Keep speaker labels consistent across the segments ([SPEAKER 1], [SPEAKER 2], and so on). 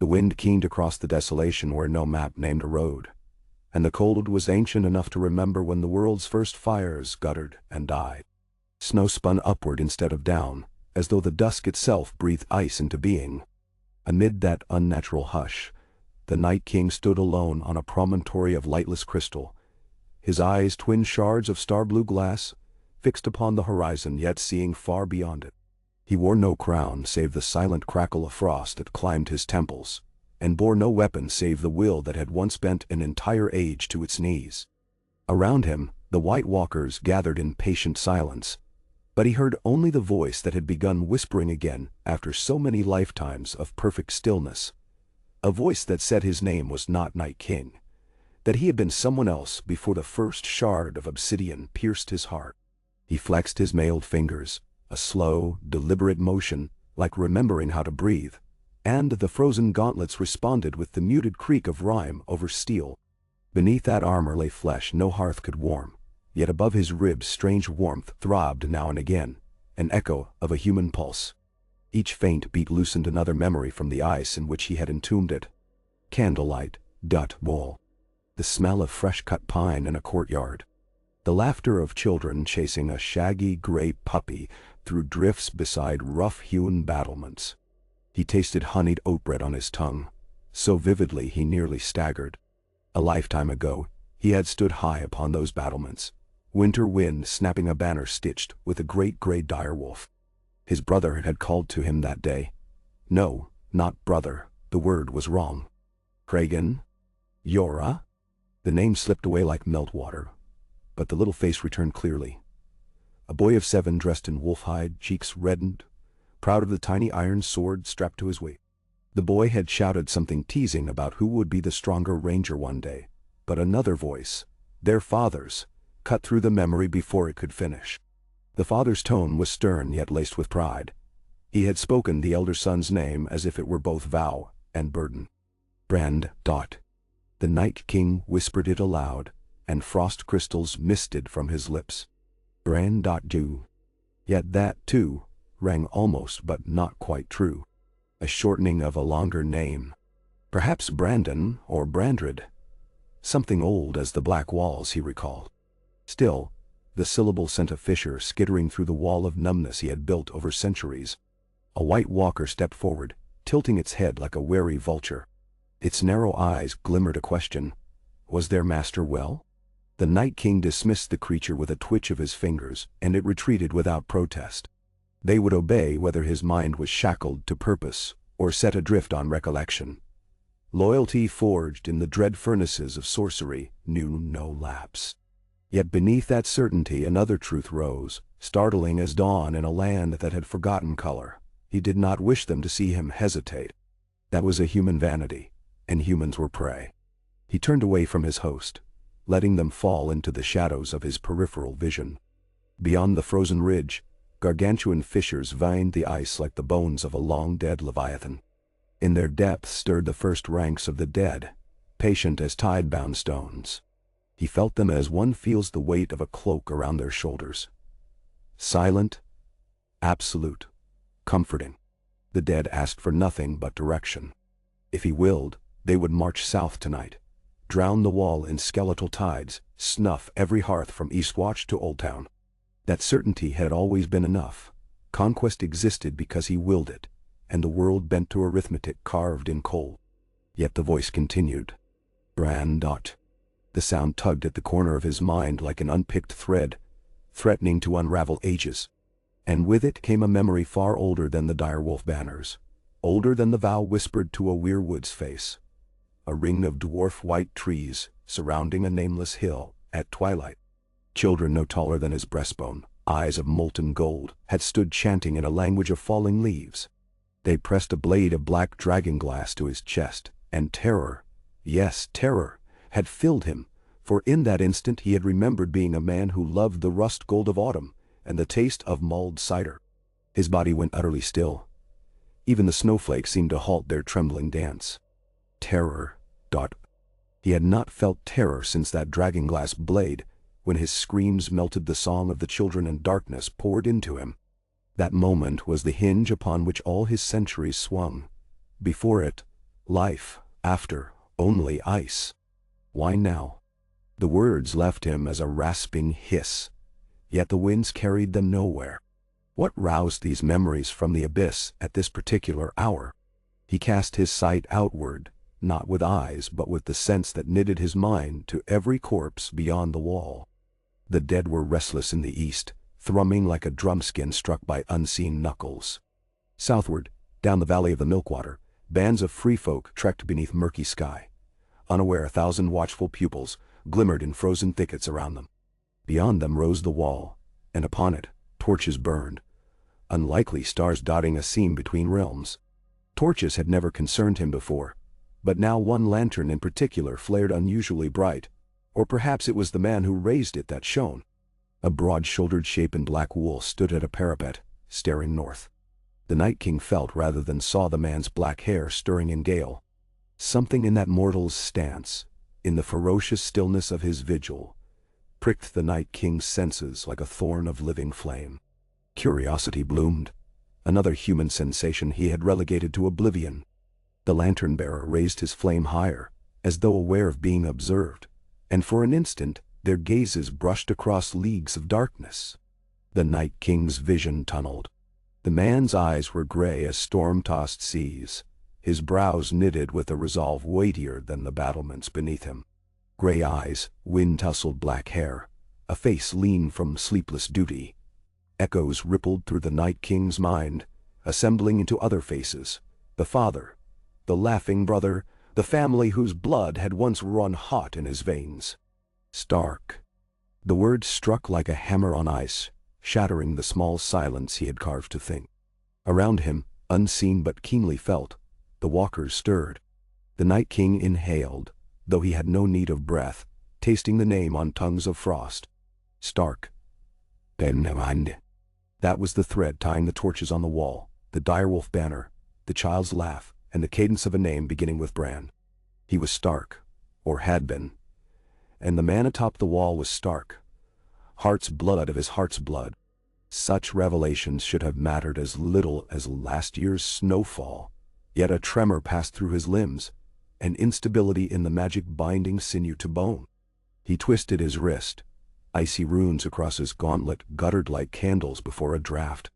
[SPEAKER 1] The wind keened across the desolation where no map named a road, and the cold was ancient enough to remember when the world's first fires guttered and died. Snow spun upward instead of down, as though the dusk itself breathed ice into being. Amid that unnatural hush, the Night King stood alone on a promontory of lightless crystal, his eyes twin shards of star-blue glass, fixed upon the horizon yet seeing far beyond it. He wore no crown save the silent crackle of frost that climbed his temples, and bore no weapon save the will that had once bent an entire age to its knees. Around him, the White Walkers gathered in patient silence, but he heard only the voice that had begun whispering again after so many lifetimes of perfect stillness. A voice that said his name was not Night King, that he had been someone else before the first shard of obsidian pierced his heart. He flexed his mailed fingers, a slow, deliberate motion, like remembering how to breathe, and the frozen gauntlets responded with the muted creak of rime over steel. Beneath that armor lay flesh no hearth could warm, yet above his ribs strange warmth throbbed now and again, an echo of a human pulse. Each faint beat loosened another memory from the ice in which he had entombed it. Candlelight, dut wool, the smell of fresh-cut pine in a courtyard, the laughter of children chasing a shaggy gray puppy through drifts beside rough-hewn battlements. He tasted honeyed oat bread on his tongue, so vividly he nearly staggered. A lifetime ago, he had stood high upon those battlements, winter wind snapping a banner stitched with a great gray direwolf. His brother had called to him that day. No, not brother, the word was wrong. Kragan? Yora? The name slipped away like meltwater, but the little face returned clearly. A boy of 7 dressed in wolf hide, cheeks reddened, proud of the tiny iron sword strapped to his waist. The boy had shouted something teasing about who would be the stronger ranger one day, but another voice, their father's, cut through the memory before it could finish. The father's tone was stern yet laced with pride. He had spoken the elder son's name as if it were both vow and burden. Brand. The Night King whispered it aloud, and frost crystals misted from his lips. Brand. Yet that, too, rang almost but not quite true. A shortening of a longer name. Perhaps Brandon or Brandred. Something old as the black walls, he recalled. Still, the syllable sent a fissure skittering through the wall of numbness he had built over centuries. A White Walker stepped forward, tilting its head like a wary vulture. Its narrow eyes glimmered a question. Was their master well? The Night King dismissed the creature with a twitch of his fingers, and it retreated without protest. They would obey whether his mind was shackled to purpose or set adrift on recollection. Loyalty forged in the dread furnaces of sorcery knew no lapse. Yet beneath that certainty another truth rose, startling as dawn in a land that had forgotten color. He did not wish them to see him hesitate. That was a human vanity, and humans were prey. He turned away from his host, letting them fall into the shadows of his peripheral vision. Beyond the frozen ridge, gargantuan fissures veined the ice like the bones of a long-dead leviathan. In their depths stirred the first ranks of the dead, patient as tide-bound stones. He felt them as one feels the weight of a cloak around their shoulders. Silent, absolute, comforting. The dead asked for nothing but direction. If he willed, they would march south tonight, drown the wall in skeletal tides, snuff every hearth from Eastwatch to Old Town. That certainty had always been enough. Conquest existed because he willed it, and the world bent to arithmetic carved in coal. Yet the voice continued. Brand. The sound tugged at the corner of his mind like an unpicked thread, threatening to unravel ages. And with it came a memory far older than the direwolf banners, older than the vow whispered to a weirwood's face. A ring of dwarf white trees surrounding a nameless hill at twilight. Children no taller than his breastbone, eyes of molten gold, had stood chanting in a language of falling leaves. They pressed a blade of black dragonglass to his chest, and terror, yes, terror, had filled him, for in that instant he had remembered being a man who loved the rust gold of autumn and the taste of mulled cider. His body went utterly still. Even the snowflakes seemed to halt their trembling dance. Terror. He had not felt terror since that dragonglass blade, when his screams melted the song of the children and darkness poured into him. That moment was the hinge upon which all his centuries swung. Before it, Life, after, only ice. Why now? The words left him as a rasping hiss, yet the winds carried them nowhere. What roused these memories from the abyss at this particular hour? He cast his sight outward, not with eyes but with the sense that knitted his mind to every corpse beyond the wall. The dead were restless in the east, thrumming like a drumskin struck by unseen knuckles. Southward, down the valley of the Milkwater, bands of free folk trekked beneath murky sky. Unaware, 1,000 watchful pupils glimmered in frozen thickets around them. Beyond them rose the wall, and upon it, torches burned, unlikely stars dotting a seam between realms. Torches had never concerned him before, but now one lantern in particular flared unusually bright, or perhaps it was the man who raised it that shone. A broad-shouldered shape in black wool stood at a parapet, staring north. The Night King felt rather than saw the man's black hair stirring in gale. Something in that mortal's stance, in the ferocious stillness of his vigil, pricked the Night King's senses like a thorn of living flame. Curiosity bloomed, another human sensation he had relegated to oblivion. The lantern-bearer raised his flame higher, as though aware of being observed, and for an instant their gazes brushed across leagues of darkness. The Night King's vision tunneled. The man's eyes were gray as storm-tossed seas, his brows knitted with a resolve weightier than the battlements beneath him. Gray eyes, wind-tousled black hair, a face lean from sleepless duty. Echoes rippled through the Night King's mind, assembling into other faces: the father, the laughing brother, the family whose blood had once run hot in his veins. Stark. The word struck like a hammer on ice, shattering the small silence he had carved to think. Around him, unseen but keenly felt, the walkers stirred. The Night King inhaled, though he had no need of breath, tasting the name on tongues of frost. Stark. That was the thread tying the torches on the wall, the direwolf banner, the child's laugh, and the cadence of a name beginning with Bran. He was Stark, or had been. And the man atop the wall was Stark. Heart's blood of his heart's blood. Such revelations should have mattered as little as last year's snowfall, yet a tremor passed through his limbs, an instability in the magic binding sinew to bone. He twisted his wrist. Icy runes across his gauntlet guttered like candles before a draft.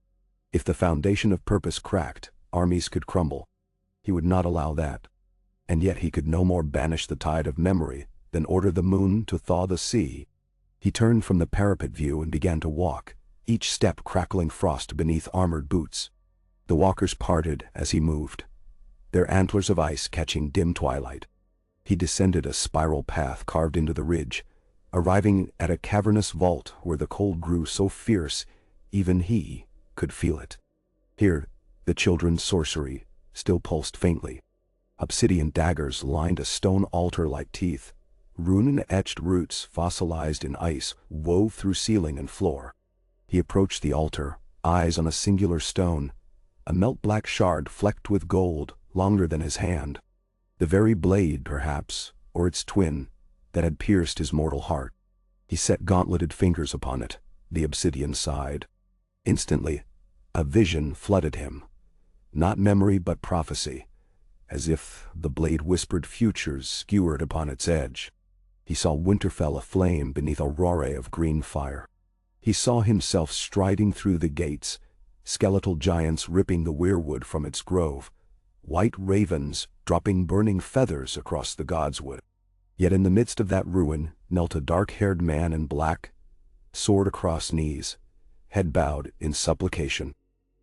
[SPEAKER 1] If the foundation of purpose cracked, armies could crumble. He would not allow that. And yet he could no more banish the tide of memory than order the moon to thaw the sea. He turned from the parapet view and began to walk, each step crackling frost beneath armored boots. The walkers parted as he moved, their antlers of ice catching dim twilight. He descended a spiral path carved into the ridge, arriving at a cavernous vault where the cold grew so fierce even he could feel it. Here, the children's sorcery still pulsed faintly. Obsidian daggers lined a stone altar like teeth. Rune-etched roots fossilized in ice wove through ceiling and floor. He approached the altar, eyes on a singular stone, a melt-black shard flecked with gold, longer than his hand. The very blade, perhaps, or its twin, that had pierced his mortal heart. He set gauntleted fingers upon it, the obsidian sighed. Instantly, a vision flooded him. Not memory but prophecy, as if the blade whispered futures skewered upon its edge. He saw Winterfell aflame beneath a roare of green fire. He saw himself striding through the gates, skeletal giants ripping the weirwood from its grove, white ravens dropping burning feathers across the godswood. Yet in the midst of that ruin knelt a dark-haired man in black, sword across knees, head bowed in supplication.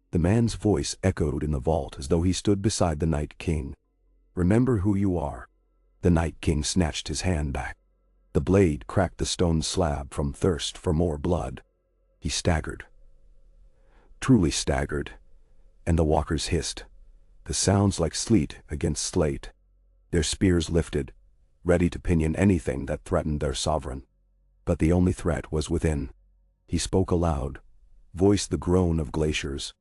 [SPEAKER 1] The man's voice echoed in the vault as though he stood beside the Night King. "Remember who you are." The Night King snatched his hand back. The blade cracked the stone slab from thirst for more blood. He staggered. Truly staggered, and the walkers hissed, the sounds like sleet against slate. Their spears lifted, ready to pinion anything that threatened their sovereign. But the only threat was within. He spoke aloud, voiced the groan of glaciers.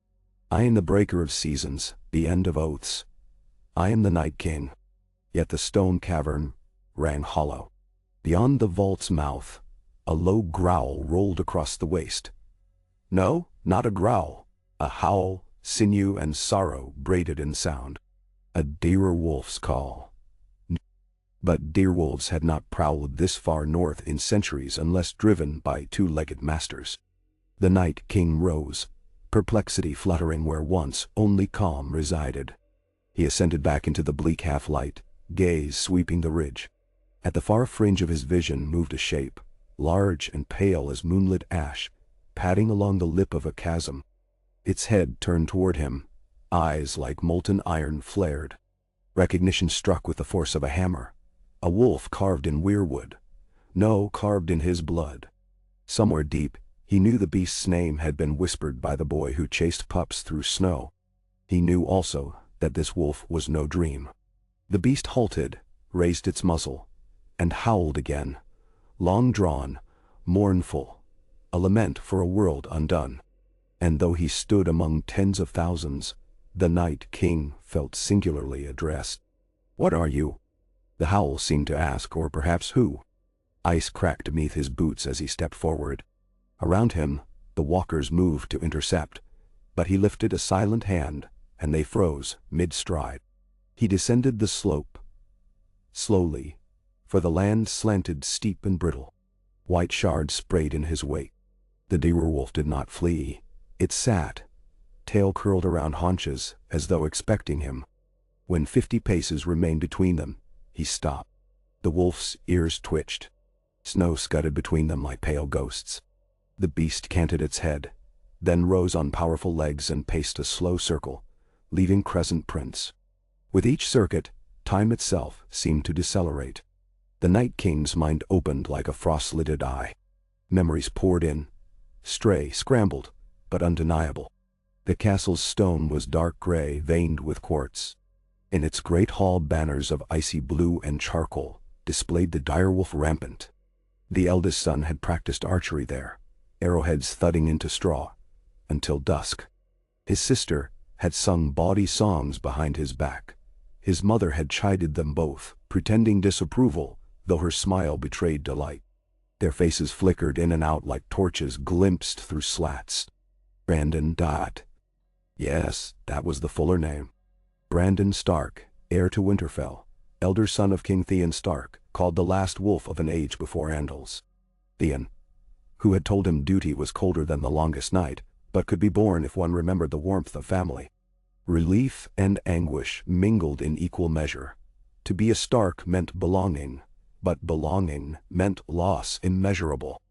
[SPEAKER 1] "I am the breaker of seasons, the end of oaths. I am the Night King." Yet the stone cavern rang hollow. Beyond the vault's mouth, a low growl rolled across the waste. No, not a growl, a howl, sinew and sorrow braided in sound. A direwolf's call. But direwolves had not prowled this far north in centuries unless driven by two-legged masters. The Night King rose, perplexity fluttering where once only calm resided. He ascended back into the bleak half-light, gaze sweeping the ridge. At the far fringe of his vision moved a shape, large and pale as moonlit ash, padding along the lip of a chasm. Its head turned toward him, eyes like molten iron flared. Recognition struck with the force of a hammer. A wolf carved in weirwood. No, carved in his blood. Somewhere deep, he knew the beast's name had been whispered by the boy who chased pups through snow. He knew also that this wolf was no dream. The beast halted, raised its muzzle, and howled again, long-drawn, mournful, a lament for a world undone. And though he stood among tens of thousands, the Night King felt singularly addressed. "What are you?" the howl seemed to ask, or perhaps who? Ice cracked beneath his boots as he stepped forward. Around him, the walkers moved to intercept, but he lifted a silent hand, and they froze mid-stride. He descended the slope, slowly, for the land slanted steep and brittle. White shards sprayed in his wake. The direwolf did not flee. It sat, tail curled around haunches as though expecting him. When 50 paces remained between them, he stopped. The wolf's ears twitched. Snow scudded between them like pale ghosts. The beast canted its head, then rose on powerful legs and paced a slow circle, leaving crescent prints. With each circuit, time itself seemed to decelerate. The Night King's mind opened like a frost-lidded eye. Memories poured in, stray, scrambled, but undeniable. The castle's stone was dark gray, veined with quartz. In its great hall, banners of icy blue and charcoal displayed the direwolf rampant. The eldest son had practiced archery there, arrowheads thudding into straw, until dusk. His sister had sung bawdy songs behind his back. His mother had chided them both, pretending disapproval, though her smile betrayed delight. Their faces flickered in and out like torches glimpsed through slats. Brandon Dot. Yes, that was the fuller name. Brandon Stark, heir to Winterfell, elder son of King Theon Stark, called the last wolf of an age before Andals. Theon, who had told him duty was colder than the longest night, but could be borne if one remembered the warmth of family. Relief and anguish mingled in equal measure. To be a Stark meant belonging, but belonging meant loss immeasurable.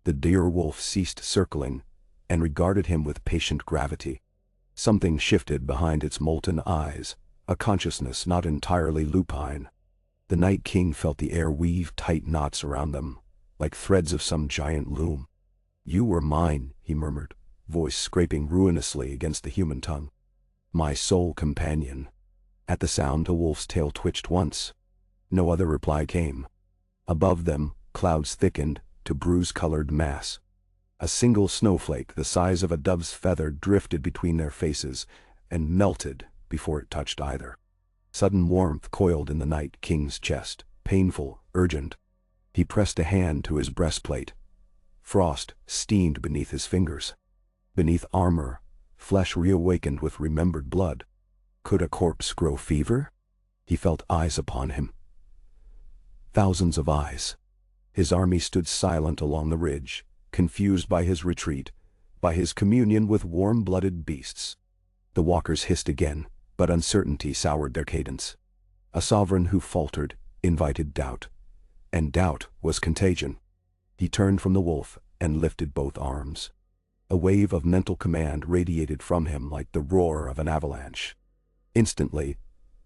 [SPEAKER 1] The direwolf ceased circling and regarded him with patient gravity. Something shifted behind its molten eyes, a consciousness not entirely lupine. The Night King felt the air weave tight knots around them, like threads of some giant loom. "You were mine," he murmured, voice scraping ruinously against the human tongue. "My sole companion." At the sound, a wolf's tail twitched once. No other reply came. Above them, clouds thickened to bruise-colored mass. A single snowflake the size of a dove's feather drifted between their faces and melted before it touched either. Sudden warmth coiled in the Night King's chest, painful, urgent. He pressed a hand to his breastplate. Frost steamed beneath his fingers. Beneath armor, flesh reawakened with remembered blood. Could a corpse grow fever? He felt eyes upon him. Thousands of eyes. His army stood silent along the ridge, confused by his retreat, by his communion with warm-blooded beasts. The walkers hissed again, but uncertainty soured their cadence. A sovereign who faltered invited doubt, and doubt was contagion. He turned from the wolf and lifted both arms. A wave of mental command radiated from him like the roar of an avalanche. Instantly,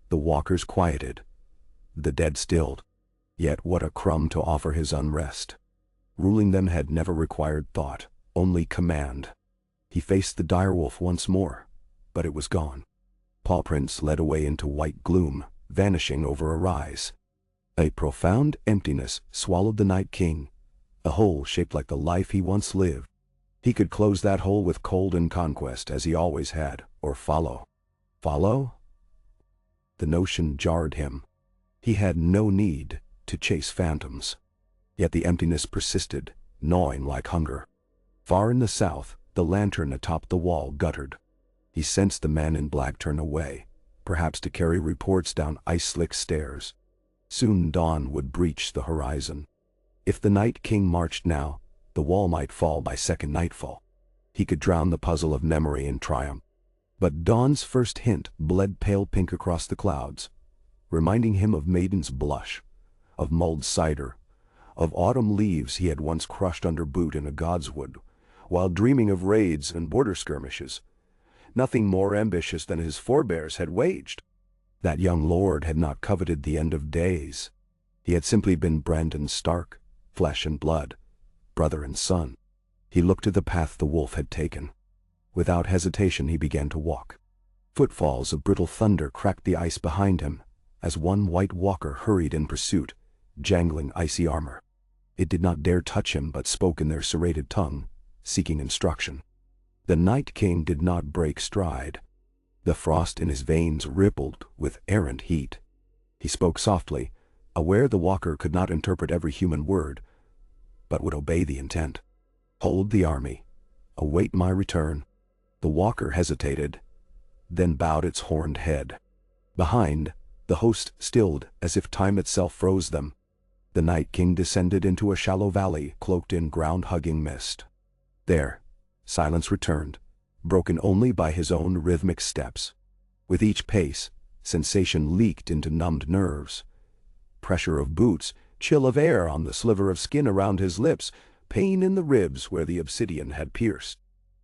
[SPEAKER 1] the walkers quieted. The dead stilled. Yet what a crumb to offer his unrest. Ruling them had never required thought, only command. He faced the direwolf once more, but it was gone. Paw prints led away into white gloom, vanishing over a rise. A profound emptiness swallowed the Night King, a hole shaped like the life he once lived. He could close that hole with cold and conquest as he always had, or follow. Follow? The notion jarred him. He had no need to chase phantoms. Yet the emptiness persisted, gnawing like hunger. Far in the south, the lantern atop the wall guttered. He sensed the man in black turn away, perhaps to carry reports down ice-slick stairs. Soon dawn would breach the horizon. If the Night King marched now, the wall might fall by second nightfall. He could drown the puzzle of memory in triumph. But dawn's first hint bled pale pink across the clouds, reminding him of maiden's blush, of mulled cider, of autumn leaves he had once crushed under boot in a godswood, while dreaming of raids and border skirmishes, nothing more ambitious than his forebears had waged. That young lord had not coveted the end of days. He had simply been Brandon Stark, flesh and blood, brother and son. He looked at the path the wolf had taken. Without hesitation he began to walk. Footfalls of brittle thunder cracked the ice behind him, as one white walker hurried in pursuit, jangling icy armor. It did not dare touch him but spoke in their serrated tongue, seeking instruction. The Night King did not break stride. The frost in his veins rippled with errant heat. He spoke softly, aware the walker could not interpret every human word, but would obey the intent. "Hold the army. Await my return." The walker hesitated, then bowed its horned head. Behind, the host stilled as if time itself froze them. The Night King descended into a shallow valley cloaked in ground-hugging mist. There, silence returned, broken only by his own rhythmic steps. With each pace, sensation leaked into numbed nerves. Pressure of boots, chill of air on the sliver of skin around his lips, pain in the ribs where the obsidian had pierced.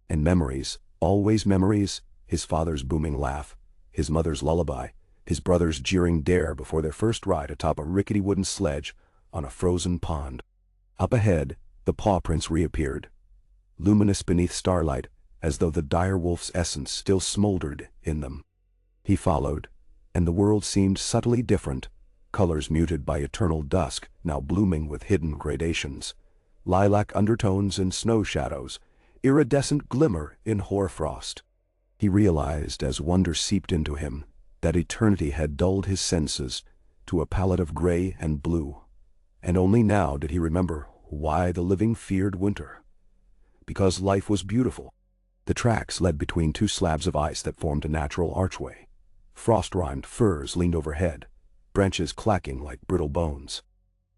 [SPEAKER 1] And memories, always memories, his father's booming laugh, his mother's lullaby, his brother's jeering dare before their first ride atop a rickety wooden sledge on a frozen pond. Up ahead, the paw prints reappeared, luminous beneath starlight, as though the direwolf's essence still smoldered in them. He followed, and the world seemed subtly different, colors muted by eternal dusk now blooming with hidden gradations, lilac undertones in snow shadows, iridescent glimmer in hoarfrost. He realized as wonder seeped into him that eternity had dulled his senses to a palette of gray and blue, and only now did he remember why the living feared winter. Because life was beautiful. The tracks led between two slabs of ice that formed a natural archway. Frost-rimed firs leaned overhead, branches clacking like brittle bones.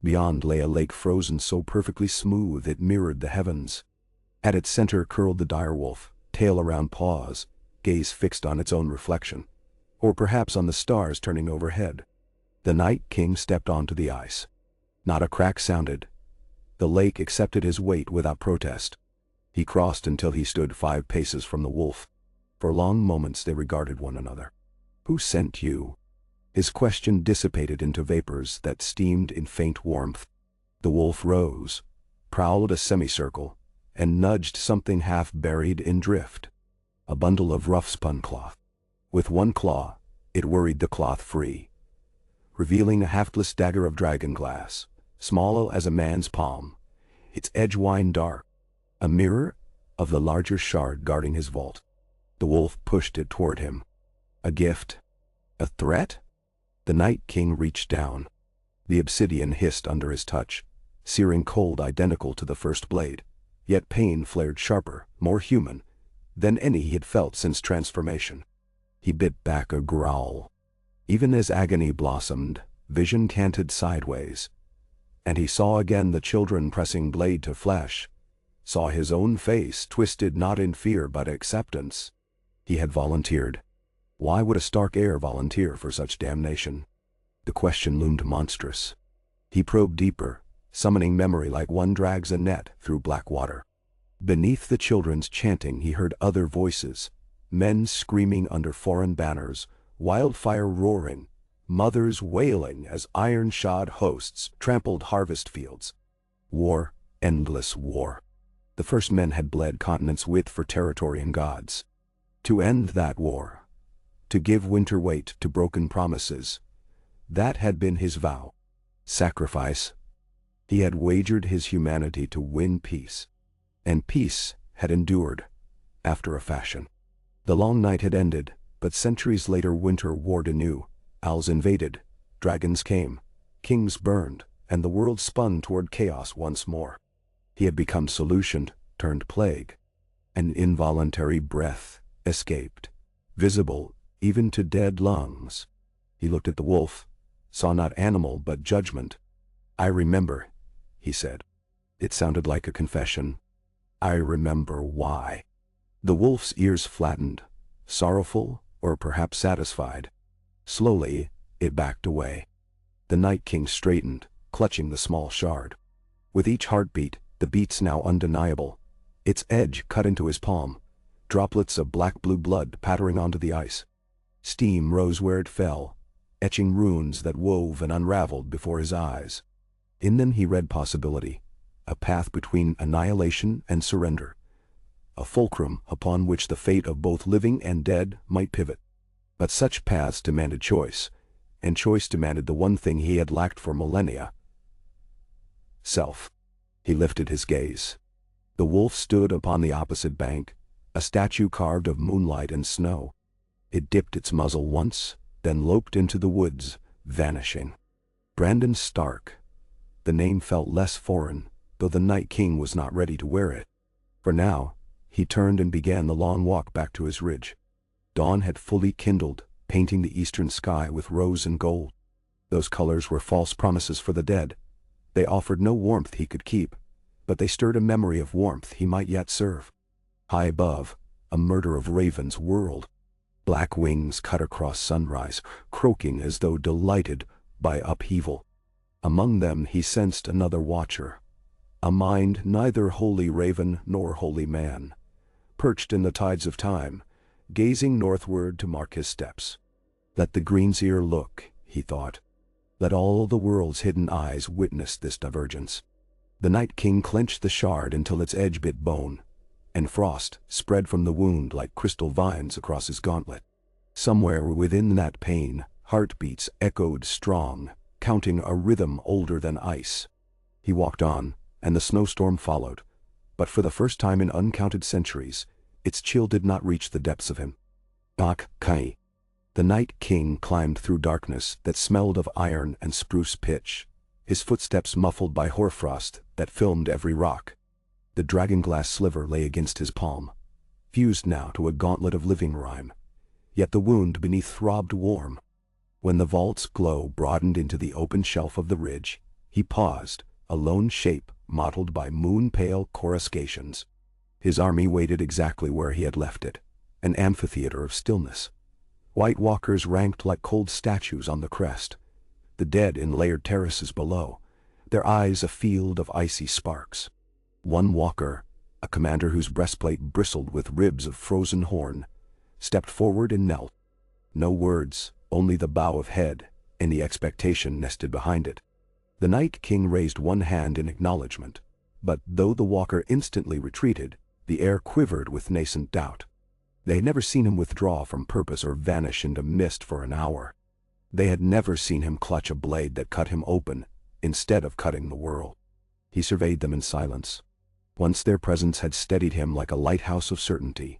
[SPEAKER 1] Beyond lay a lake frozen so perfectly smooth it mirrored the heavens. At its center curled the direwolf, tail around paws, gaze fixed on its own reflection, or perhaps on the stars turning overhead. The Night King stepped onto the ice. Not a crack sounded. The lake accepted his weight without protest. He crossed until he stood 5 paces from the wolf. For long moments they regarded one another. "Who sent you?" His question dissipated into vapors that steamed in faint warmth. The wolf rose, prowled a semicircle, and nudged something half buried in drift. A bundle of rough-spun cloth. With one claw, it worried the cloth free, revealing a haftless dagger of dragon glass, small as a man's palm, its edge wine dark, a mirror of the larger shard guarding his vault. The wolf pushed it toward him. A gift? A threat? The Night King reached down. The obsidian hissed under his touch, searing cold identical to the first blade, yet pain flared sharper, more human, than any he had felt since transformation. He bit back a growl. Even as agony blossomed, vision canted sideways, and he saw again the children pressing blade to flesh, saw his own face twisted not in fear but acceptance. He had volunteered. Why would a Stark heir volunteer for such damnation? The question loomed monstrous. He probed deeper, summoning memory like one drags a net through black water. Beneath the children's chanting he heard other voices, men screaming under foreign banners, wildfire roaring, mothers wailing as iron-shod hosts trampled harvest fields. War, endless war. The first men had bled continents' width for territory and gods. To end that war, to give winter weight to broken promises, that had been his vow. Sacrifice. He had wagered his humanity to win peace. And peace had endured, after a fashion. The long night had ended, but centuries later winter warred anew. Owls invaded, dragons came, kings burned, and the world spun toward chaos once more. He had become solution turned plague. An involuntary breath escaped, visible even to dead lungs. He looked at the wolf, saw not animal but judgment. "I remember," he said. It sounded like a confession. "I remember why." The wolf's ears flattened, sorrowful or perhaps satisfied. Slowly, it backed away. The Night King straightened, clutching the small shard. With each heartbeat, the beats now undeniable, its edge cut into his palm, droplets of black-blue blood pattering onto the ice. Steam rose where it fell, etching runes that wove and unraveled before his eyes. In them he read possibility, a path between annihilation and surrender, a fulcrum upon which the fate of both living and dead might pivot. But such paths demanded choice, and choice demanded the one thing he had lacked for millennia: self. He lifted his gaze. The wolf stood upon the opposite bank, a statue carved of moonlight and snow. It dipped its muzzle once, then loped into the woods, vanishing. Brandon Stark. The name felt less foreign, though the Night King was not ready to wear it. For now, he turned and began the long walk back to his ridge. Dawn had fully kindled, painting the eastern sky with rose and gold. Those colors were false promises for the dead. They offered no warmth he could keep, but they stirred a memory of warmth he might yet serve. High above, a murder of ravens whirled. Black wings cut across sunrise, croaking as though delighted by upheaval. Among them he sensed another watcher, a mind neither wholly raven nor wholly man, perched in the tides of time, gazing northward to mark his steps. Let the green's ear look, he thought. Let all the world's hidden eyes witness this divergence. The Night King clenched the shard until its edge bit bone, and frost spread from the wound like crystal vines across his gauntlet. Somewhere within that pain, heartbeats echoed strong, counting a rhythm older than ice. He walked on, and the snowstorm followed, but for the first time in uncounted centuries, its chill did not reach the depths of him. Bak Kai. The Night King climbed through darkness that smelled of iron and spruce pitch, his footsteps muffled by hoarfrost that filmed every rock. The dragonglass sliver lay against his palm, fused now to a gauntlet of living rime, yet the wound beneath throbbed warm. When the vault's glow broadened into the open shelf of the ridge, he paused, a lone shape mottled by moon-pale coruscations. His army waited exactly where he had left it, an amphitheater of stillness. White walkers ranked like cold statues on the crest, the dead in layered terraces below, their eyes a field of icy sparks. One walker, a commander whose breastplate bristled with ribs of frozen horn, stepped forward and knelt. No words, only the bow of head, and the expectation nested behind it. The Night King raised one hand in acknowledgement, but though the walker instantly retreated, the air quivered with nascent doubt. They had never seen him withdraw from purpose or vanish into mist for an hour. They had never seen him clutch a blade that cut him open, instead of cutting the world. He surveyed them in silence. Once their presence had steadied him like a lighthouse of certainty.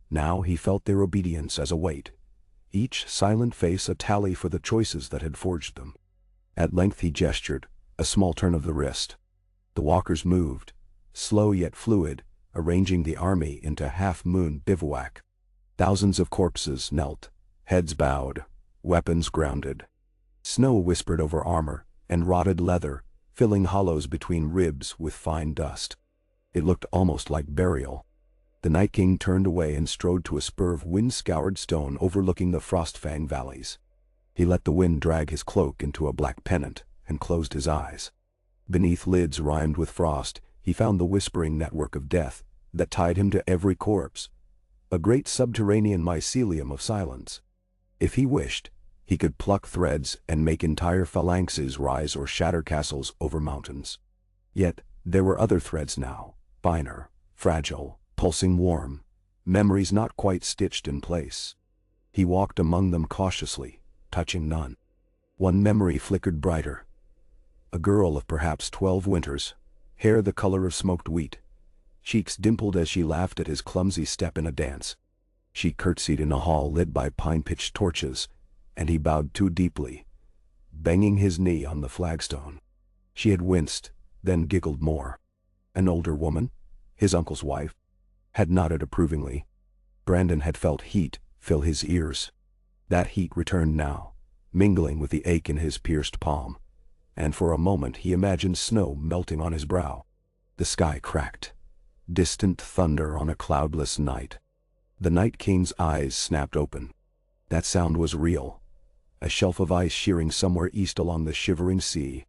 [SPEAKER 1] Now he felt their obedience as a weight, each silent face a tally for the choices that had forged them. At length he gestured, a small turn of the wrist. The walkers moved, slow yet fluid, arranging the army into half-moon bivouac. Thousands of corpses knelt, heads bowed, weapons grounded. Snow whispered over armor and rotted leather, filling hollows between ribs with fine dust. It looked almost like burial. The Night King turned away and strode to a spur of wind-scoured stone overlooking the Frostfang valleys. He let the wind drag his cloak into a black pennant and closed his eyes. Beneath lids rimed with frost, he found the whispering network of death that tied him to every corpse, a great subterranean mycelium of silence. If he wished, he could pluck threads and make entire phalanxes rise or shatter castles over mountains. Yet there were other threads now, finer, fragile, pulsing warm, memories not quite stitched in place. He walked among them cautiously, touching none. One memory flickered brighter. A girl of perhaps 12 winters, hair the color of smoked wheat, cheeks dimpled as she laughed at his clumsy step in a dance. She curtsied in a hall lit by pine-pitched torches, and he bowed too deeply, banging his knee on the flagstone. She had winced, then giggled more. An older woman, his uncle's wife, had nodded approvingly. Brandon had felt heat fill his ears. That heat returned now, mingling with the ache in his pierced palm, and for a moment he imagined snow melting on his brow. The sky cracked. Distant thunder on a cloudless night. The Night King's eyes snapped open. That sound was real. A shelf of ice shearing somewhere east along the shivering sea.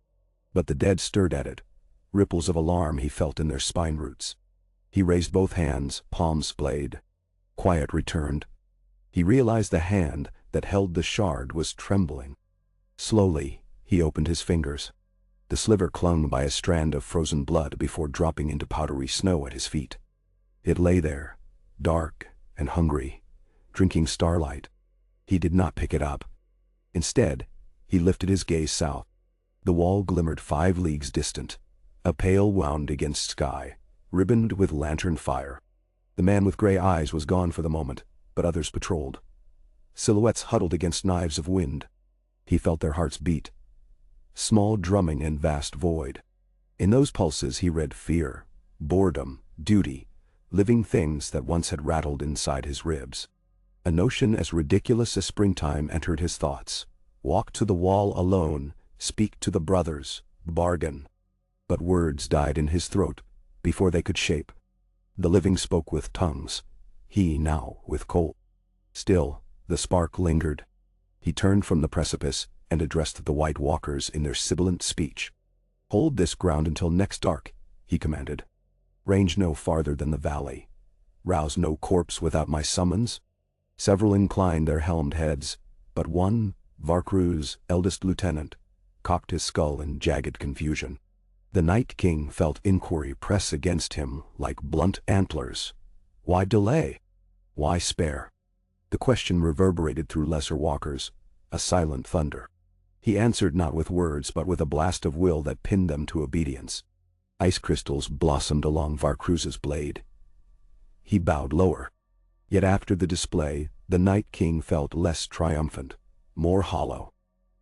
[SPEAKER 1] But the dead stirred at it. Ripples of alarm he felt in their spine roots. He raised both hands, palms splayed. Quiet returned. He realized the hand that held the shard was trembling. Slowly, he opened his fingers. The sliver clung by a strand of frozen blood before dropping into powdery snow at his feet. It lay there, dark and hungry, drinking starlight. He did not pick it up. Instead, he lifted his gaze south. The wall glimmered 5 leagues distant, a pale wound against sky, ribboned with lantern fire. The man with gray eyes was gone for the moment, but others patrolled. Silhouettes huddled against knives of wind. He felt their hearts beat. Small drumming in vast void. In those pulses he read fear, boredom, duty, living things that once had rattled inside his ribs. A notion as ridiculous as springtime entered his thoughts. Walk to the wall alone, speak to the brothers, bargain. But words died in his throat before they could shape. The living spoke with tongues, he now with cold. Still, the spark lingered. He turned from the precipice and addressed the White Walkers in their sibilant speech. "Hold this ground until next dark," he commanded. "Range no farther than the valley. Rouse no corpse without my summons." Several inclined their helmed heads, but one, Varcru's eldest lieutenant, cocked his skull in jagged confusion. The Night King felt inquiry press against him like blunt antlers. Why delay? Why spare? The question reverberated through lesser walkers, a silent thunder. He answered not with words but with a blast of will that pinned them to obedience. Ice crystals blossomed along Varcru's blade. He bowed lower. Yet after the display, the Night King felt less triumphant, more hollow.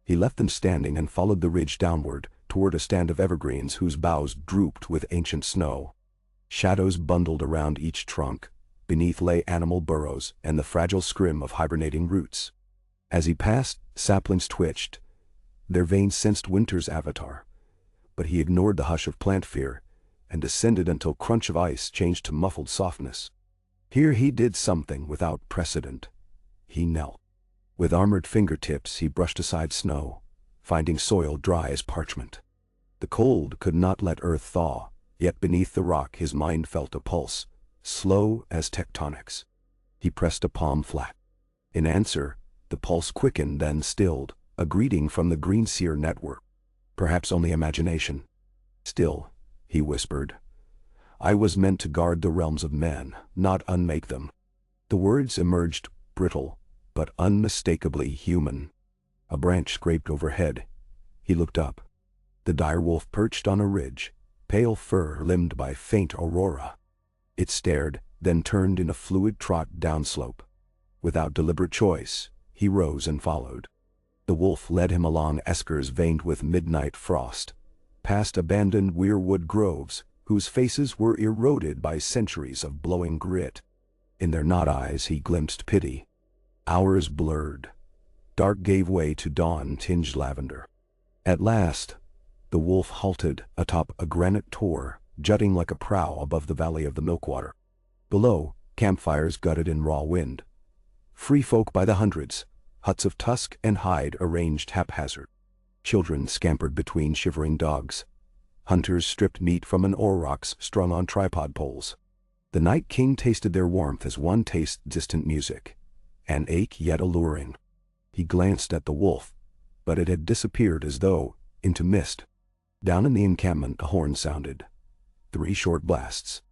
[SPEAKER 1] He left them standing and followed the ridge downward, toward a stand of evergreens whose boughs drooped with ancient snow. Shadows bundled around each trunk. Beneath lay animal burrows and the fragile scrim of hibernating roots. As he passed, saplings twitched. Their veins sensed winter's avatar. But he ignored the hush of plant fear and descended until crunch of ice changed to muffled softness. Here he did something without precedent. He knelt. With armored fingertips he brushed aside snow, finding soil dry as parchment. The cold could not let earth thaw, yet beneath the rock his mind felt a pulse, slow as tectonics. He pressed a palm flat. In answer, the pulse quickened then stilled, a greeting from the green seer network. Perhaps only imagination. "Still," he whispered, "I was meant to guard the realms of men, not unmake them." The words emerged brittle, but unmistakably human. A branch scraped overhead. He looked up. The direwolf perched on a ridge, pale fur limned by faint aurora. It stared, then turned in a fluid trot downslope. Without deliberate choice, he rose and followed. The wolf led him along eskers veined with midnight frost, past abandoned weirwood groves, whose faces were eroded by centuries of blowing grit. In their knot eyes he glimpsed pity. Hours blurred. Dark gave way to dawn-tinged lavender. At last, the wolf halted atop a granite tor, jutting like a prow above the valley of the Milkwater. Below, campfires gutted in raw wind. Free folk by the hundreds, huts of tusk and hide arranged haphazard. Children scampered between shivering dogs. Hunters stripped meat from an aurochs strung on tripod poles. The Night King tasted their warmth as one tastes distant music, an ache yet alluring. He glanced at the wolf, but it had disappeared as though into mist. Down in the encampment a horn sounded. 3 short blasts.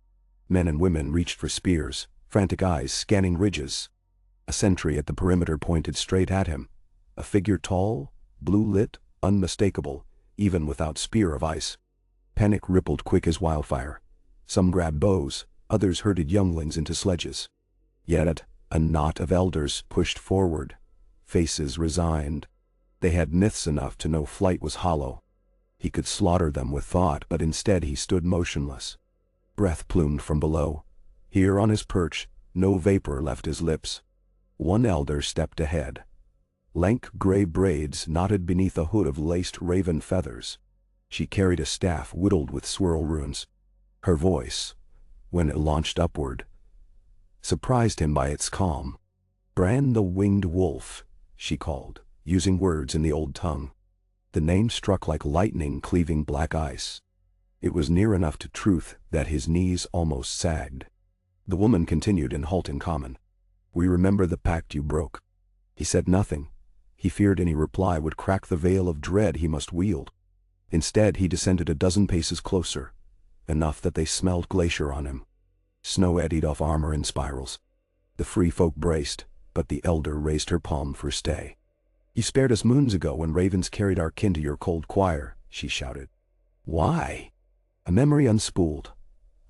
[SPEAKER 1] Men and women reached for spears, frantic eyes scanning ridges. A sentry at the perimeter pointed straight at him. A figure tall, blue-lit, unmistakable, even without spear of ice. Panic rippled quick as wildfire. Some grabbed bows, others herded younglings into sledges. Yet a knot of elders pushed forward, faces resigned. They had myths enough to know flight was hollow. He could slaughter them with thought, but instead he stood motionless. Breath plumed from below. Here on his perch, no vapor left his lips. One elder stepped ahead, Lank gray braids knotted beneath a hood of laced raven feathers. She carried a staff whittled with swirl runes. Her voice, when it launched upward, surprised him by its calm. "Bran the winged wolf," she called, using words in the old tongue. The name struck like lightning cleaving black ice. It was near enough to truth that his knees almost sagged. The woman continued in halting common. "We remember the pact you broke." He said nothing. He feared any reply would crack the veil of dread he must wield. Instead, he descended a dozen paces closer, enough that they smelled glacier on him. Snow eddied off armor in spirals. The free folk braced, but the elder raised her palm for stay. "You spared us moons ago when ravens carried our kin to your cold choir," she shouted. "Why?" A memory unspooled.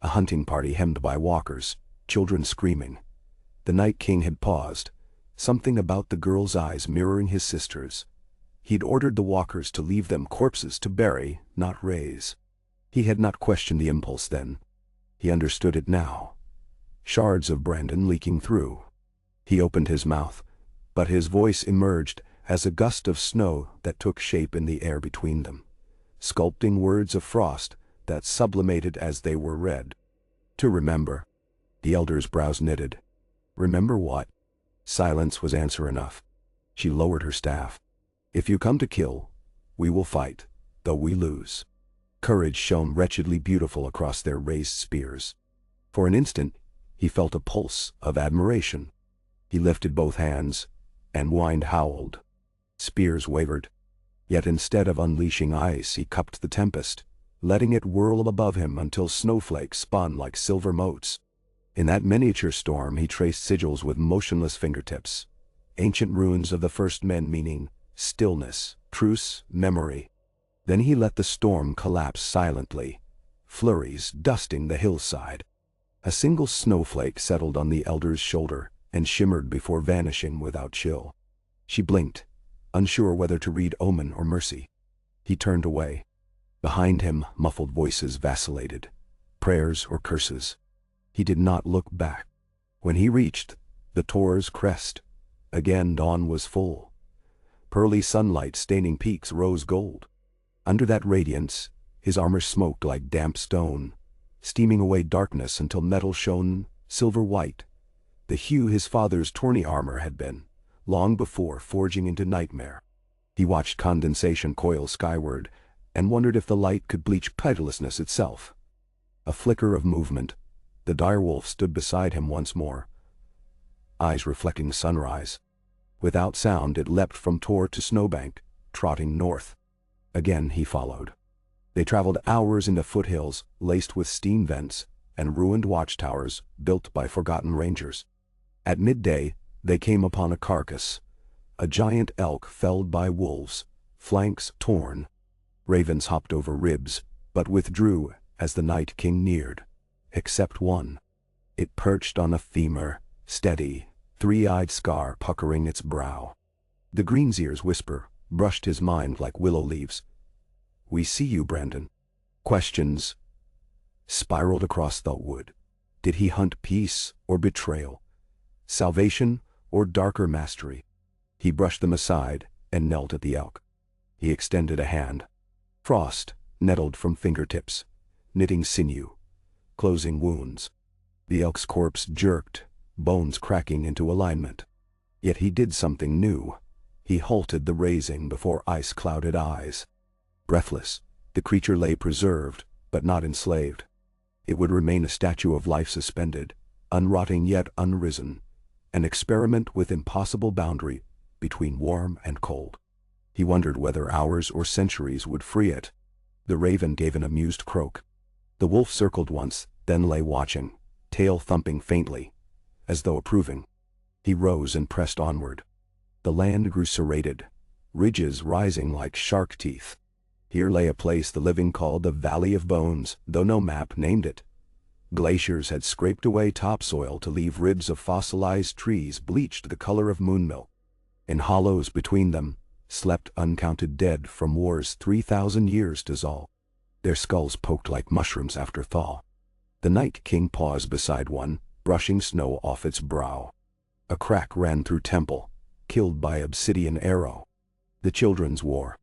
[SPEAKER 1] A hunting party hemmed by walkers, children screaming. The Night King had paused, something about the girl's eyes mirroring his sister's. He'd ordered the walkers to leave them corpses to bury, not raise. He had not questioned the impulse then. He understood it now. Shards of Brandon leaking through. He opened his mouth, but his voice emerged as a gust of snow that took shape in the air between them, sculpting words of frost that sublimated as they were read. "To remember." The elder's brows knitted. "Remember what?" Silence was answer enough. She lowered her staff. "If you come to kill, we will fight, though we lose." Courage shone wretchedly beautiful across their raised spears. For an instant, he felt a pulse of admiration. He lifted both hands, and wind howled. Spears wavered. Yet instead of unleashing ice, he cupped the tempest, letting it whirl above him until snowflakes spun like silver motes. In that miniature storm he traced sigils with motionless fingertips, ancient runes of the first men meaning stillness, truce, memory. Then he let the storm collapse silently, flurries dusting the hillside. A single snowflake settled on the elder's shoulder and shimmered before vanishing without chill. She blinked, unsure whether to read omen or mercy. He turned away. Behind him, muffled voices vacillated, prayers or curses. He did not look back. When he reached the Tor's crest, again dawn was full. Pearly sunlight staining peaks rose gold. Under that radiance, his armor smoked like damp stone, steaming away darkness until metal shone silver white, the hue his father's tourney armor had been, long before forging into nightmare. He watched condensation coil skyward, and wondered if the light could bleach pitilessness itself. A flicker of movement. The direwolf stood beside him once more, eyes reflecting sunrise. Without sound it leapt from tor to snowbank, trotting north. Again he followed. They traveled hours into foothills laced with steam vents and ruined watchtowers built by forgotten rangers. At midday they came upon a carcass, a giant elk felled by wolves, flanks torn. Ravens hopped over ribs, but withdrew as the Night King neared. Except one. It perched on a femur, steady, three-eyed scar puckering its brow. The green's ears whisper brushed his mind like willow leaves. "We see you, Brandon." Questions spiraled across the wood. Did he hunt peace or betrayal? Salvation or darker mastery? He brushed them aside and knelt at the elk. He extended a hand. Frost nettled from fingertips, knitting sinew, closing wounds. The elk's corpse jerked, bones cracking into alignment. Yet he did something new. He halted the raising before ice-clouded eyes. Breathless, the creature lay preserved, but not enslaved. It would remain a statue of life suspended, unrotting yet unrisen, an experiment with impossible boundary between warm and cold. He wondered whether hours or centuries would free it. The raven gave an amused croak. The wolf circled once, then lay watching, tail thumping faintly, as though approving. He rose and pressed onward. The land grew serrated, ridges rising like shark teeth. Here lay a place the living called the Valley of Bones, though no map named it. Glaciers had scraped away topsoil to leave ribs of fossilized trees bleached the color of moonmilk. In hollows between them slept uncounted dead from wars 3,000 years dissolved. Their skulls poked like mushrooms after thaw. The Night King paused beside one, brushing snow off its brow. A crack ran through temple, killed by Obsidian arrow. The children's war.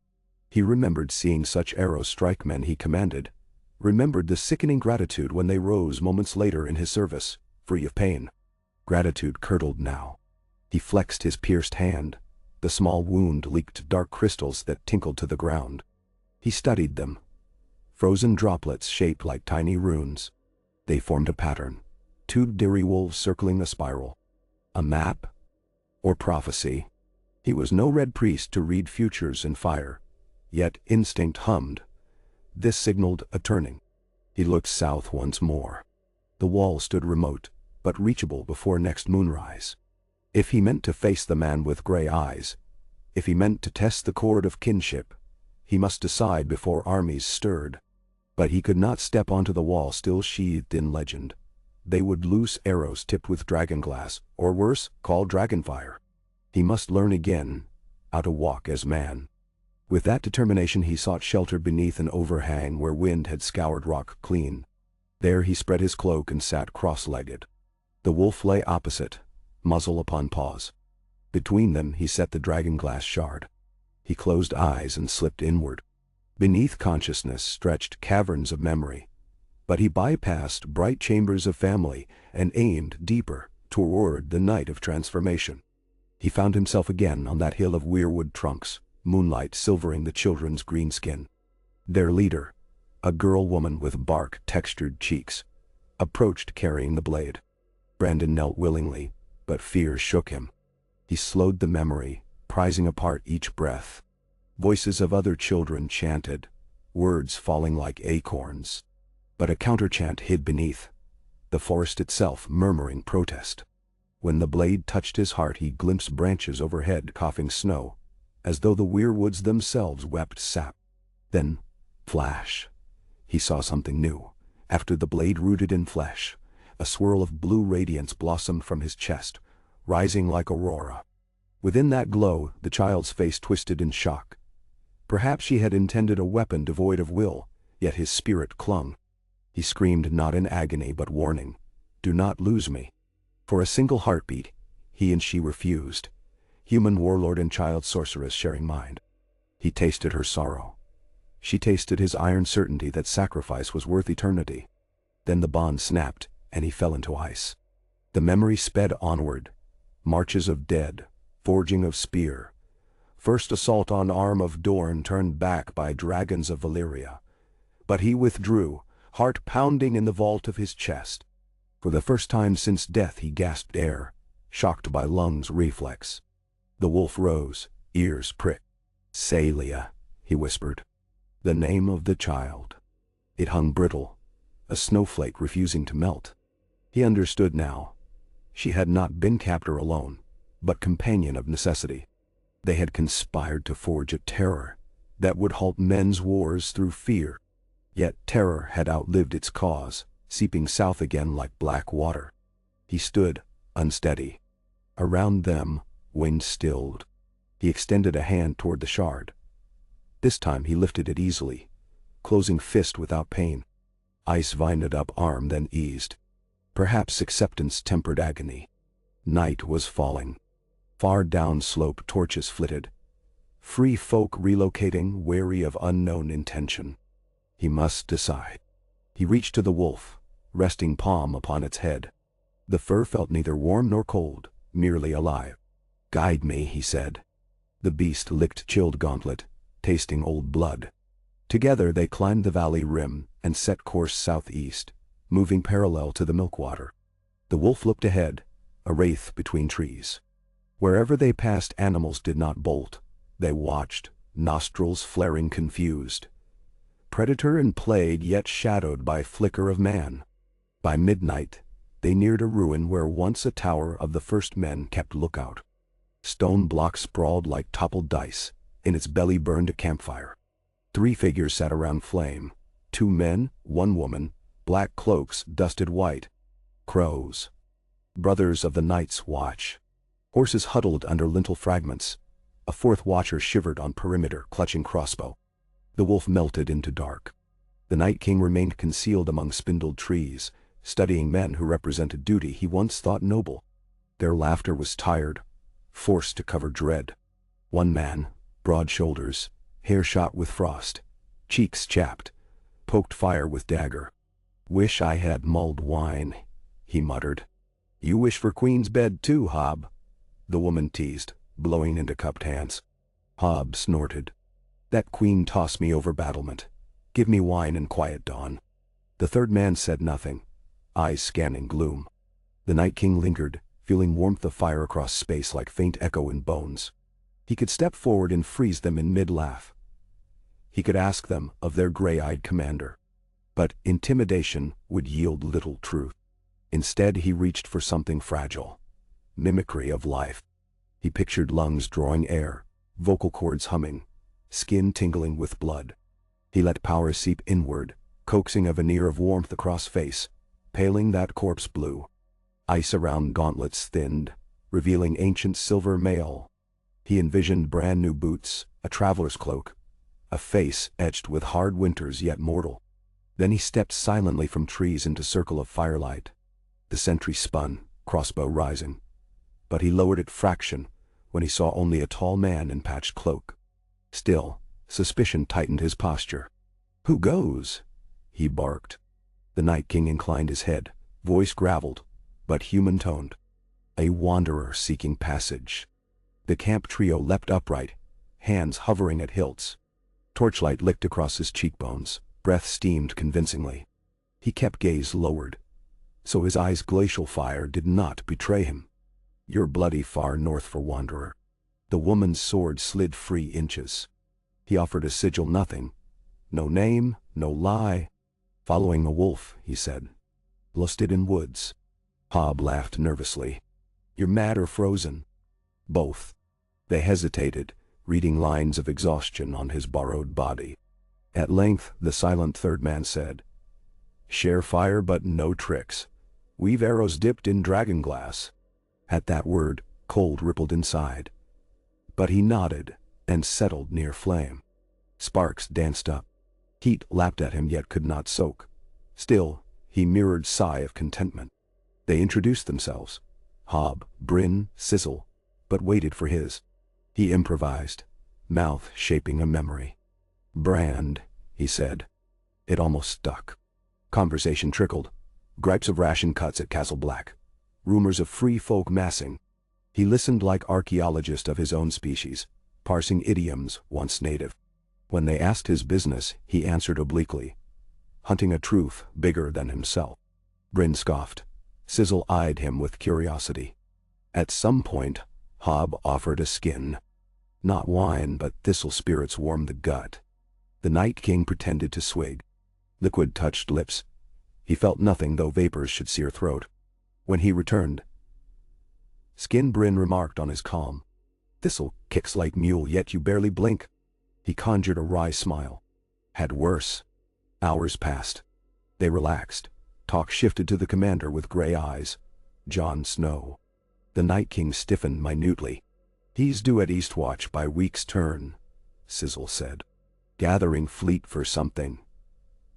[SPEAKER 1] He remembered seeing such arrows strike men he commanded, remembered the sickening gratitude when they rose moments later in his service, free of pain. Gratitude curdled now. He flexed his pierced hand. The small wound leaked dark crystals that tinkled to the ground. He studied them. Frozen droplets shaped like tiny runes. They formed a pattern. 2 direwolves circling a spiral. A map? Or prophecy? He was no red priest to read futures in fire. Yet instinct hummed. This signaled a turning. He looked south once more. The wall stood remote, but reachable before next moonrise. If he meant to face the man with gray eyes, if he meant to test the chord of kinship, he must decide before armies stirred. But he could not step onto the wall still sheathed in legend. They would loose arrows tipped with dragonglass, or worse, called dragonfire. He must learn again how to walk as man. With that determination he sought shelter beneath an overhang where wind had scoured rock clean. There he spread his cloak and sat cross-legged. The wolf lay opposite, muzzle upon paws. Between them he set the dragonglass shard. He closed eyes and slipped inward. Beneath consciousness stretched caverns of memory. But he bypassed bright chambers of family and aimed deeper toward the night of transformation. He found himself again on that hill of weirwood trunks, moonlight silvering the children's green skin. Their leader, a girl-woman with bark-textured cheeks, approached carrying the blade. Brandon knelt willingly, but fear shook him. He slowed the memory, prizing apart each breath. Voices of other children chanted, words falling like acorns. But a counterchant hid beneath, the forest itself murmuring protest. When the blade touched his heart he glimpsed branches overhead coughing snow, as though the weirwoods themselves wept sap. Then, flash, he saw something new. After the blade rooted in flesh, a swirl of blue radiance blossomed from his chest, rising like aurora. Within that glow, the child's face twisted in shock. Perhaps she had intended a weapon devoid of will, yet his spirit clung. He screamed not in agony but warning, "Do not lose me." For a single heartbeat, he and she were fused, human warlord and child sorceress sharing mind. He tasted her sorrow. She tasted his iron certainty that sacrifice was worth eternity. Then the bond snapped, and he fell into ice. The memory sped onward. Marches of dead, forging of spear. First assault on arm of Dorn turned back by dragons of Valyria. But he withdrew, heart pounding in the vault of his chest. For the first time since death he gasped air, shocked by lungs reflex. The wolf rose, ears pricked. "Celia," he whispered. The name of the child. It hung brittle, a snowflake refusing to melt. He understood now. She had not been captor alone, but companion of necessity. They had conspired to forge a terror that would halt men's wars through fear. Yet terror had outlived its cause, seeping south again like black water. He stood, unsteady. Around them, wind stilled. He extended a hand toward the shard. This time he lifted it easily, closing fist without pain. Ice vined up arm then eased. Perhaps acceptance tempered agony. Night was falling. Far down slope torches flitted. Free folk relocating, wary of unknown intention. He must decide. He reached to the wolf, resting palm upon its head. The fur felt neither warm nor cold, merely alive. "Guide me," he said. The beast licked chilled gauntlet, tasting old blood. Together they climbed the valley rim and set course southeast, moving parallel to the milkwater. The wolf looked ahead, a wraith between trees. Wherever they passed, animals did not bolt. They watched, nostrils flaring confused. Predator and played, yet shadowed by flicker of man. By midnight, they neared a ruin where once a tower of the first men kept lookout. Stone blocks sprawled like toppled dice. In its belly burned a campfire. 3 figures sat around flame. 2 men, 1 woman, black cloaks dusted white. Crows. Brothers of the night's watch. Horses huddled under lintel fragments. A 4th watcher shivered on perimeter, clutching crossbow. The wolf melted into dark. The Night King remained concealed among spindled trees, studying men who represented duty he once thought noble. Their laughter was tired, forced to cover dread. One man, broad shoulders, hair shot with frost, cheeks chapped, poked fire with dagger. "Wish I had mulled wine," he muttered. "You wish for Queen's bed too, Hob," the woman teased, blowing into cupped hands. Hob snorted. "That queen tossed me over battlement. Give me wine and quiet, Dawn." The third man said nothing, eyes scanning gloom. The Night King lingered, feeling warmth of fire across space like faint echo in bones. He could step forward and freeze them in mid-laugh. He could ask them of their gray-eyed commander. But intimidation would yield little truth. Instead he reached for something fragile. Mimicry of life. He pictured lungs drawing air, vocal cords humming, skin tingling with blood. He let power seep inward, coaxing a veneer of warmth across face, paling that corpse blue. Ice around gauntlets thinned, revealing ancient silver mail. He envisioned brand new boots, a traveler's cloak, a face etched with hard winters yet mortal. Then he stepped silently from trees into circle of firelight. The sentry spun, crossbow rising. But he lowered it fraction when he saw only a tall man in patched cloak. Still, suspicion tightened his posture. "Who goes?" he barked. The Night King inclined his head, voice graveled, but human-toned. "A wanderer seeking passage." The camp trio leapt upright, hands hovering at hilts. Torchlight licked across his cheekbones, breath steamed convincingly. He kept gaze lowered, so his eyes' glacial fire did not betray him. "You're bloody far north for wanderer." The woman's sword slid free inches. He offered a sigil nothing. "No name, no lie." "Following a wolf," he said. "Lusted in woods." Hob laughed nervously. "You're mad or frozen?" "Both." They hesitated, reading lines of exhaustion on his borrowed body. At length the silent third man said, "Share fire but no tricks. We've arrows dipped in dragon glass." At that word, cold rippled inside. But he nodded and settled near flame. Sparks danced up. Heat lapped at him yet could not soak. Still, he mirrored sigh of contentment. They introduced themselves. Hob, Bryn, Sizzle, but waited for his. He improvised, mouth shaping a memory. "Brand," he said. It almost stuck. Conversation trickled. Gripes of ration cuts at Castle Black. Rumors of free folk massing. He listened like archaeologist of his own species, parsing idioms once native. When they asked his business, he answered obliquely, hunting a truth bigger than himself. Bryn scoffed. Sizzle eyed him with curiosity. At some point, Hob offered a skin. Not wine, but thistle spirits warmed the gut. The Night King pretended to swig. Liquid touched lips. He felt nothing, though vapors should sear throat. When he returned, "Skin," Bryn remarked on his calm. "Thistle kicks like mule, yet you barely blink." He conjured a wry smile. "Had worse." Hours passed. They relaxed. Talk shifted to the commander with gray eyes. Jon Snow. The Night King stiffened minutely. "He's due at Eastwatch by week's turn," Sizzle said. "Gathering fleet for something.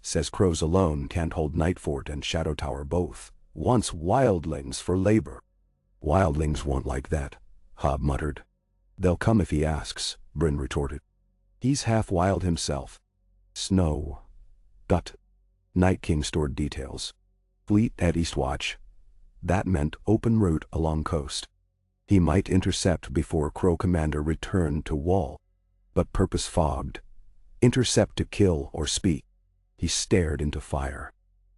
[SPEAKER 1] Says crows alone can't hold Nightfort and Shadow Tower both. Wants wildlings for labor." "Wildlings won't like that," Hob muttered. "They'll come if he asks," Bryn retorted. "He's half wild himself." Snow. Dut. Night King stored details. Fleet at Eastwatch. That meant open route along coast. He might intercept before Crow Commander returned to Wall. But purpose fogged. Intercept to kill or speak. He stared into fire.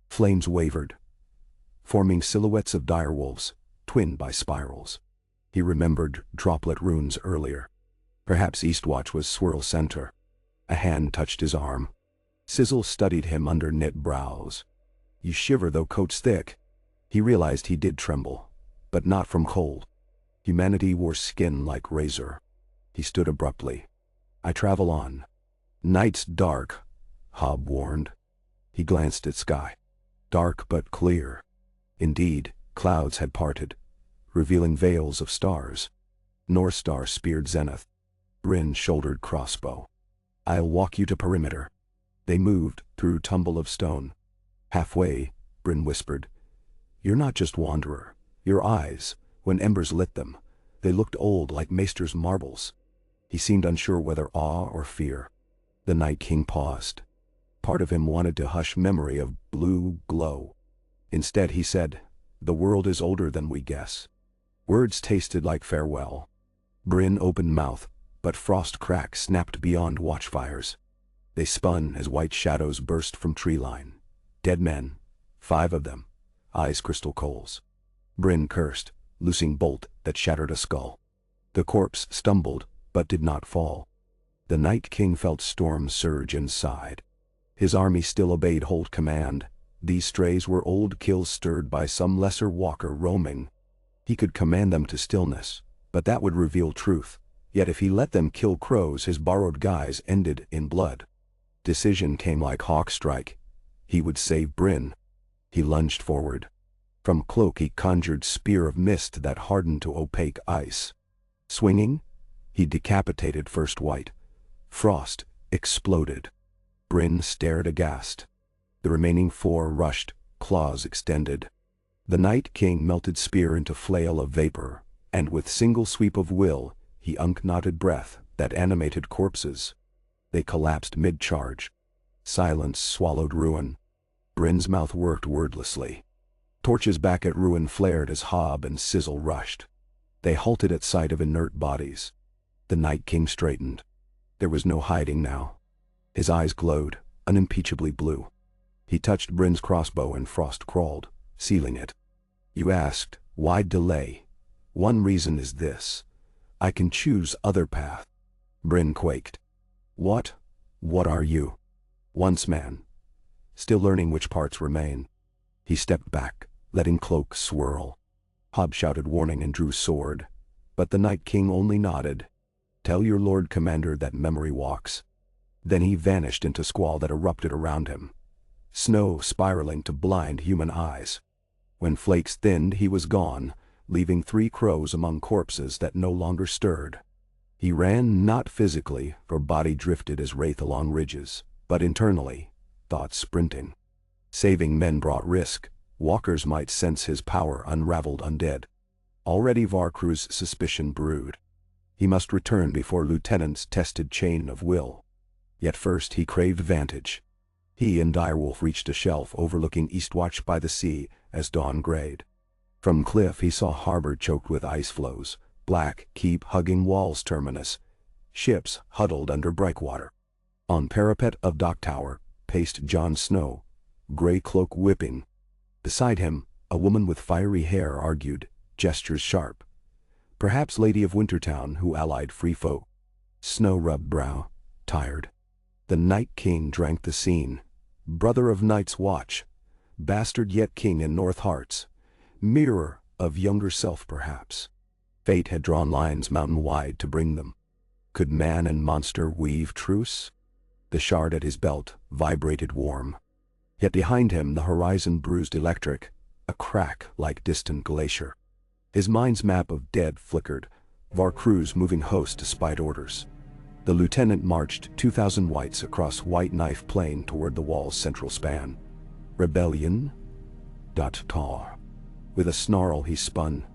[SPEAKER 1] Flames wavered, forming silhouettes of direwolves, twinned by spirals. He remembered droplet runes earlier. Perhaps Eastwatch was Swirl Center. A hand touched his arm. Sizzle studied him under knit brows. "You shiver though coat's thick." He realized he did tremble, but not from cold. Humanity wore skin like razor. He stood abruptly. "I travel on." "Night's dark," Hob warned. He glanced at sky. Dark but clear. Indeed, clouds had parted, revealing veils of stars. North Star speared zenith. Bryn shouldered crossbow. "I'll walk you to perimeter." They moved through tumble of stone. Halfway, Bryn whispered, "You're not just wanderer. Your eyes, when embers lit them, They looked old like Maester's marbles. He seemed unsure whether awe or fear. The Night King paused. Part of him wanted to hush memory of blue glow. Instead he said, "The world is older than we guess." Words tasted like farewell. Bryn opened mouth, but frost cracks snapped beyond watchfires. They spun as white shadows burst from tree line. Dead men, 5 of them, eyes crystal coals. Bryn cursed, loosing bolt that shattered a skull. The corpse stumbled, but did not fall. The Night King felt storm surge inside. His army still obeyed Hold command. These strays were old kills stirred by some lesser walker roaming. He could command them to stillness, but that would reveal truth. Yet if he let them kill crows, his borrowed guise ended in blood. Decision came like hawk strike. He would save Bryn. He lunged forward. From cloak he conjured spear of mist that hardened to opaque ice. Swinging, he decapitated first white. Frost exploded. Bryn stared aghast. The remaining 4 rushed, claws extended. The Night King melted spear into flail of vapor, and with single sweep of will, he unknotted breath that animated corpses. They collapsed mid-charge. Silence swallowed ruin. Bryn's mouth worked wordlessly. Torches back at ruin flared as Hob and Sizzle rushed. They halted at sight of inert bodies. The Night King straightened. There was no hiding now. His eyes glowed, unimpeachably blue. He touched Bryn's crossbow and frost crawled, sealing it. "You asked, why delay? One reason is this. I can choose other path." Bryn quaked. What are you?" "Once man. Still learning which parts remain." He stepped back, letting cloak swirl. Hob shouted warning and drew sword, but the Night King only nodded. "Tell your Lord Commander that memory walks." Then he vanished into squall that erupted around him. Snow spiraling to blind human eyes. When flakes thinned, he was gone, leaving 3 crows among corpses that no longer stirred. He ran not physically, for body drifted as wraith along ridges, but internally, thoughts sprinting. Saving men brought risk. Walkers might sense his power unraveled undead. Already Varkru's suspicion brewed. He must return before lieutenants tested chain of will. Yet first he craved vantage. He and direwolf reached a shelf overlooking Eastwatch by the sea as dawn grayed. From cliff he saw harbor choked with ice floes, black keep hugging walls terminus, ships huddled under breakwater. On parapet of dock tower paced Jon Snow, gray cloak whipping. Beside him, a woman with fiery hair argued, gestures sharp. Perhaps Lady of Wintertown who allied free folk. Snow rubbed brow, tired. The Night King drank the scene. Brother of Night's Watch, bastard yet king in North Hearts, mirror of younger self perhaps. Fate had drawn lines mountain-wide to bring them. Could man and monster weave truce? The shard at his belt vibrated warm. Yet behind him the horizon bruised electric, a crack like distant glacier. His mind's map of dead flickered, Varkru's moving host despite orders. The lieutenant marched 2,000 whites across White Knife Plain toward the wall's central span. Rebellion? Tar. With a snarl he spun.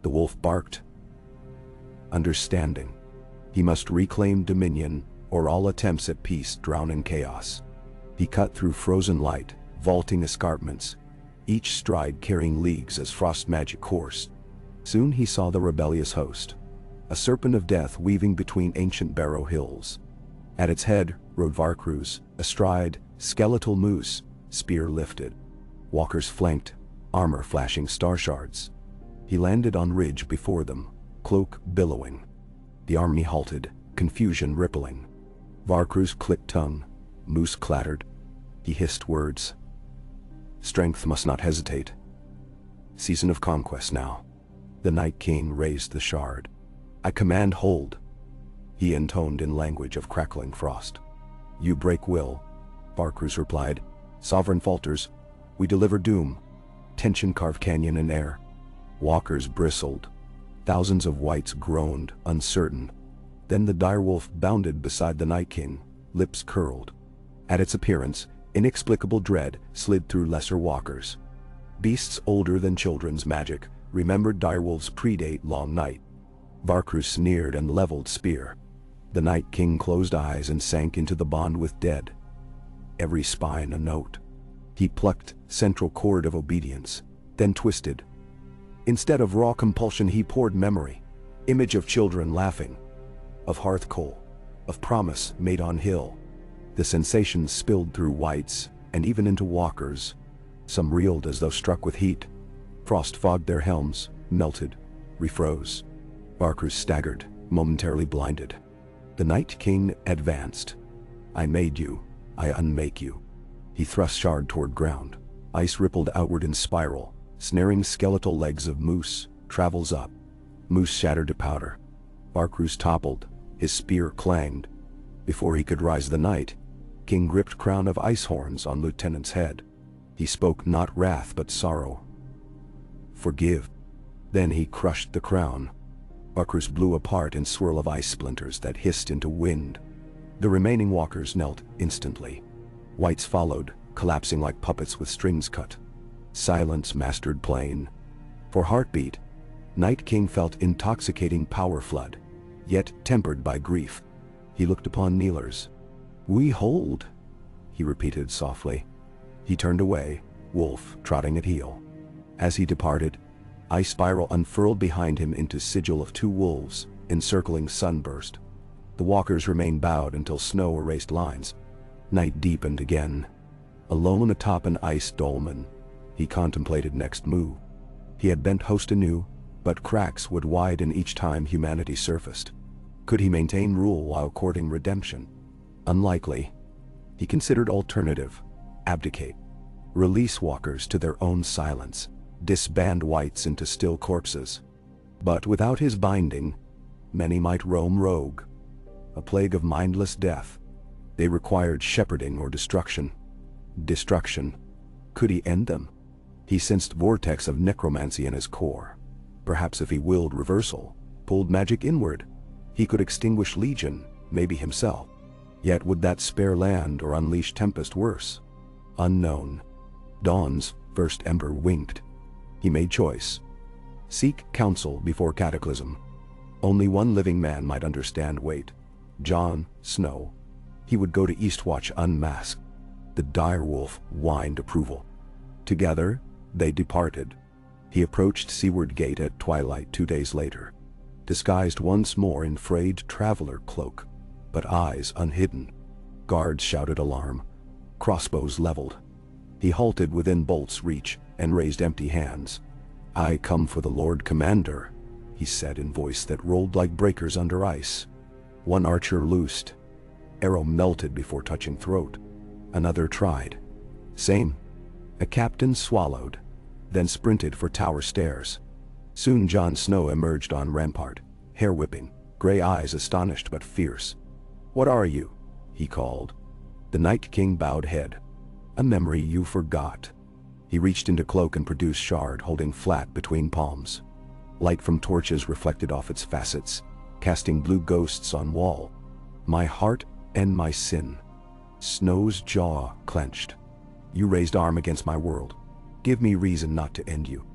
[SPEAKER 1] The wolf barked. Understanding. He must reclaim dominion, or all attempts at peace drown in chaos. He cut through frozen light, vaulting escarpments, each stride carrying leagues as frost magic coursed. Soon he saw the rebellious host, a serpent of death weaving between ancient barrow hills. At its head rode Varkru's, astride, skeletal moose, spear lifted. Walkers flanked, armor flashing star shards. He landed on ridge before them, cloak billowing. The army halted, confusion rippling. Varkru's clicked tongue, moose clattered. He hissed words. Strength must not hesitate. Season of conquest now. The Night King raised the shard. I command hold. He intoned in language of crackling frost. You break will, Varkru's replied. Sovereign falters. We deliver doom. Tension carved canyon and air. Walkers bristled. Thousands of whites groaned, uncertain. Then the direwolf bounded beside the Night King, lips curled. At its appearance, inexplicable dread slid through lesser walkers. Beasts older than children's magic remembered direwolves predate long night. Varkru sneered and leveled spear. The Night King closed eyes and sank into the bond with dead. Every spine a note. He plucked central chord of obedience, then twisted. Instead of raw compulsion he poured memory, image of children laughing, of hearth coal, of promise made on hill. The sensations spilled through whites, and even into walkers. Some reeled as though struck with heat. Frost fogged their helms, melted, refroze. Varkru staggered, momentarily blinded. The Night King advanced. I made you, I unmake you. He thrust shard toward ground. Ice rippled outward in spiral, snaring skeletal legs of moose, travels up. Moose shattered to powder. Varkru's toppled, his spear clanged. Before he could rise the Night King gripped crown of ice horns on Lieutenant's head. He spoke not wrath but sorrow. Forgive. Then he crushed the crown. Varkru's blew apart in swirl of ice splinters that hissed into wind. The remaining walkers knelt instantly. Whites followed, collapsing like puppets with strings cut. Silence mastered plain. For heartbeat, Night King felt intoxicating power flood, yet tempered by grief. He looked upon kneelers. We hold, he repeated softly. He turned away, wolf trotting at heel. As he departed, ice spiral unfurled behind him into sigil of two wolves, encircling sunburst. The walkers remained bowed until snow erased lines. Night deepened again. Alone atop an ice dolmen, he contemplated next move. He had bent host anew, but cracks would widen each time humanity surfaced. Could he maintain rule while courting redemption? Unlikely. He considered alternative: abdicate. Release walkers to their own silence. Disband whites into still corpses. But without his binding, many might roam rogue. A plague of mindless death. They required shepherding or destruction. Destruction. Could he end them? He sensed vortex of necromancy in his core. Perhaps if he willed reversal, pulled magic inward, he could extinguish Legion, maybe himself. Yet would that spare land or unleash tempest worse? Unknown. Dawn's first ember winked. He made choice. Seek counsel before cataclysm. Only one living man might understand weight. Jon Snow. He would go to Eastwatch unmasked. The direwolf whined approval. Together, they departed. He approached Seaward Gate at twilight 2 days later, disguised once more in frayed traveler cloak, but eyes unhidden. Guards shouted alarm, crossbows leveled. He halted within bolt's reach and raised empty hands. I come for the Lord Commander, he said in voice that rolled like breakers under ice. One archer loosed. Arrow melted before touching throat. Another tried. Same. A captain swallowed, then sprinted for tower stairs. Soon Jon Snow emerged on rampart, hair whipping, gray eyes astonished but fierce. What are you? He called. The Night King bowed head. A memory you forgot. He reached into cloak and produced shard holding flat between palms. Light from torches reflected off its facets, casting blue ghosts on wall. My heart and my sin. Snow's jaw clenched. You raised arm against my world. Give me reason not to end you.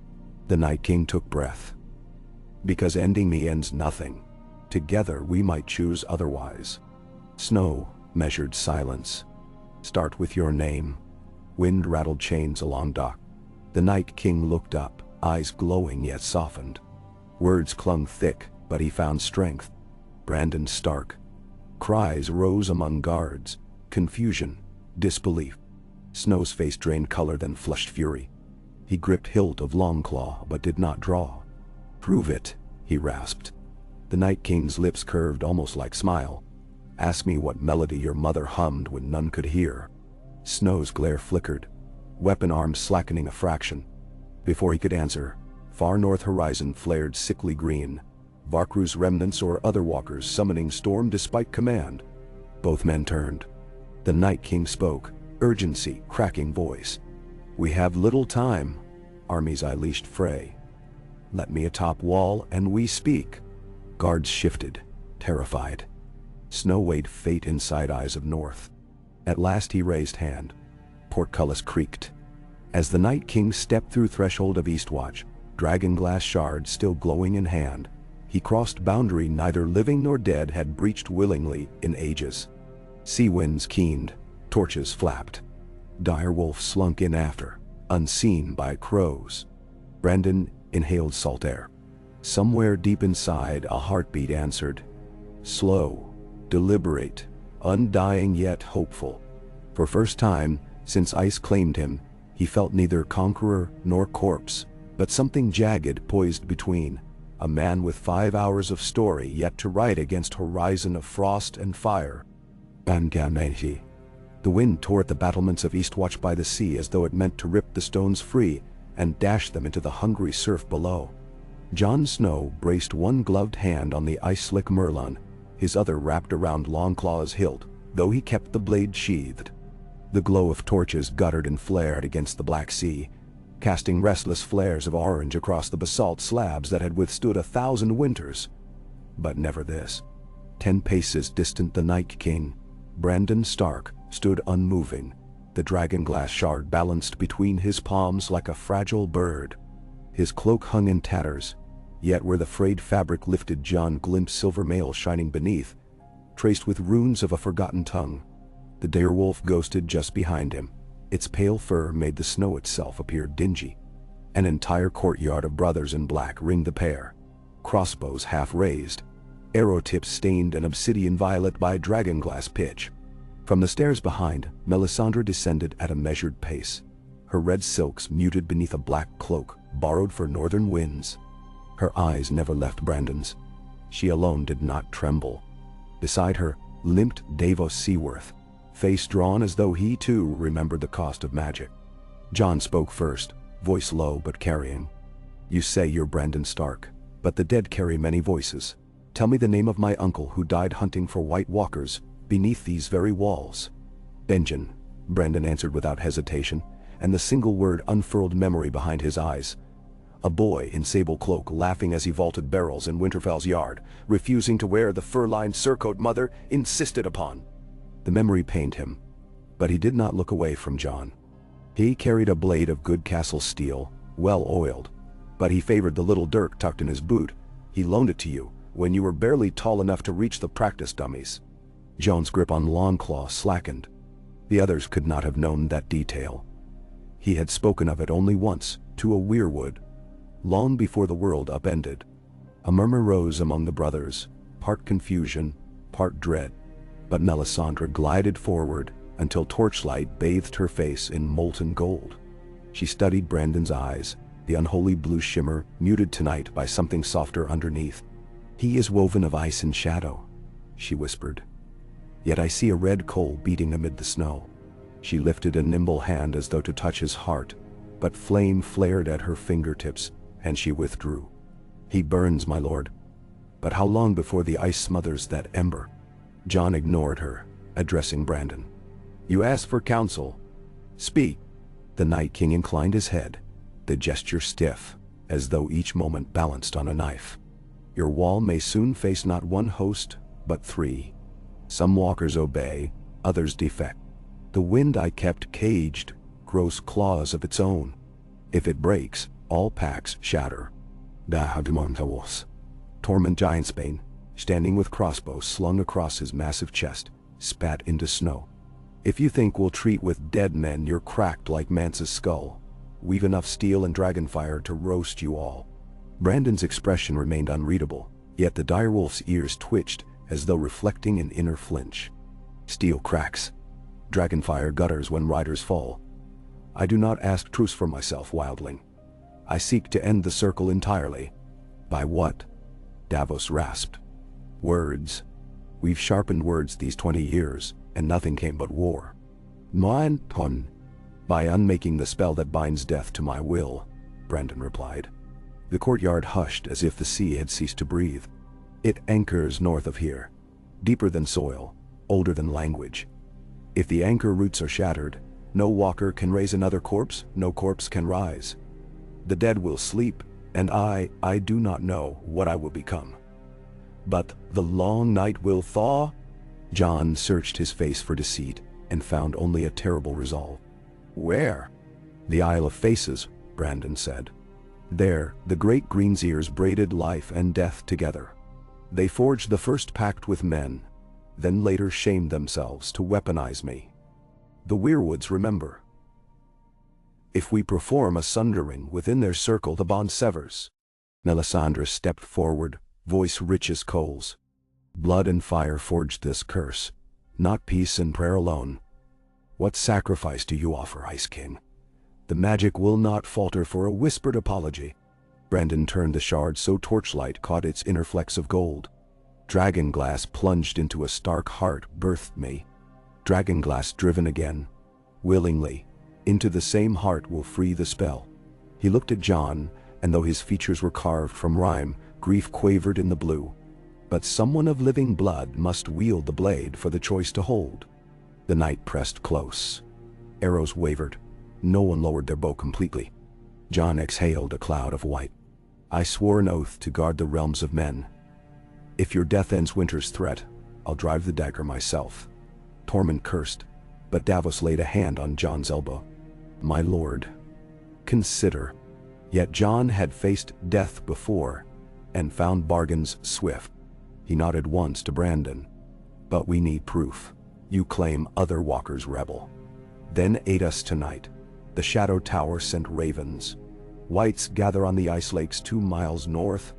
[SPEAKER 1] The Night King took breath. Because ending me ends nothing. Together we might choose otherwise. Snow measured silence. Start with your name. Wind rattled chains along dock. The Night King looked up, eyes glowing yet softened. Words clung thick, but he found strength. Brandon Stark. Cries rose among guards. Confusion, disbelief. Snow's face drained color then flushed fury. He gripped hilt of Longclaw but did not draw. Prove it, he rasped. The Night King's lips curved almost like smile. Ask me what melody your mother hummed when none could hear. Snow's glare flickered, weapon arms slackening a fraction. Before he could answer, far north horizon flared sickly green. Varkru's remnants or other walkers summoning storm despite command. Both men turned. The Night King spoke, urgency cracking voice. We have little time, armies I leashed fray. Let me atop wall and we speak. Guards shifted, terrified. Snow weighed fate inside eyes of north. At last he raised hand. Portcullis creaked. As the Night King stepped through threshold of Eastwatch, dragon glass shard still glowing in hand, He crossed boundary neither living nor dead had breached willingly in ages. Sea winds keened, torches flapped. Direwolf slunk in after, unseen by crows. Brandon inhaled salt air. Somewhere deep inside a heartbeat answered. Slow, deliberate, undying yet hopeful. For first time, since ice claimed him, he felt neither conqueror nor corpse, but something jagged poised between. A man with 5 hours of story yet to write against horizon of frost and fire. The wind tore at the battlements of Eastwatch by the sea as though it meant to rip the stones free and dash them into the hungry surf below. Jon Snow braced one gloved hand on the ice-slick merlon, his other wrapped around Longclaw's hilt, though he kept the blade sheathed. The glow of torches guttered and flared against the black sea, casting restless flares of orange across the basalt slabs that had withstood 1,000 winters. But never this. 10 paces distant the Night King, Brandon Stark, stood unmoving, the dragonglass shard balanced between his palms like a fragile bird. His cloak hung in tatters, yet where the frayed fabric lifted Jon glimpsed silver mail shining beneath, traced with runes of a forgotten tongue. The direwolf ghosted just behind him. Its pale fur made the snow itself appear dingy. An entire courtyard of brothers in black ringed the pair, crossbows half raised, arrow tips stained an obsidian violet by dragonglass pitch. From the stairs behind, Melisandre descended at a measured pace, her red silks muted beneath a black cloak borrowed for northern winds. Her eyes never left Brandon's. She alone did not tremble. Beside her limped Davos Seaworth, face drawn as though he too remembered the cost of magic. Jon spoke first, voice low but carrying. You say you're Brandon Stark, but the dead carry many voices. Tell me the name of my uncle who died hunting for White Walkers beneath these very walls. Benjen, Brandon answered without hesitation, and the single word unfurled memory behind his eyes. A boy in sable cloak laughing as he vaulted barrels in Winterfell's yard, refusing to wear the fur-lined surcoat mother insisted upon. The memory pained him, but he did not look away from Jon. He carried a blade of good castle steel, well oiled, but he favored the little dirk tucked in his boot. He loaned it to you when you were barely tall enough to reach the practice dummies. Jon's grip on Longclaw slackened. The others could not have known that detail. He had spoken of it only once, to a weirwood, long before the world upended. A murmur rose among the brothers, part confusion, part dread. But Melisandre glided forward until torchlight bathed her face in molten gold. She studied Brandon's eyes, the unholy blue shimmer muted tonight by something softer underneath. He is woven of ice and shadow, she whispered. Yet I see a red coal beating amid the snow. She lifted a nimble hand as though to touch his heart, but flame flared at her fingertips, and she withdrew. He burns, my lord. But how long before the ice smothers that ember? Jon ignored her, addressing Brandon. You asked for counsel. Speak. The Night King inclined his head, the gesture stiff, as though each moment balanced on a knife. Your wall may soon face not one host, but 3. Some walkers obey, others defect. The wind I kept caged grows claws of its own. If it breaks, all pacts shatter. Torment Giantsbane, standing with crossbows slung across his massive chest, spat into snow. If you think we'll treat with dead men, you're cracked like Mance's skull. We've enough steel and dragonfire to roast you all. Brandon's expression remained unreadable, yet the direwolf's ears twitched as though reflecting an inner flinch. Steel cracks. Dragonfire gutters when riders fall. I do not ask truce for myself, wildling. I seek to end the circle entirely. By what? Davos rasped. Words. We've sharpened words these 20 years, and nothing came but war. Mine ton. By unmaking the spell that binds death to my will, Brandon replied. The courtyard hushed as if the sea had ceased to breathe. It anchors north of here, deeper than soil, older than language. If the anchor roots are shattered, no walker can raise another corpse, no corpse can rise. The dead will sleep, and I do not know what I will become. But the long night will thaw? Jon searched his face for deceit, and found only a terrible resolve. Where? The Isle of Faces, Brandon said. There, the great Greenseers braided life and death together. They forged the first pact with men, then later shamed themselves to weaponize me. The Weirwoods remember. If we perform a sundering within their circle, the bond severs. Melisandre stepped forward, voice rich as coals. Blood and fire forged this curse, not peace and prayer alone. What sacrifice do you offer, Ice King? The magic will not falter for a whispered apology. Brandon turned the shard so torchlight caught its inner flecks of gold. Dragonglass plunged into a stark heart, birthed me. Dragonglass driven again, willingly, into the same heart will free the spell. He looked at Jon, and though his features were carved from rime, grief quavered in the blue. But someone of living blood must wield the blade for the choice to hold. The night pressed close. Arrows wavered. No one lowered their bow completely. Jon exhaled a cloud of white. I swore an oath to guard the realms of men. If your death ends winter's threat, I'll drive the dagger myself. Tormund cursed, but Davos laid a hand on Jon's elbow. My lord, consider. Yet Jon had faced death before, and found bargains swift. He nodded once to Brandon. But we need proof. You claim other walkers rebel. Then aid us tonight. The Shadow Tower sent ravens. Whites gather on the ice lakes 2 miles north.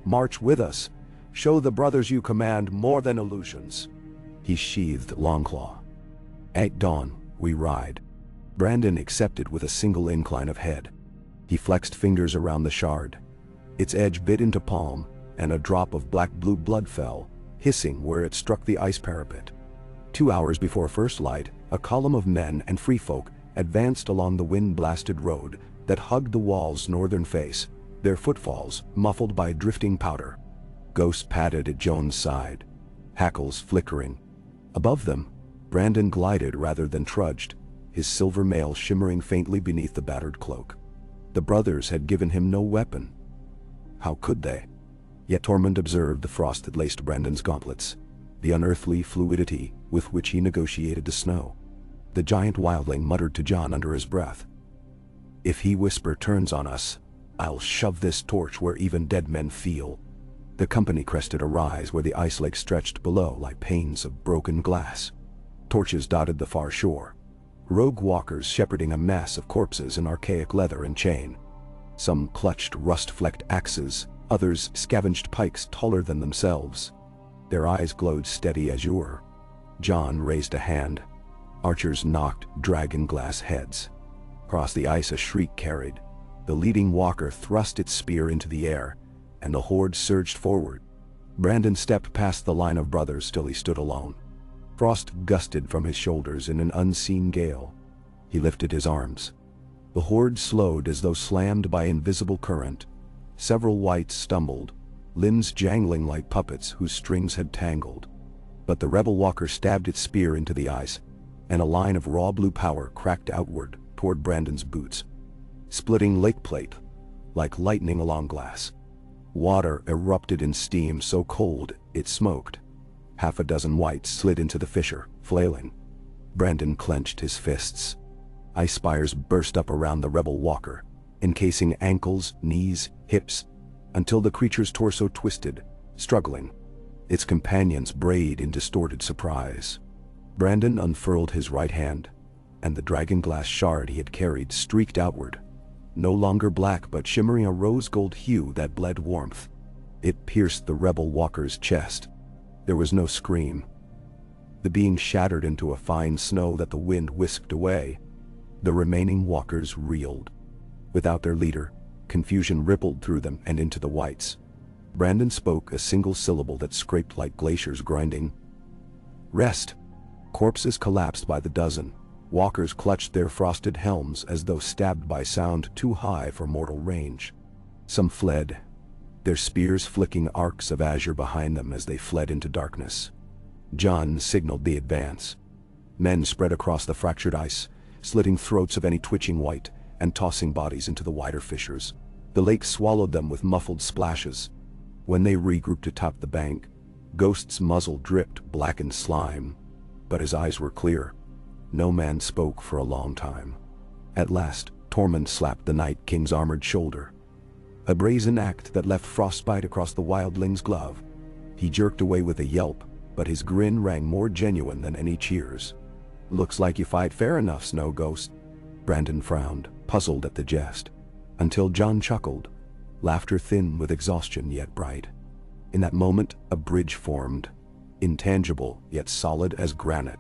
[SPEAKER 1] March with us. Show the brothers you command more than illusions. He sheathed Longclaw. At dawn, we ride. Brandon accepted with a single incline of head. He flexed fingers around the shard. Its edge bit into palm, and a drop of black-blue blood fell, hissing where it struck the ice parapet. 2 hours before first light, a column of men and free folk advanced along the wind-blasted road that hugged the wall's northern face, their footfalls muffled by drifting powder. Ghosts padded at Jon's side, hackles flickering. Above them, Brandon glided rather than trudged, his silver mail shimmering faintly beneath the battered cloak. The brothers had given him no weapon. How could they? Yet Tormund observed the frost that laced Brandon's gauntlets, the unearthly fluidity with which he negotiated the snow. The giant wildling muttered to Jon under his breath. If he whisper turns on us, I'll shove this torch where even dead men feel. The company crested a rise where the ice lake stretched below like panes of broken glass. Torches dotted the far shore. Rogue walkers shepherding a mass of corpses in archaic leather and chain. Some clutched rust-flecked axes, others scavenged pikes taller than themselves. Their eyes glowed steady azure. Jon raised a hand. Archers knocked dragon-glass heads. Across the ice a shriek carried. The leading walker thrust its spear into the air, and the horde surged forward. Brandon stepped past the line of brothers till he stood alone. Frost gusted from his shoulders in an unseen gale. He lifted his arms. The horde slowed as though slammed by invisible current. Several wights stumbled, limbs jangling like puppets whose strings had tangled. But the rebel walker stabbed its spear into the ice, and a line of raw blue power cracked outward toward Brandon's boots, splitting lake plate like lightning along glass. Water erupted in steam so cold it smoked. Half a dozen wights slid into the fissure, flailing. Brandon clenched his fists. Ice spires burst up around the rebel walker, encasing ankles, knees, hips, until the creature's torso twisted, struggling. Its companions brayed in distorted surprise. Brandon unfurled his right hand, and the dragonglass shard he had carried streaked outward, no longer black but shimmering a rose-gold hue that bled warmth. It pierced the rebel walker's chest. There was no scream. The being shattered into a fine snow that the wind whisked away. The remaining walkers reeled. Without their leader, confusion rippled through them and into the wights. Brandon spoke a single syllable that scraped like glaciers grinding. Rest. Corpses collapsed by the dozen. Walkers clutched their frosted helms as though stabbed by sound too high for mortal range. Some fled, their spears flicking arcs of azure behind them as they fled into darkness. Jon signaled the advance. Men spread across the fractured ice, slitting throats of any twitching wight and tossing bodies into the wider fissures. The lake swallowed them with muffled splashes. When they regrouped atop the bank, Ghost's muzzle dripped blackened slime, but his eyes were clear. No man spoke for a long time. At last, Tormund slapped the Night King's armored shoulder. a brazen act that left frostbite across the wildling's glove. He jerked away with a yelp, but his grin rang more genuine than any cheers. "Looks like you fight fair enough, Snow Ghost." Brandon frowned, puzzled at the jest, until Jon chuckled, laughter thin with exhaustion yet bright. In that moment, a bridge formed, intangible yet solid as granite.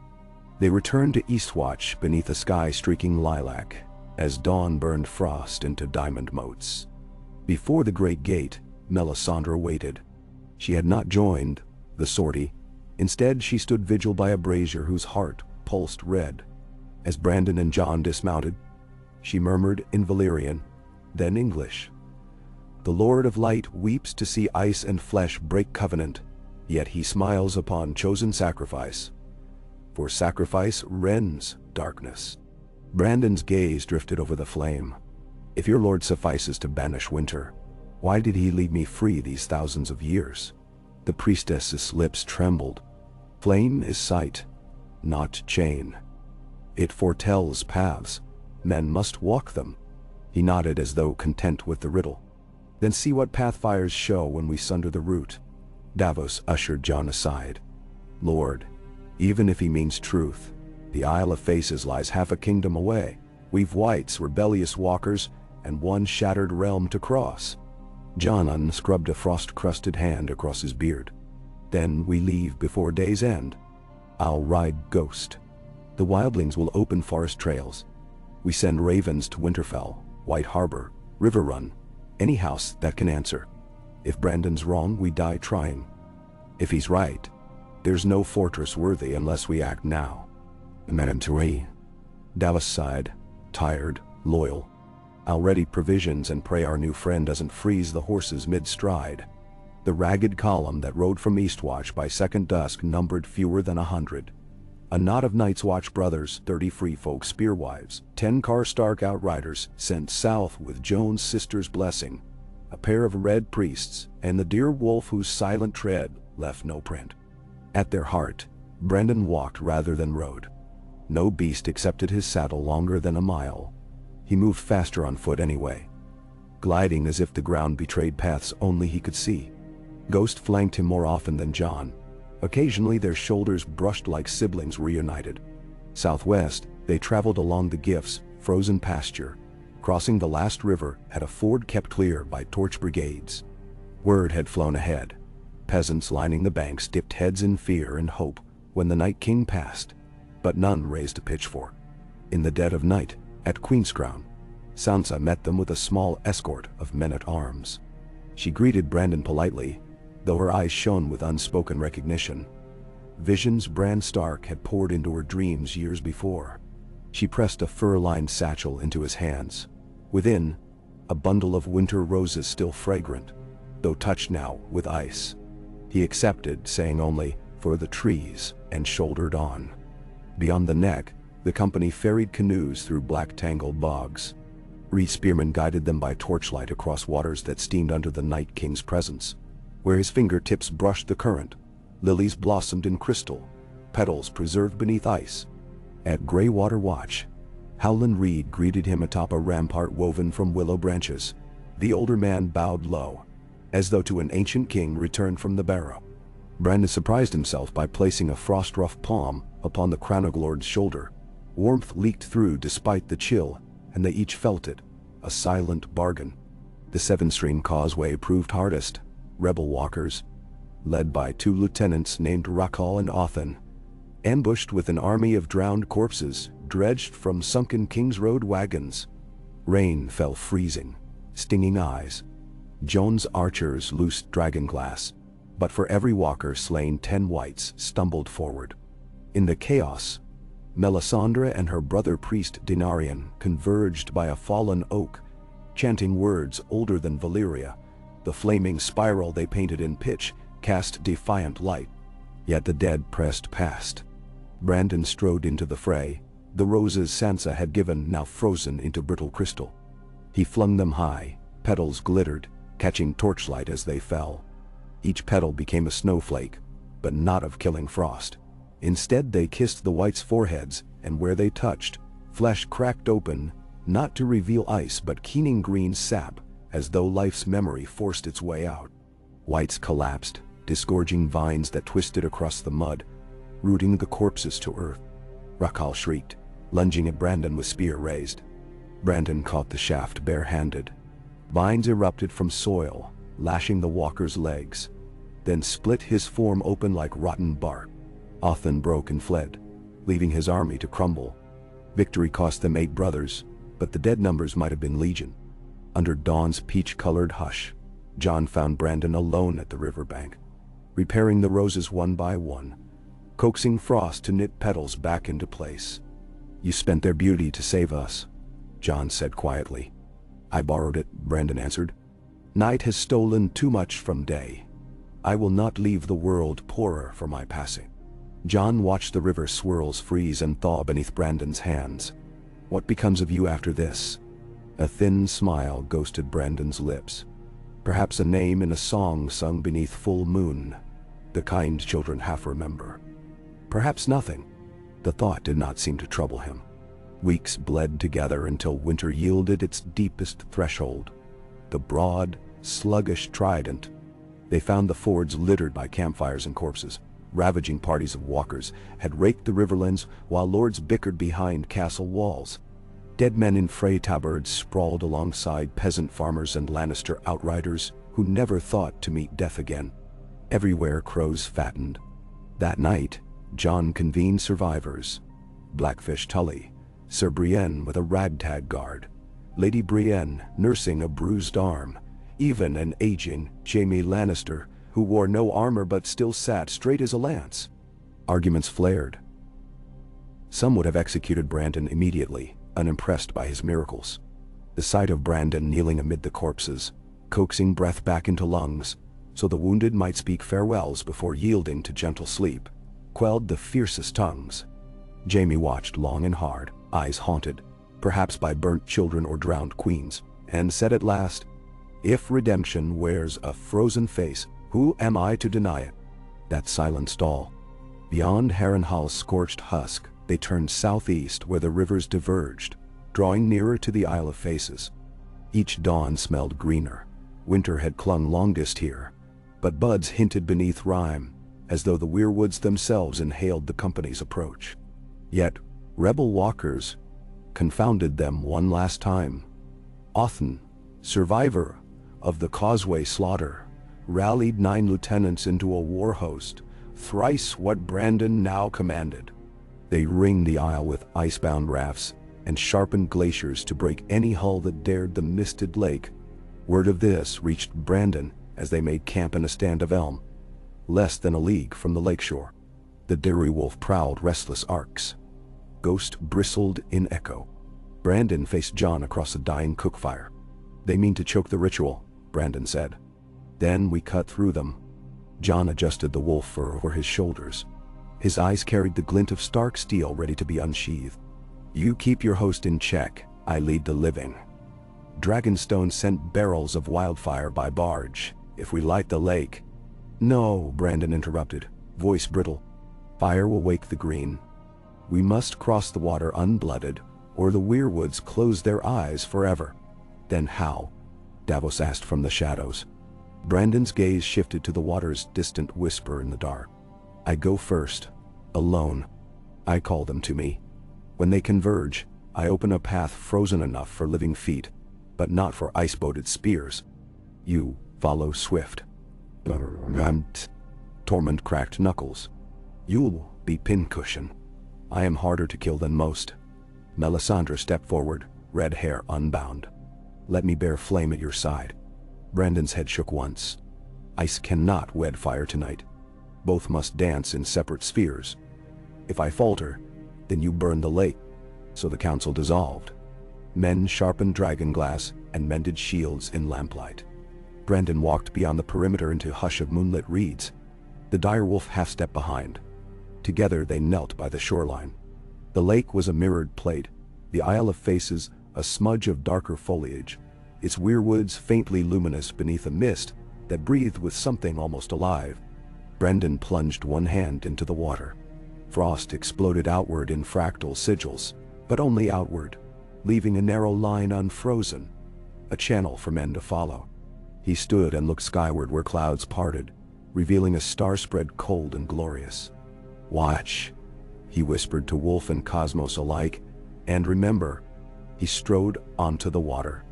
[SPEAKER 1] They returned to Eastwatch beneath a sky streaking lilac, as dawn burned frost into diamond motes. Before the great gate, Melisandre waited. She had not joined the sortie. Instead, she stood vigil by a brazier whose heart pulsed red. As Brandon and Jon dismounted, she murmured in Valyrian, then English. "The Lord of Light weeps to see ice and flesh break covenant, yet he smiles upon chosen sacrifice. For sacrifice rends darkness." Brandon's gaze drifted over the flame. "If your Lord suffices to banish winter, why did he leave me free these thousands of years?" The priestess's lips trembled. "Flame is sight, not chain. It foretells paths. Men must walk them." He nodded as though content with the riddle. "Then see what pathfires show when we sunder the root." Davos ushered Jon aside. "Lord, even if he means truth, the Isle of Faces lies half a kingdom away. We've whites, rebellious walkers, and one shattered realm to cross." Jon unscrubbed a frost-crusted hand across his beard. "Then we leave before day's end. I'll ride Ghost. The wildlings will open forest trails. We send ravens to Winterfell, White Harbor, Riverrun, any house that can answer. If Brandon's wrong, we die trying. If he's right, there's no fortress worthy unless we act now." Madame Therese. Davos sighed, tired, loyal. "I'll ready provisions and pray our new friend doesn't freeze the horses mid-stride." The ragged column that rode from Eastwatch by second dusk numbered fewer than 100. A knot of Night's Watch brothers, 30 free folk spearwives, 10 Karstark outriders sent south with Jon's sister's blessing, a pair of red priests, and the direwolf whose silent tread left no print. At their heart, Brandon walked rather than rode. No beast accepted his saddle longer than a mile. He moved faster on foot anyway, gliding as if the ground betrayed paths only he could see. Ghost flanked him more often than Jon. Occasionally their shoulders brushed like siblings reunited. Southwest, they traveled along the Gifts, frozen pasture, crossing the last river at a ford kept clear by torch brigades. Word had flown ahead. Peasants lining the banks dipped heads in fear and hope when the Night King passed, but none raised a pitchfork. In the dead of night, at Queen's Crown, Sansa met them with a small escort of men-at-arms. She greeted Brandon politely, though her eyes shone with unspoken recognition. Visions Bran Stark had poured into her dreams years before. She pressed a fur-lined satchel into his hands. Within, a bundle of winter roses still fragrant, though touched now with ice. He accepted, saying only, "For the trees," and shouldered on. Beyond the neck, the company ferried canoes through black tangled bogs. Reed spearmen guided them by torchlight across waters that steamed under the Night King's presence. Where his fingertips brushed the current, lilies blossomed in crystal, petals preserved beneath ice. At Greywater Watch, Howland Reed greeted him atop a rampart woven from willow branches. The older man bowed low, as though to an ancient king returned from the barrow. Brandon surprised himself by placing a frost-rough palm upon the Crownlord's shoulder. Warmth leaked through despite the chill, and they each felt it, a silent bargain. The Seven-Stream Causeway proved hardest. Rebel walkers, led by 2 lieutenants named Rakal and Othen, ambushed with an army of drowned corpses dredged from sunken King's Road wagons. Rain fell freezing, stinging eyes. Jon's archers loosed dragonglass, but for every walker slain 10 whites stumbled forward. In the chaos, Melisandre and her brother priest Denarion converged by a fallen oak, chanting words older than Valyria. The flaming spiral they painted in pitch cast defiant light, yet the dead pressed past. Brandon strode into the fray, the roses Sansa had given now frozen into brittle crystal. He flung them high, petals glittered, catching torchlight as they fell. Each petal became a snowflake, but not of killing frost. Instead they kissed the whites' foreheads, and where they touched, flesh cracked open, not to reveal ice but keening green sap, as though life's memory forced its way out. Whites collapsed, disgorging vines that twisted across the mud, rooting the corpses to earth. Rakal shrieked, lunging at Brandon with spear raised. Brandon caught the shaft bare-handed. Vines erupted from soil, lashing the walker's legs, then split his form open like rotten bark. Othen broke and fled, leaving his army to crumble. Victory cost them 8 brothers, but the dead numbers might have been legion. Under dawn's peach-colored hush, Jon found Brandon alone at the riverbank, repairing the roses one by one, coaxing frost to knit petals back into place. "You spent their beauty to save us," Jon said quietly. "I borrowed it," Brandon answered. "Night has stolen too much from day. I will not leave the world poorer for my passing." Jon watched the river swirls freeze and thaw beneath Brandon's hands. "What becomes of you after this?" A thin smile ghosted Brandon's lips. Perhaps a name in a song sung beneath full moon, the kind children half remember. Perhaps nothing. The thought did not seem to trouble him. Weeks bled together until winter yielded its deepest threshold, the broad, sluggish trident. They found the fords littered by campfires and corpses. Ravaging parties of walkers had raked the riverlands while lords bickered behind castle walls. Dead men in Frey tabards sprawled alongside peasant farmers and Lannister outriders who never thought to meet death again. Everywhere crows fattened. That night, Jon convened survivors. Blackfish Tully, Sir Brienne with a ragtag guard, Lady Brienne nursing a bruised arm, even an aging Jaime Lannister who wore no armor but still sat straight as a lance. Arguments flared. Some would have executed Brandon immediately, unimpressed by his miracles. The sight of Brandon kneeling amid the corpses, coaxing breath back into lungs, so the wounded might speak farewells before yielding to gentle sleep, quelled the fiercest tongues. Jaime watched long and hard, eyes haunted, perhaps by burnt children or drowned queens, and said at last, "If redemption wears a frozen face, who am I to deny it?" That silenced all. Beyond Harrenhal's scorched husk, they turned southeast where the rivers diverged, drawing nearer to the Isle of Faces. Each dawn smelled greener. Winter had clung longest here, but buds hinted beneath rime, as though the weirwoods themselves inhaled the company's approach. Yet, rebel walkers confounded them one last time. Othen, survivor of the Causeway slaughter, rallied 9 lieutenants into a war host, thrice what Brandon now commanded. They ringed the Isle with icebound rafts and sharpened glaciers to break any hull that dared the misted lake. Word of this reached Brandon as they made camp in a stand of elm, less than a league from the lakeshore. The direwolf prowled restless arcs. Ghost bristled in echo. Brandon faced Jon across a dying cookfire. "They mean to choke the ritual," Brandon said. "Then we cut through them." Jon adjusted the wolf fur over his shoulders. His eyes carried the glint of stark steel ready to be unsheathed. "You keep your host in check, I lead the living. Dragonstone sent barrels of wildfire by barge. If we light the lake—" "No," Brandon interrupted, voice brittle. "Fire will wake the green. We must cross the water unblooded, or the weirwoods close their eyes forever." "Then how?" Davos asked from the shadows. Brandon's gaze shifted to the water's distant whisper in the dark. "I go first, alone. I call them to me. When they converge, I open a path frozen enough for living feet, but not for ice-boated spears. You follow swift." Tormund cracked knuckles. "You'll be pincushion. I am harder to kill than most." Melisandre stepped forward, red hair unbound. "Let me bear flame at your side." Brandon's head shook once. "Ice cannot wed fire tonight. Both must dance in separate spheres. If I falter, then you burn the lake." So the council dissolved. Men sharpened dragonglass and mended shields in lamplight. Brandon walked beyond the perimeter into a hush of moonlit reeds. The direwolf half-stepped behind. Together they knelt by the shoreline. The lake was a mirrored plate, the Isle of Faces a smudge of darker foliage, its weirwoods faintly luminous beneath a mist that breathed with something almost alive. Brandon plunged one hand into the water. Frost exploded outward in fractal sigils, but only outward, leaving a narrow line unfrozen. a channel for men to follow. He stood and looked skyward where clouds parted, revealing a star spread cold and glorious. "Watch," he whispered to Wolf and Cosmos alike, "and remember." He strode onto the water.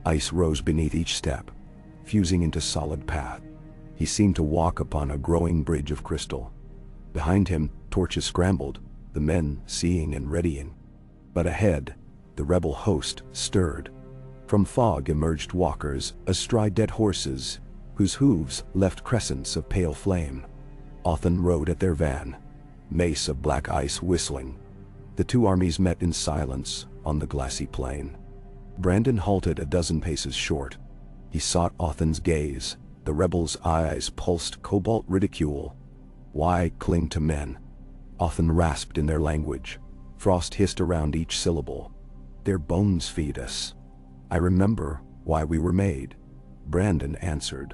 [SPEAKER 1] Ice rose beneath each step, fusing into solid path. He seemed to walk upon a growing bridge of crystal. Behind him, torches scrambled, the men seeing and readying. But ahead, the rebel host stirred. From fog emerged walkers astride dead horses, whose hooves left crescents of pale flame. Othen rode at their van, mace of black ice whistling. The two armies met in silence on the glassy plain. Brandon halted a dozen paces short. He sought Othen's gaze. The rebel's eyes pulsed cobalt ridicule. "Why cling to men?" Othen rasped in their language. Frost hissed around each syllable. "Their bones feed us." "I remember why we were made," Brandon answered.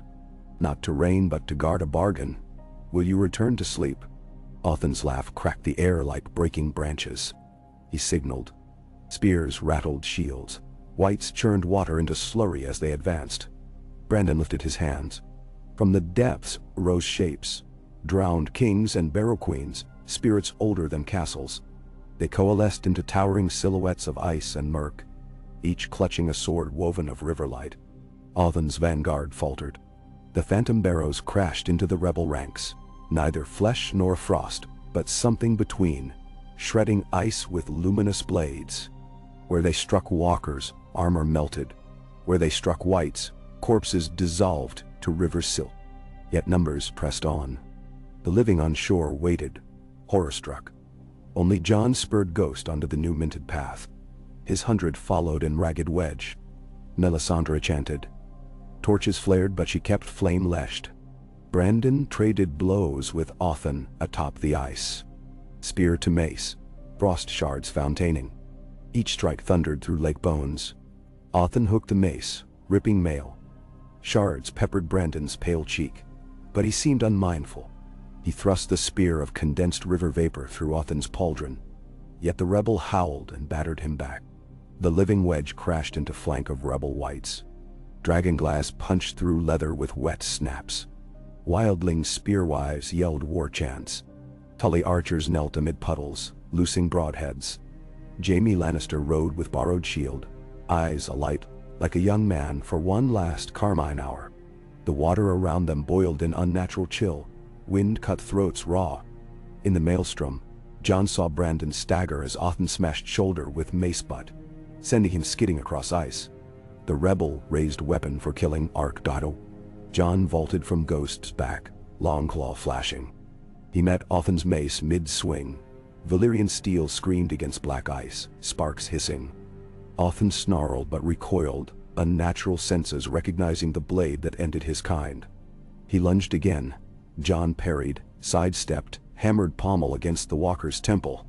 [SPEAKER 1] "Not to reign but to guard a bargain. Will you return to sleep?" Othen's laugh cracked the air like breaking branches. He signaled. Spears rattled shields. Whites churned water into slurry as they advanced. Brandon lifted his hands. From the depths rose shapes. Drowned kings and barrow queens, spirits older than castles. They coalesced into towering silhouettes of ice and murk, each clutching a sword woven of riverlight. Othen's vanguard faltered. The phantom barrows crashed into the rebel ranks, neither flesh nor frost, but something between, shredding ice with luminous blades. Where they struck walkers, armor melted. Where they struck whites, corpses dissolved to river silt. Yet numbers pressed on. The living on shore waited, horror-struck. Only Jon spurred Ghost onto the new minted path. His 100 followed in ragged wedge. Melisandre chanted. Torches flared, but she kept flame-leshed. Brandon traded blows with Othen atop the ice. Spear to mace, frost shards founaining. Each strike thundered through lake bones. Othen hooked the mace, ripping mail. Shards peppered Brandon's pale cheek, but he seemed unmindful. He thrust the spear of condensed river vapor through Othen's pauldron, yet the rebel howled and battered him back. The living wedge crashed into flank of rebel whites. Dragonglass punched through leather with wet snaps. Wildling spearwives yelled war chants. Tully archers knelt amid puddles, loosing broadheads. Jaime Lannister rode with borrowed shield, eyes alight like a young man for one last carmine hour. The water around them boiled in unnatural chill. Wind cut throats raw. In the maelstrom, Jon saw Brandon stagger as Othen smashed shoulder with mace butt, sending him skidding across ice. The rebel raised weapon for killing Arkdato. Jon vaulted from Ghost's back, long claw flashing. He met Othen's mace mid-swing. Valyrian steel screamed against black ice, sparks hissing. Othen snarled but recoiled, unnatural senses recognizing the blade that ended his kind. He lunged again. Jon parried, sidestepped, hammered pommel against the walker's temple.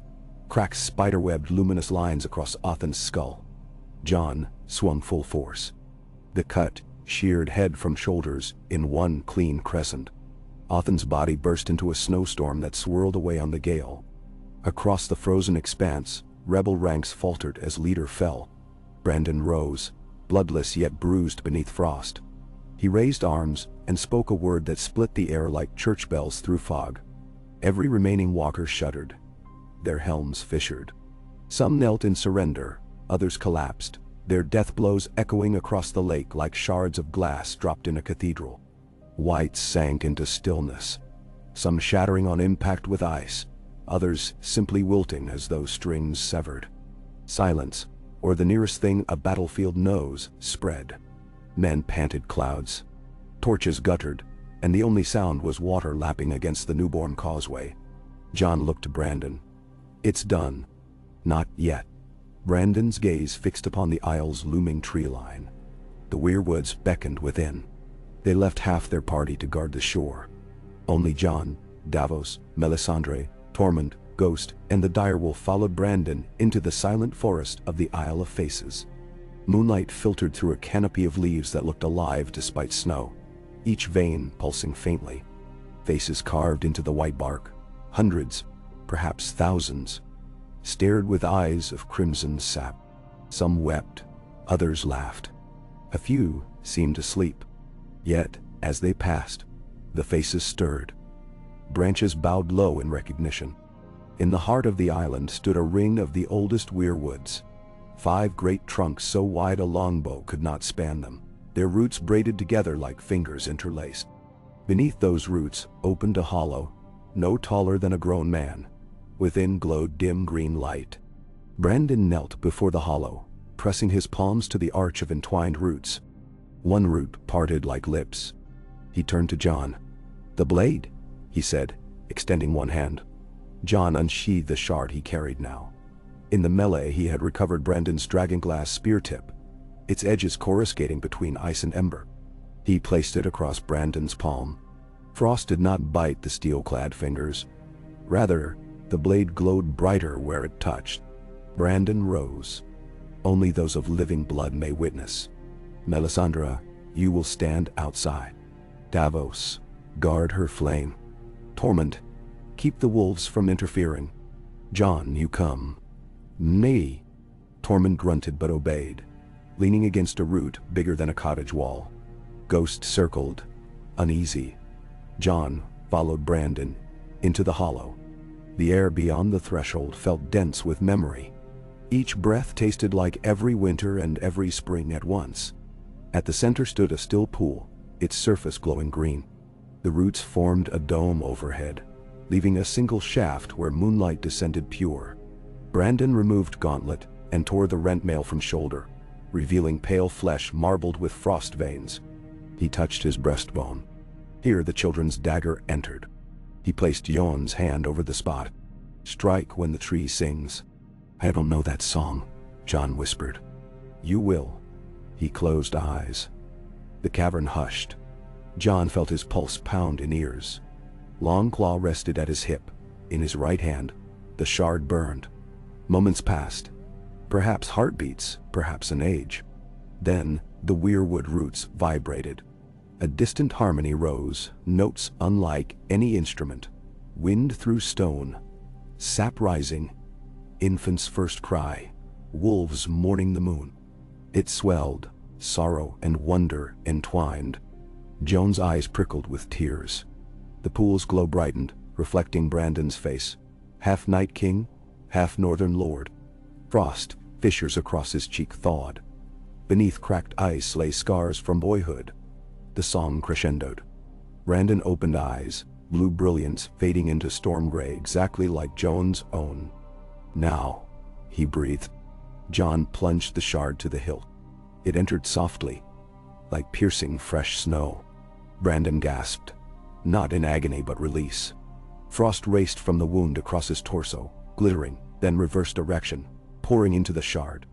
[SPEAKER 1] Cracks spiderwebbed luminous lines across Othen's skull. Jon swung full force. The cut sheared head from shoulders in one clean crescent. Othen's body burst into a snowstorm that swirled away on the gale. Across the frozen expanse, rebel ranks faltered as leader fell. Brandon rose, bloodless yet bruised beneath frost. He raised arms and spoke a word that split the air like church bells through fog. Every remaining walker shuddered. Their helms fissured. Some knelt in surrender, others collapsed, their death blows echoing across the lake like shards of glass dropped in a cathedral. Whites sank into stillness, some shattering on impact with ice, others simply wilting as though strings severed. Silence, or the nearest thing a battlefield knows, spread. Men panted clouds. Torches guttered, and the only sound was water lapping against the newborn causeway. Jon looked to Brandon. "It's done." "Not yet." Brandon's gaze fixed upon the isle's looming tree line. The weirwoods beckoned within. They left half their party to guard the shore. Only Jon, Davos, Melisandre, Tormund, Ghost, and the direwolf followed Brandon into the silent forest of the Isle of Faces. Moonlight filtered through a canopy of leaves that looked alive despite snow, each vein pulsing faintly. Faces carved into the white bark, hundreds, perhaps thousands, stared with eyes of crimson sap. Some wept, others laughed. A few seemed asleep. Yet, as they passed, the faces stirred. Branches bowed low in recognition. In the heart of the island stood a ring of the oldest weirwoods. 5 great trunks so wide a longbow could not span them, their roots braided together like fingers interlaced. Beneath those roots opened a hollow, no taller than a grown man. Within glowed dim green light. Brandon knelt before the hollow, pressing his palms to the arch of entwined roots. One root parted like lips. He turned to Jon. "The blade," he said, extending one hand. Jon unsheathed the shard he carried now. In the melee he had recovered Brandon's dragonglass spear tip, its edges coruscating between ice and ember. He placed it across Brandon's palm. Frost did not bite the steel-clad fingers. Rather, the blade glowed brighter where it touched. Brandon rose. "Only those of living blood may witness. Melisandre, you will stand outside. Davos, guard her flame. Tormund, keep the wolves from interfering. Jon, you come." "Me." Tormund grunted but obeyed, leaning against a root bigger than a cottage wall. Ghost circled, uneasy. Jon followed Brandon into the hollow. The air beyond the threshold felt dense with memory. Each breath tasted like every winter and every spring at once. At the center stood a still pool, its surface glowing green. The roots formed a dome overhead, leaving a single shaft where moonlight descended pure. Brandon removed gauntlet and tore the rent mail from shoulder, revealing pale flesh marbled with frost veins. He touched his breastbone. Here the children's dagger entered. He placed Jon's hand over the spot. "Strike when the tree sings." "I don't know that song," Jon whispered. "You will." He closed eyes. The cavern hushed. Jon felt his pulse pound in ears. Long Claw rested at his hip. In his right hand, the shard burned. Moments passed. Perhaps heartbeats, perhaps an age. Then, the weirwood roots vibrated. A distant harmony rose, notes unlike any instrument. Wind through stone. Sap rising. Infant's first cry. Wolves mourning the moon. It swelled, sorrow and wonder entwined. Jon's eyes prickled with tears. The pool's glow brightened, reflecting Brandon's face. Half Night King, half Northern Lord. Frost, fissures across his cheek thawed. Beneath cracked ice lay scars from boyhood. The song crescendoed. Brandon opened eyes, blue brilliance fading into storm gray exactly like Jon's own. "Now," he breathed. Jon plunged the shard to the hilt. It entered softly, like piercing fresh snow. Brandon gasped, not in agony but release. Frost raced from the wound across his torso, glittering, then reversed direction, pouring into the shard.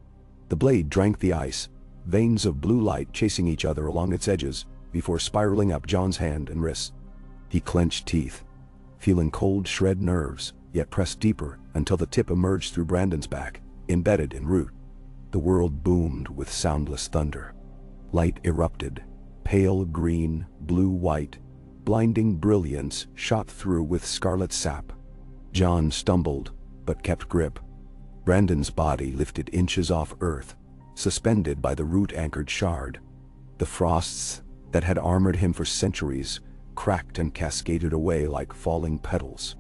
[SPEAKER 1] The blade drank the ice, veins of blue light chasing each other along its edges before spiraling up Jon's hand and wrist. He clenched teeth, feeling cold shred nerves, yet pressed deeper until the tip emerged through Brandon's back, embedded in root. The world boomed with soundless thunder. Light erupted, pale green, blue-white, blinding brilliance shot through with scarlet sap. Jon stumbled, but kept grip. Brandon's body lifted inches off earth, suspended by the root-anchored shard. The frosts that had armored him for centuries cracked and cascaded away like falling petals.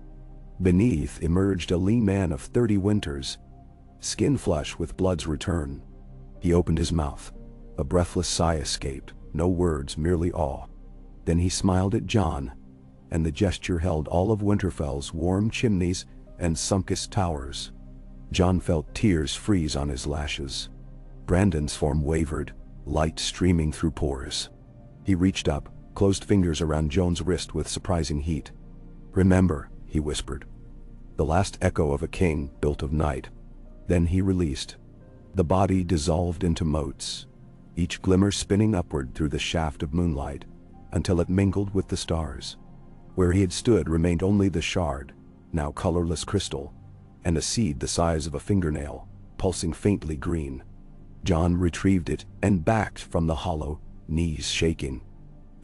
[SPEAKER 1] Beneath emerged a lean man of 30 winters, skin flush with blood's return. He opened his mouth. A breathless sigh escaped, no words, merely awe. Then he smiled at Jon, and the gesture held all of Winterfell's warm chimneys and sunkest towers. Jon felt tears freeze on his lashes. Brandon's form wavered, light streaming through pores. He reached up, closed fingers around Jon's wrist with surprising heat. "Remember," he whispered. "The last echo of a king built of night." Then he released. The body dissolved into motes, each glimmer spinning upward through the shaft of moonlight, until it mingled with the stars. Where he had stood remained only the shard, now colorless crystal, and a seed the size of a fingernail, pulsing faintly green. Jon retrieved it and backed from the hollow, knees shaking.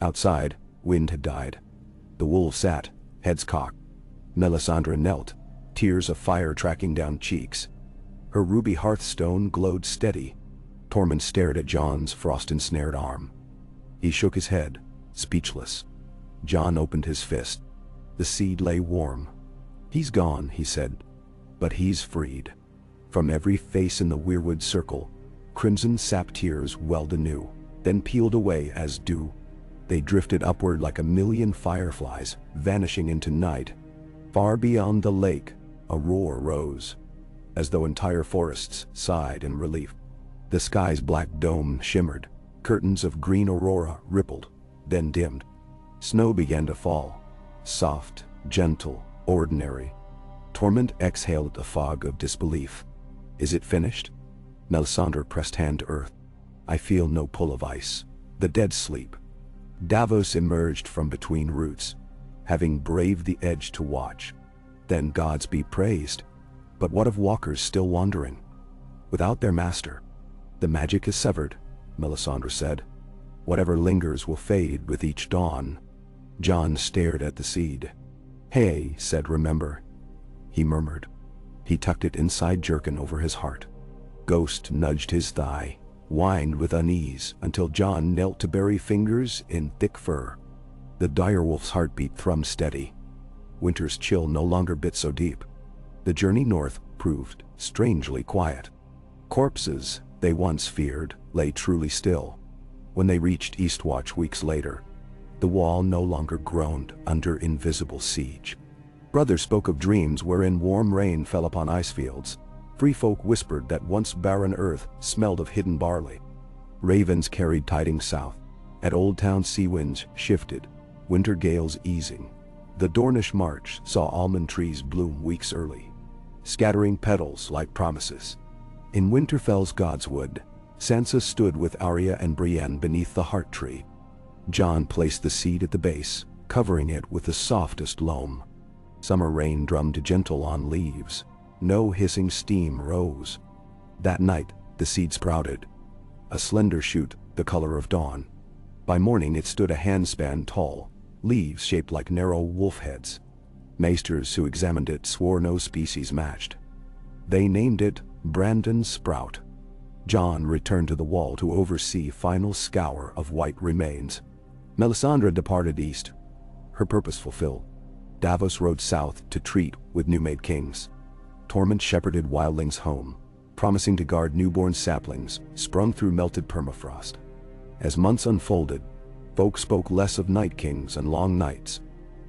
[SPEAKER 1] Outside, wind had died. The wolves sat, heads cocked. Melisandre knelt, tears of fire tracking down cheeks. Her ruby hearthstone glowed steady. Tormund stared at Jon's frost-ensnared arm. He shook his head, speechless. Jon opened his fist. The seed lay warm. "He's gone," he said. "But he's freed." From every face in the weirwood circle, crimson sap tears welled anew, then peeled away as dew. They drifted upward like a million fireflies, vanishing into night. Far beyond the lake, a roar rose, as though entire forests sighed in relief. The sky's black dome shimmered, curtains of green aurora rippled, then dimmed. Snow began to fall, soft, gentle, ordinary. Tormund exhaled a fog of disbelief. "Is it finished?" Melisandre pressed hand to earth. "I feel no pull of ice. The dead sleep." Davos emerged from between roots, having braved the edge to watch. "Then gods be praised. But what of walkers still wandering? Without their master?" "The magic is severed," Melisandre said. "Whatever lingers will fade with each dawn." Jon stared at the seed. "Hey," said Remember. He murmured. He tucked it inside jerkin over his heart. Ghost nudged his thigh, whined with unease until Jon knelt to bury fingers in thick fur. The direwolf's heartbeat thrummed steady. Winter's chill no longer bit so deep. The journey north proved strangely quiet. Corpses, they once feared, lay truly still. When they reached Eastwatch weeks later, the wall no longer groaned under invisible siege. Brothers spoke of dreams wherein warm rain fell upon ice fields. Free folk whispered that once barren earth smelled of hidden barley. Ravens carried tidings south. At Old Town sea winds shifted, winter gales easing. The Dornish march saw almond trees bloom weeks early, scattering petals like promises. In Winterfell's Godswood, Sansa stood with Arya and Brienne beneath the heart tree. Jon placed the seed at the base, covering it with the softest loam. Summer rain drummed gentle on leaves. No hissing steam rose. That night, the seed sprouted, a slender shoot the color of dawn. By morning it stood a handspan tall, leaves shaped like narrow wolf heads. Maesters who examined it swore no species matched. They named it Brandon Sprout. Jon returned to the wall to oversee final scour of white remains. Melisandre departed east, her purpose fulfilled. Davos rode south to treat with new-made kings. Tormund shepherded wildlings home, promising to guard newborn saplings sprung through melted permafrost. As months unfolded, folk spoke less of night kings and long nights,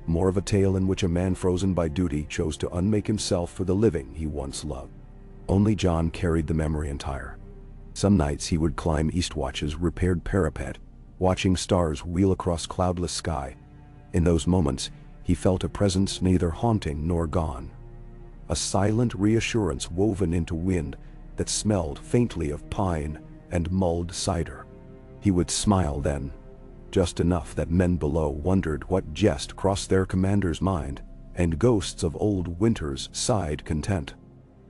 [SPEAKER 1] more of a tale in which a man frozen by duty chose to unmake himself for the living he once loved. Only Jon carried the memory entire. Some nights he would climb Eastwatch's repaired parapet, watching stars wheel across cloudless sky. In those moments, he felt a presence neither haunting nor gone. A silent reassurance woven into wind that smelled faintly of pine and mulled cider. He would smile then, just enough that men below wondered what jest crossed their commander's mind, and ghosts of old winters sighed content.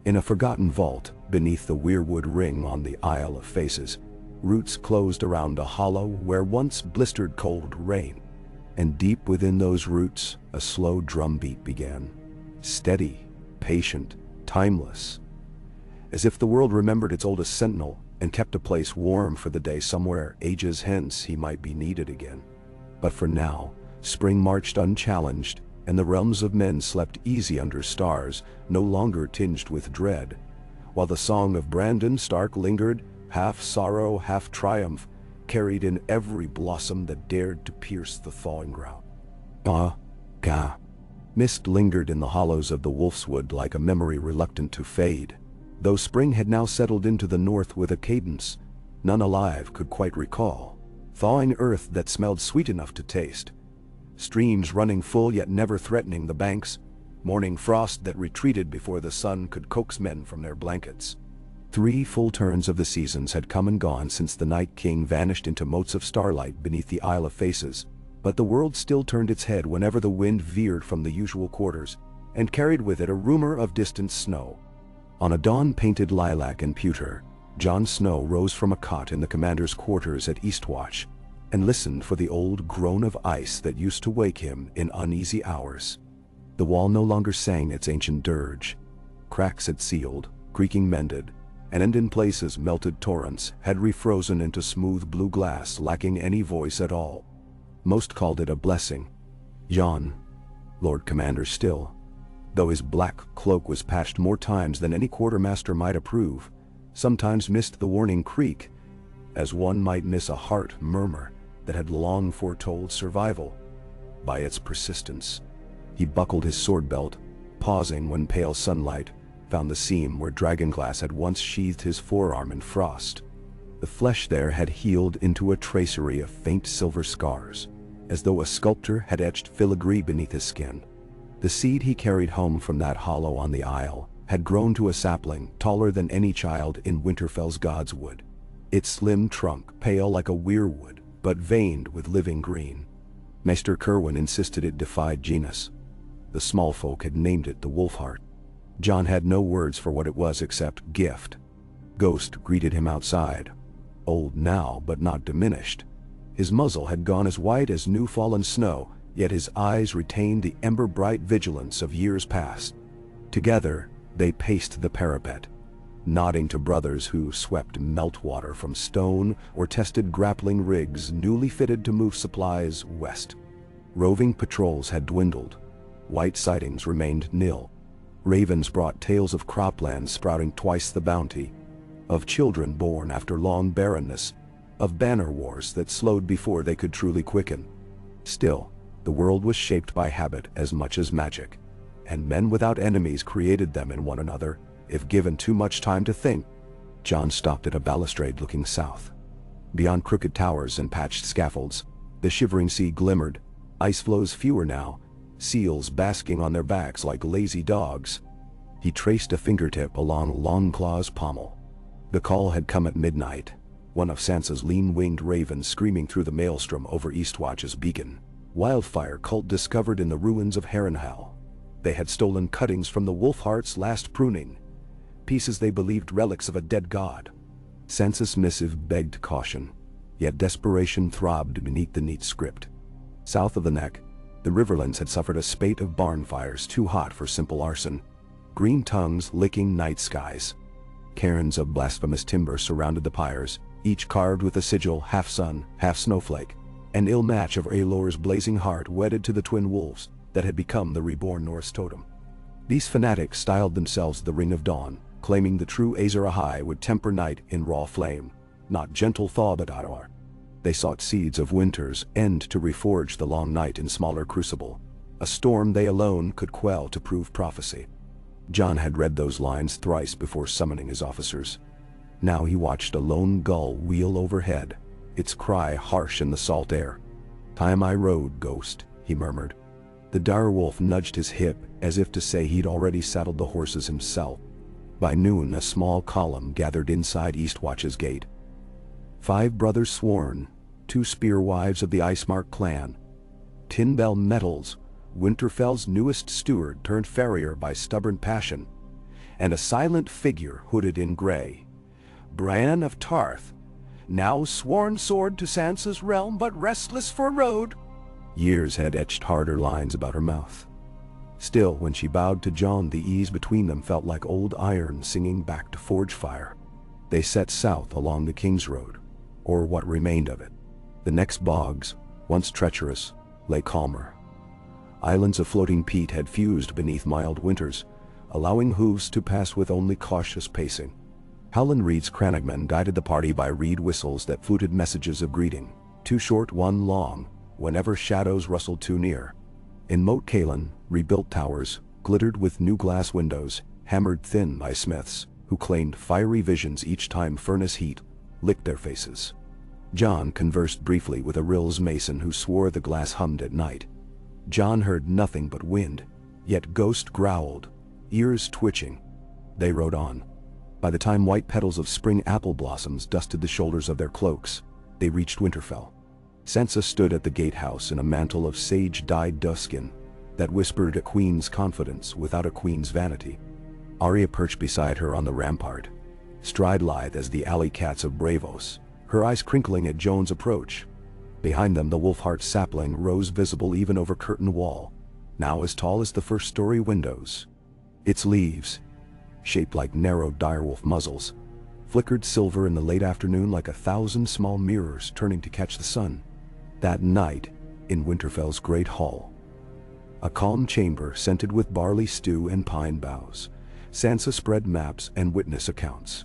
[SPEAKER 1] In a forgotten vault, beneath the weirwood ring on the Isle of Faces, roots closed around a hollow where once blistered cold rain. And deep within those roots, a slow drumbeat began. Steady, patient, timeless. As if the world remembered its oldest sentinel and kept a place warm for the day somewhere ages hence he might be needed again. But for now, spring marched unchallenged, and the realms of men slept easy under stars, no longer tinged with dread, while the song of Brandon Stark lingered, half sorrow, half triumph, carried in every blossom that dared to pierce the thawing ground. Ka. Mist lingered in the hollows of the Wolfswood like a memory reluctant to fade, though spring had now settled into the north with a cadence none alive could quite recall. Thawing earth that smelled sweet enough to taste. Streams running full yet never threatening the banks. Morning frost that retreated before the sun could coax men from their blankets. 3 full turns of the seasons had come and gone since the Night King vanished into motes of starlight beneath the Isle of Faces, but the world still turned its head whenever the wind veered from the usual quarters, and carried with it a rumor of distant snow. On a dawn-painted lilac and pewter, Jon Snow rose from a cot in the commander's quarters at Eastwatch, and listened for the old groan of ice that used to wake him in uneasy hours. The wall no longer sang its ancient dirge. Cracks had sealed, creaking mended, and in places melted torrents had refrozen into smooth blue glass lacking any voice at all. Most called it a blessing. Jon, Lord Commander still, though his black cloak was patched more times than any quartermaster might approve, sometimes missed the warning creak, as one might miss a heart murmur that had long foretold survival. By its persistence, he buckled his sword belt, pausing when pale sunlight found the seam where dragonglass had once sheathed his forearm in frost. The flesh there had healed into a tracery of faint silver scars, as though a sculptor had etched filigree beneath his skin. The seed he carried home from that hollow on the isle had grown to a sapling taller than any child in Winterfell's godswood, its slim trunk pale like a weirwood, but veined with living green. Maester Kerwin insisted it defied genus. The small folk had named it the Wolfheart. Jon had no words for what it was except gift. Ghost greeted him outside, old now but not diminished. His muzzle had gone as white as new-fallen snow, yet his eyes retained the ember-bright vigilance of years past. Together, they paced the parapet, nodding to brothers who swept meltwater from stone or tested grappling rigs newly fitted to move supplies west. Roving patrols had dwindled. White sightings remained nil. Ravens brought tales of croplands sprouting twice the bounty, of children born after long barrenness, of banner wars that slowed before they could truly quicken. Still, the world was shaped by habit as much as magic, and men without enemies created them in one another, if given too much time to think. Jon stopped at a balustrade looking south. Beyond crooked towers and patched scaffolds, the shivering sea glimmered, ice floes fewer now, seals basking on their backs like lazy dogs. He traced a fingertip along Longclaw's pommel. The call had come at midnight, one of Sansa's lean-winged ravens screaming through the maelstrom over Eastwatch's beacon. Wildfire cult discovered in the ruins of Harrenhal. They had stolen cuttings from the Wolfheart's last pruning, pieces they believed relics of a dead god. Sansa's missive begged caution, yet desperation throbbed beneath the neat script. South of the neck, the Riverlands had suffered a spate of barn fires too hot for simple arson, green tongues licking night skies. Cairns of blasphemous timber surrounded the pyres, each carved with a sigil half sun, half snowflake, an ill match of Aelor's blazing heart wedded to the twin wolves that had become the reborn Norse totem. These fanatics styled themselves the Ring of Dawn, claiming the true Aezir Ahai would temper night in raw flame, not gentle thaw but Adar. They sought seeds of winter's end to reforge the long night in smaller crucible, a storm they alone could quell to prove prophecy. Jon had read those lines thrice before summoning his officers. Now he watched a lone gull wheel overhead, its cry harsh in the salt air. "Time I rode, Ghost," he murmured. The direwolf nudged his hip as if to say he'd already saddled the horses himself. By noon, a small column gathered inside Eastwatch's gate. 5 brothers sworn, 2 spear wives of the Icemark clan, Tinbell Metals, Winterfell's newest steward turned farrier by stubborn passion, and a silent figure hooded in gray, Bran of Tarth, now sworn sword to Sansa's realm but restless for road. Years had etched harder lines about her mouth. Still, when she bowed to Jon, the ease between them felt like old iron singing back to forge fire. They set south along the King's Road, or what remained of it. The next bogs, once treacherous, lay calmer. Islands of floating peat had fused beneath mild winters, allowing hooves to pass with only cautious pacing. Howland Reed's Cranagmen guided the party by reed whistles that fluted messages of greeting, 2 short, 1 long, whenever shadows rustled too near. In Moat Cailin, rebuilt towers, glittered with new glass windows, hammered thin by smiths, who claimed fiery visions each time furnace heat licked their faces. Jon conversed briefly with a Rills mason who swore the glass hummed at night. Jon heard nothing but wind, yet Ghost growled, ears twitching. They rode on. By the time white petals of spring apple blossoms dusted the shoulders of their cloaks, they reached Winterfell. Sansa stood at the gatehouse in a mantle of sage-dyed duskin that whispered a queen's confidence without a queen's vanity. Arya perched beside her on the rampart, stride lithe as the alley cats of Bravos, her eyes crinkling at Jon's approach. Behind them, the Wolfheart sapling rose visible even over curtain wall, now as tall as the first-story windows. Its leaves, shaped like narrow direwolf muzzles, flickered silver in the late afternoon like 1,000 small mirrors turning to catch the sun. That night, in Winterfell's great hall, a calm chamber scented with barley stew and pine boughs, Sansa spread maps and witness accounts.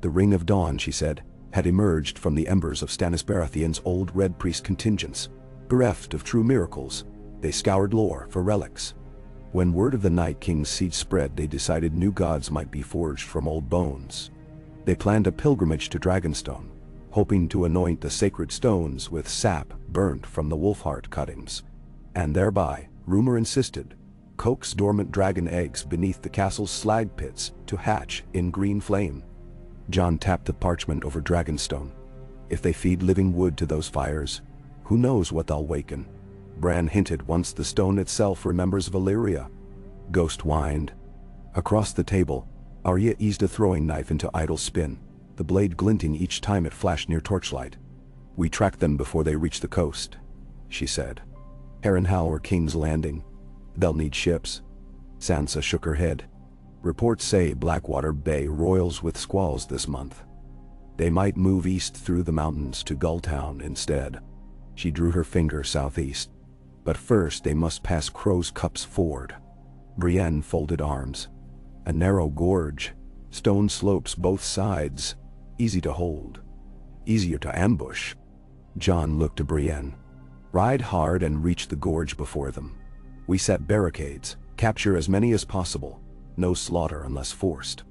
[SPEAKER 1] The Ring of Dawn, she said, had emerged from the embers of Stannis Baratheon's old Red Priest contingents. Bereft of true miracles, they scoured lore for relics. When word of the Night King's siege spread, they decided new gods might be forged from old bones. They planned a pilgrimage to Dragonstone, hoping to anoint the sacred stones with sap burnt from the wolfheart cuttings, and thereby, rumor insisted, coax dormant dragon eggs beneath the castle's slag pits to hatch in green flame. Jon tapped the parchment over Dragonstone. If they feed living wood to those fires, who knows what they'll waken? Bran hinted once the stone itself remembers Valyria. Ghost whined. Across the table, Arya eased a throwing knife into idle spin, the blade glinting each time it flashed near torchlight. We tracked them before they reached the coast, she said. Harrenhal or King's Landing. They'll need ships. Sansa shook her head. Reports say Blackwater Bay roils with squalls this month. They might move east through the mountains to Gulltown instead. She drew her finger southeast. But first they must pass Crow's Cup's Ford. Brienne folded arms. A narrow gorge, stone slopes both sides, easy to hold, easier to ambush. Jon looked to Brienne. Ride hard and reach the gorge before them. We set barricades, capture as many as possible. No slaughter unless forced.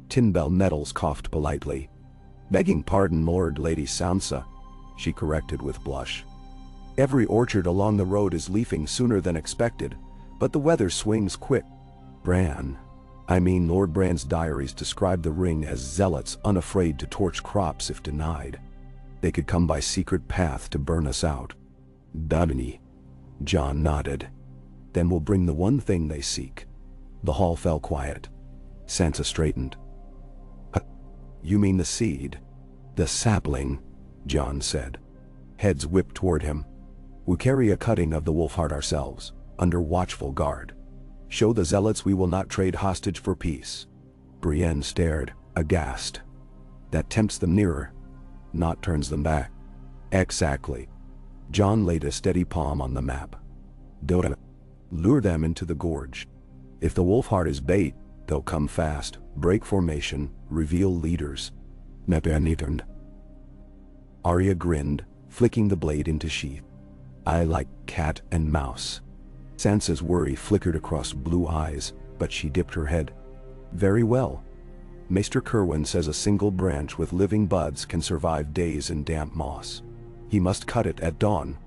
[SPEAKER 1] Tinbell Nettles coughed politely. Begging pardon, Lord Lady Sansa, she corrected with blush. Every orchard along the road is leafing sooner than expected, but the weather swings quick. Lord Bran's diaries describe the ring as zealots unafraid to torch crops if denied. They could come by secret path to burn us out. Dabney. Jon nodded. Then we'll bring the one thing they seek. The hall fell quiet. Sansa straightened. You mean the seed? The sapling, Jon said. Heads whipped toward him. We carry a cutting of the wolfheart ourselves, under watchful guard. Show the zealots we will not trade hostage for peace. Brienne stared, aghast. That tempts them nearer, not turns them back. Exactly. Jon laid a steady palm on the map. Don't lure them into the gorge. If the wolfheart is bait, they'll come fast, break formation, reveal leaders. Arya grinned, flicking the blade into sheath. I like cat and mouse. Sansa's worry flickered across blue eyes, but she dipped her head. Very well. Maester Kerwin says a single branch with living buds can survive days in damp moss. He must cut it at dawn.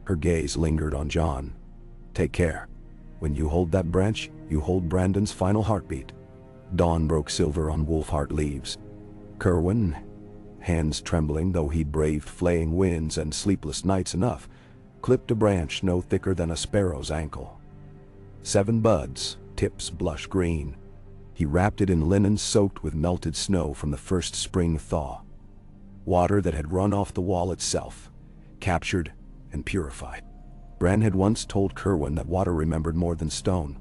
[SPEAKER 1] Her gaze lingered on Jon. Take care. When you hold that branch, you hold Brandon's final heartbeat. Dawn broke silver on wolfheart leaves. Kerwin, hands trembling though he'd braved flaying winds and sleepless nights enough, clipped a branch no thicker than a sparrow's ankle. 7 buds, tips blush green. He wrapped it in linen soaked with melted snow from the first spring thaw. Water that had run off the wall itself, captured and purified. Bran had once told Kerwin that water remembered more than stone.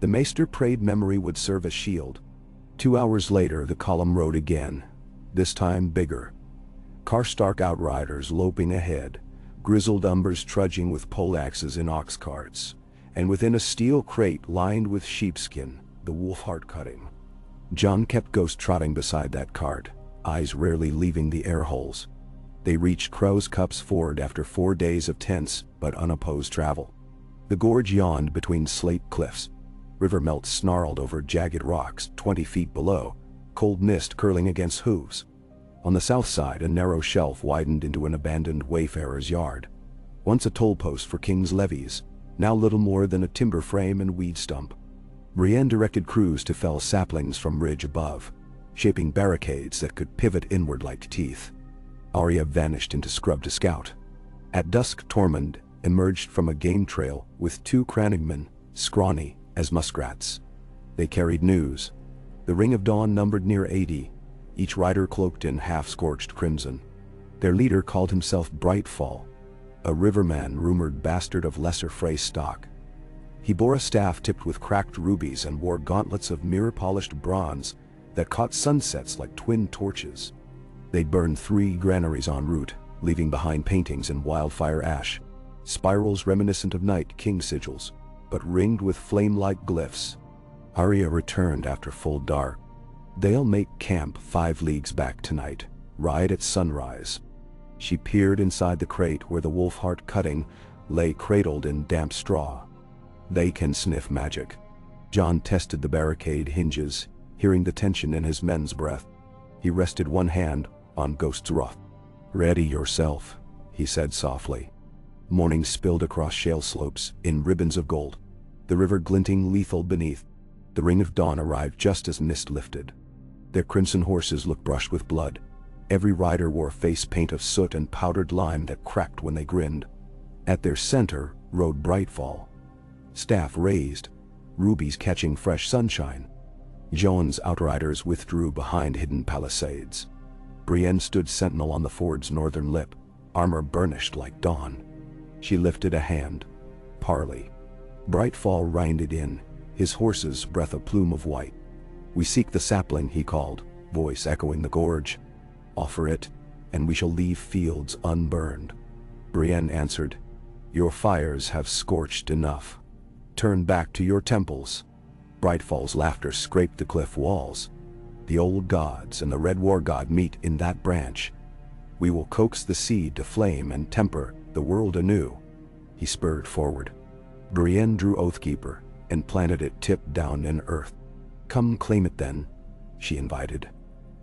[SPEAKER 1] The maester prayed memory would serve as shield. 2 hours later the column rode again, this time bigger. Karstark outriders loping ahead, grizzled umbers trudging with poleaxes in ox carts, and within a steel crate lined with sheepskin, the wolfheart cutting. Jon kept ghost trotting beside that cart, eyes rarely leaving the air holes. They reached Crow's Cup's Ford after 4 days of tense but unopposed travel. The gorge yawned between slate cliffs. River melt snarled over jagged rocks 20 feet below, cold mist curling against hooves. On the south side, a narrow shelf widened into an abandoned wayfarer's yard. Once a toll post for King's levies, now little more than a timber frame and weed stump. Brienne directed crews to fell saplings from ridge above, shaping barricades that could pivot inward like teeth. Arya vanished into scrub to scout. At dusk, Tormund emerged from a game trail with 2 cranningmen, scrawny as muskrats. They carried news. The Ring of Dawn numbered near 80, each rider cloaked in half-scorched crimson. Their leader called himself Brightfall, a riverman rumored bastard of lesser Frey stock. He bore a staff tipped with cracked rubies and wore gauntlets of mirror-polished bronze that caught sunsets like twin torches. They'd burned 3 granaries en route, leaving behind paintings in wildfire ash, spirals reminiscent of Night King sigils, but ringed with flame-like glyphs. Arya returned after full dark. They'll make camp 5 leagues back tonight, ride at sunrise. She peered inside the crate where the wolf heart cutting lay cradled in damp straw. They can sniff magic. Jon tested the barricade hinges, hearing the tension in his men's breath. He rested one hand on Ghost's wrath. "Ready yourself," he said softly. Morning spilled across shale slopes in ribbons of gold, the river glinting lethal beneath. The ring of dawn arrived just as mist lifted. Their crimson horses looked brushed with blood. Every rider wore face paint of soot and powdered lime that cracked when they grinned. At their center rode Brightfall, staff raised, rubies catching fresh sunshine. Jon's outriders withdrew behind hidden palisades. Brienne stood sentinel on the ford's northern lip, armor burnished like dawn. She lifted a hand. Parley. Brightfall reined in, his horse's breath a plume of white. "We seek the sapling," he called, voice echoing the gorge. "Offer it, and we shall leave fields unburned." Brienne answered, "Your fires have scorched enough. Turn back to your temples." Brightfall's laughter scraped the cliff walls. "The old gods and the Red War God meet in that branch. We will coax the seed to flame and temper the world anew." He spurred forward. Brienne drew Oathkeeper and planted it tip down in earth. "Come claim it then," she invited.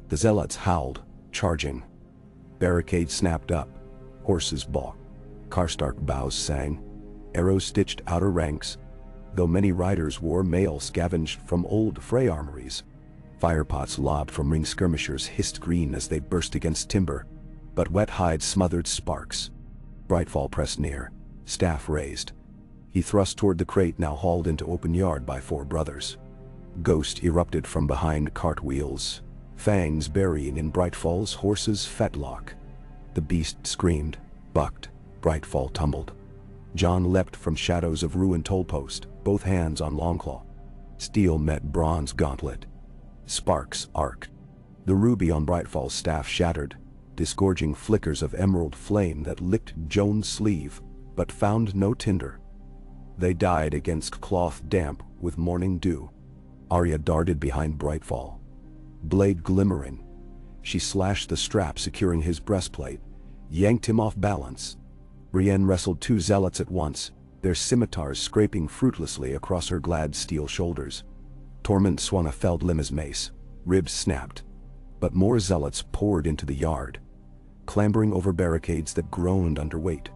[SPEAKER 1] The zealots howled, charging. Barricades snapped up, horses balked. Karstark bows sang. Arrows stitched outer ranks, though many riders wore mail scavenged from old Frey armories. Firepots lobbed from ring skirmishers hissed green as they burst against timber, but wet hides smothered sparks. Brightfall pressed near, staff raised. He thrust toward the crate now hauled into open yard by 4 brothers. Ghost erupted from behind cart wheels, fangs burying in Brightfall's horse's fetlock. The beast screamed, bucked, Brightfall tumbled. Jon leapt from shadows of ruined tollpost, both hands on Longclaw. Steel met bronze gauntlet. Sparks arced. The ruby on Brightfall's staff shattered, disgorging flickers of emerald flame that licked Jon's sleeve, but found no tinder. They died against cloth damp with morning dew. Arya darted behind Brightfall, blade glimmering. She slashed the strap securing his breastplate, yanked him off balance. Brienne wrestled 2 zealots at once, their scimitars scraping fruitlessly across her glad steel shoulders. Torment swung a felled limb as mace, ribs snapped. But more zealots poured into the yard, clambering over barricades that groaned under weight.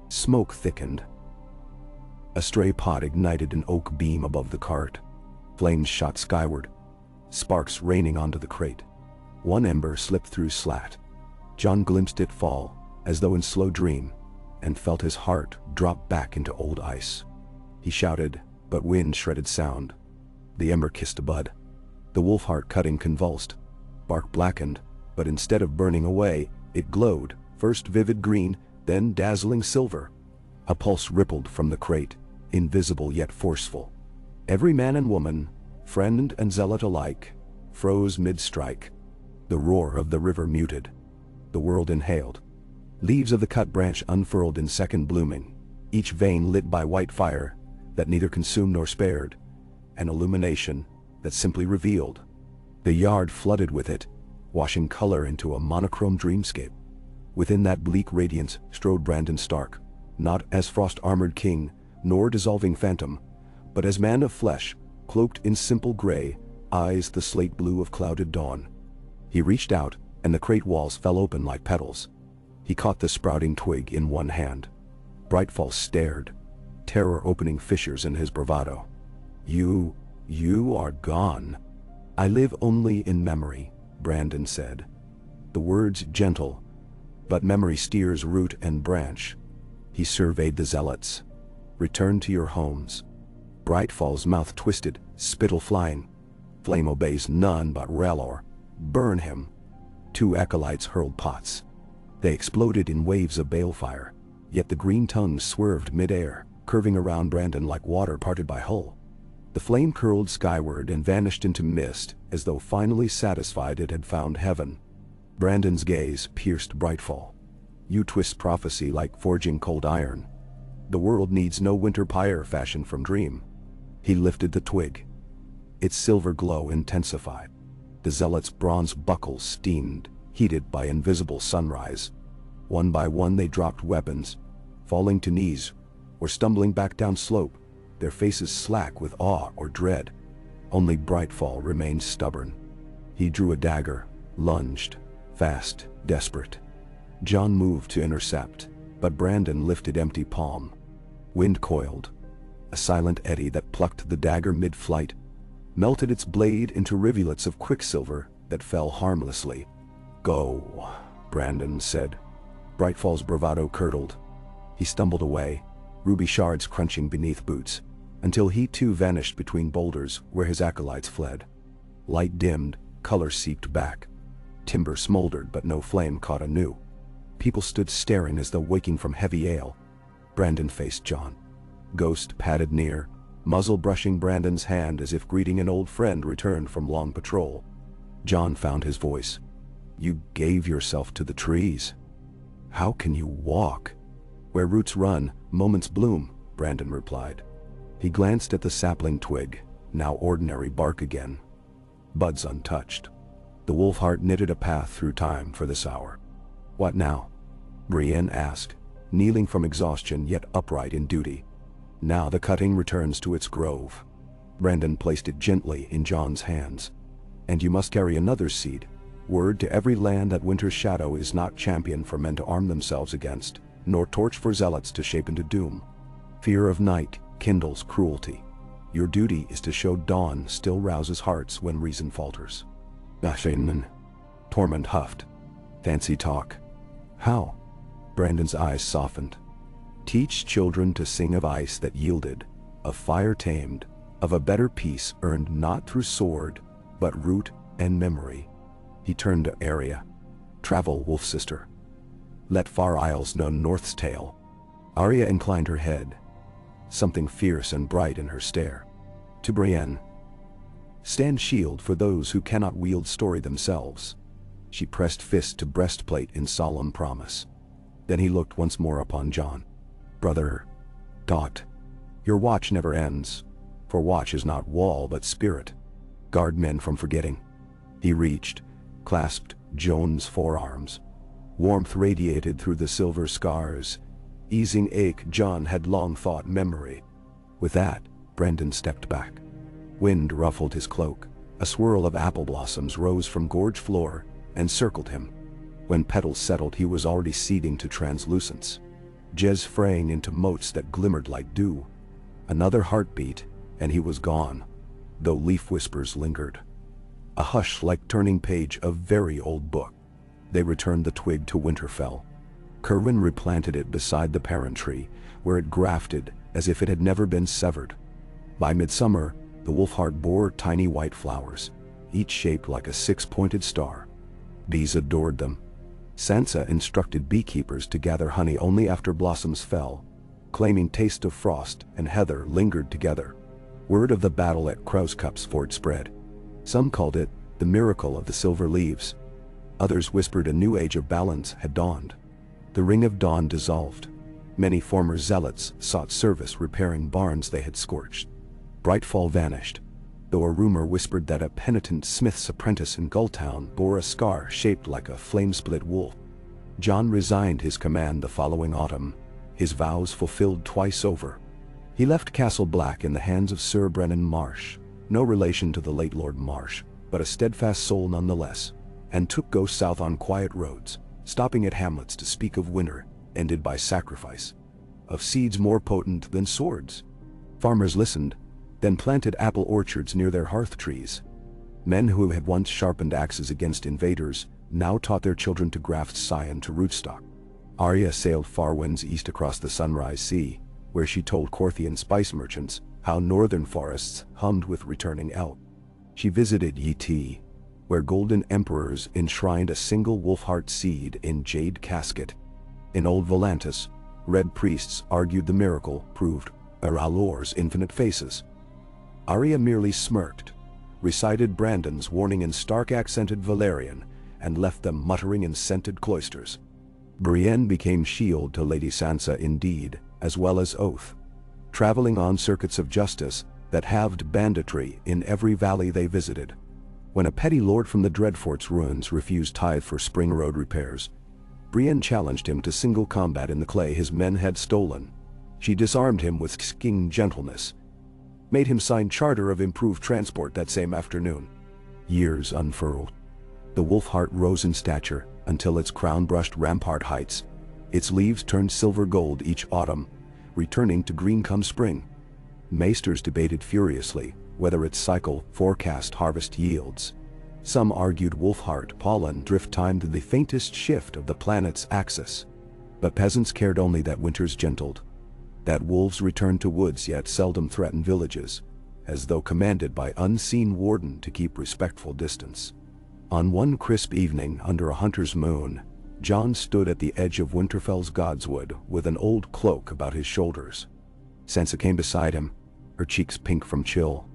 [SPEAKER 1] Smoke thickened. A stray pot ignited an oak beam above the cart. Flames shot skyward, sparks raining onto the crate. One ember slipped through slat. Jon glimpsed it fall, as though in slow dream, and felt his heart drop back into old ice. He shouted, but wind shredded sound. The ember kissed a bud. The wolf heart cutting convulsed. Bark blackened, but instead of burning away, it glowed, first vivid green, then dazzling silver. A pulse rippled from the crate, invisible yet forceful. Every man and woman, friend and zealot alike, froze mid-strike. The roar of the river muted. The world inhaled. Leaves of the cut branch unfurled in second blooming, each vein lit by white fire that neither consumed nor spared, an illumination that simply revealed. The yard flooded with it, washing color into a monochrome dreamscape. Within that bleak radiance strode Brandon Stark, not as frost-armored king, nor dissolving phantom, but as man of flesh, cloaked in simple gray, eyes the slate blue of clouded dawn. He reached out, and the crate walls fell open like petals. He caught the sprouting twig in one hand. Brightfall stared, terror opening fissures in his bravado. You are gone." "I live only in memory," Brandon said. The words gentle, but memory steers root and branch. He surveyed the zealots. "Return to your homes." Brightfall's mouth twisted, spittle flying. "Flame obeys none but R'hllor. Burn him." 2 acolytes hurled pots. They exploded in waves of balefire, yet the green tongues swerved mid-air, curving around Brandon like water parted by hull. The flame curled skyward and vanished into mist, as though finally satisfied it had found heaven. Brandon's gaze pierced Brightfall. You twist prophecy like forging cold iron. The world needs no winter pyre fashioned from dream. He lifted the twig. Its silver glow intensified. The zealots' bronze buckles steamed, heated by invisible sunrise. One by one they dropped weapons, falling to knees, or stumbling back down slope, their faces slack with awe or dread. Only Brightfall remained stubborn. He drew a dagger, lunged, fast, desperate. Jon moved to intercept, but Brandon lifted empty palm. Wind coiled. A silent eddy that plucked the dagger mid-flight, melted its blade into rivulets of quicksilver that fell harmlessly. "Go," Brandon said. Brightfall's bravado curdled. He stumbled away, ruby shards crunching beneath boots, until he too vanished between boulders where his acolytes fled. Light dimmed, color seeped back. Timber smoldered, but no flame caught anew. People stood staring as though waking from heavy ale. Brandon faced Jon. Ghost padded near, muzzle brushing Brandon's hand as if greeting an old friend returned from long patrol. Jon found his voice. "You gave yourself to the trees. How can you walk?" "Where roots run, moments bloom," Brandon replied. He glanced at the sapling twig, now ordinary bark again. Buds untouched. The wolf heart knitted a path through time for this hour. "What now?" Brienne asked, kneeling from exhaustion yet upright in duty. "Now the cutting returns to its grove." Brandon placed it gently in Jon's hands. "And you must carry another seed. Word to every land that winter's shadow is not champion for men to arm themselves against, nor torch for zealots to shape into doom. Fear of night kindles cruelty. Your duty is to show dawn still rouses hearts when reason falters." "Nashainen," Tormund huffed. "Fancy talk." "How?" Brandon's eyes softened. "Teach children to sing of ice that yielded, of fire tamed, of a better peace earned not through sword, but root and memory." He turned to Arya. "Travel, wolf sister. Let far isles know North's tale." Arya inclined her head, something fierce and bright in her stare. To Brienne, "Stand shield for those who cannot wield story themselves." She pressed fist to breastplate in solemn promise. Then he looked once more upon Jon. "Brother, Dot, your watch never ends, for watch is not wall but spirit. Guard men from forgetting." He reached, clasped Jon's forearms. Warmth radiated through the silver scars, easing ache Jon had long thought memory. With that, Brandon stepped back. Wind ruffled his cloak. A swirl of apple blossoms rose from gorge floor and circled him. When petals settled, he was already ceding to translucence, jez fraying into motes that glimmered like dew. Another heartbeat, and he was gone, though leaf whispers lingered. A hush like turning page of very old book. They returned the twig to Winterfell. Kerwin replanted it beside the parent tree, where it grafted as if it had never been severed. By midsummer, the wolfheart bore tiny white flowers, each shaped like a six-pointed star. Bees adored them. Sansa instructed beekeepers to gather honey only after blossoms fell, claiming taste of frost and heather lingered together. Word of the battle at Krauskup's fort spread. Some called it the miracle of the silver leaves. Others whispered a new age of balance had dawned. The ring of dawn dissolved. Many former zealots sought service repairing barns they had scorched. Brightfall vanished, though a rumor whispered that a penitent smith's apprentice in Gulltown bore a scar shaped like a flame-split wolf. Jon resigned his command the following autumn, his vows fulfilled twice over. He left Castle Black in the hands of Sir Brennan Marsh, no relation to the late Lord Marsh, but a steadfast soul nonetheless, and took go south on quiet roads, stopping at hamlets to speak of winter, ended by sacrifice, of seeds more potent than swords. Farmers listened, then planted apple orchards near their hearth trees. Men who had once sharpened axes against invaders now taught their children to graft scion to rootstock. Arya sailed far winds east across the Sunrise Sea, where she told Corthian spice merchants how northern forests hummed with returning elk. She visited Yi, where golden emperors enshrined a single wolfheart seed in jade casket. In Old Volantis, red priests argued the miracle proved Aralor's infinite faces. Arya merely smirked, recited Brandon's warning in stark-accented Valyrian, and left them muttering in scented cloisters. Brienne became shield to Lady Sansa indeed, as well as oath, traveling on circuits of justice that halved banditry in every valley they visited. When a petty lord from the Dreadfort's ruins refused tithe for spring road repairs, Brienne challenged him to single combat in the clay his men had stolen. She disarmed him with sking gentleness, made him sign charter of improved transport that same afternoon. Years unfurled. The Wolfheart rose in stature until its crown brushed rampart heights. Its leaves turned silver gold each autumn, returning to green come spring. Maesters debated furiously whether its cycle forecast harvest yields. Some argued Wolfheart pollen drift timed the faintest shift of the planet's axis. But peasants cared only that winters gentled, that wolves returned to woods yet seldom threatened villages, as though commanded by unseen warden to keep respectful distance. On one crisp evening under a hunter's moon, Jon stood at the edge of Winterfell's godswood with an old cloak about his shoulders. Sansa came beside him, her cheeks pink from chill.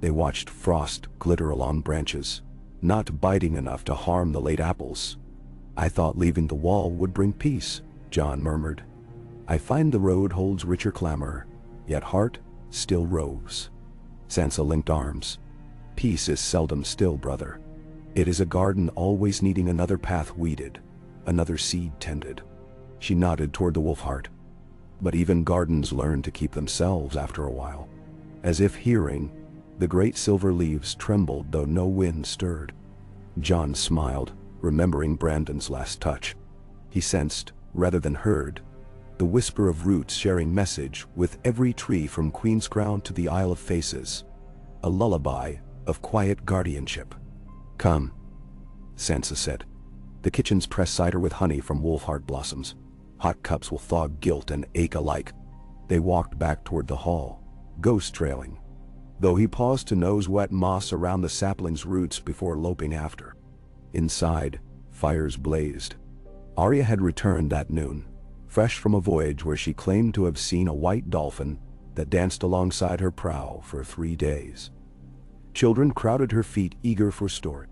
[SPEAKER 1] They watched frost glitter along branches, not biting enough to harm the late apples. "I thought leaving the wall would bring peace," Jon murmured. "I find the road holds richer clamor, yet heart still roves." Sansa linked arms. "Peace is seldom still, brother. It is a garden always needing another path weeded, another seed tended." She nodded toward the Wolfheart. But even gardens learn to keep themselves after a while. As if hearing, the great silver leaves trembled though no wind stirred. Jon smiled, remembering Brandon's last touch. He sensed, rather than heard, the whisper of roots sharing message with every tree from Queen's Crown to the Isle of Faces. A lullaby of quiet guardianship. "Come," Sansa said. "The kitchen's press cider with honey from Wolfheart blossoms. Hot cups will thaw guilt and ache alike." They walked back toward the hall, ghost trailing, though he paused to nose wet moss around the sapling's roots before loping after. Inside, fires blazed. Arya had returned that noon, fresh from a voyage where she claimed to have seen a white dolphin that danced alongside her prow for 3 days. Children crowded her feet eager for story.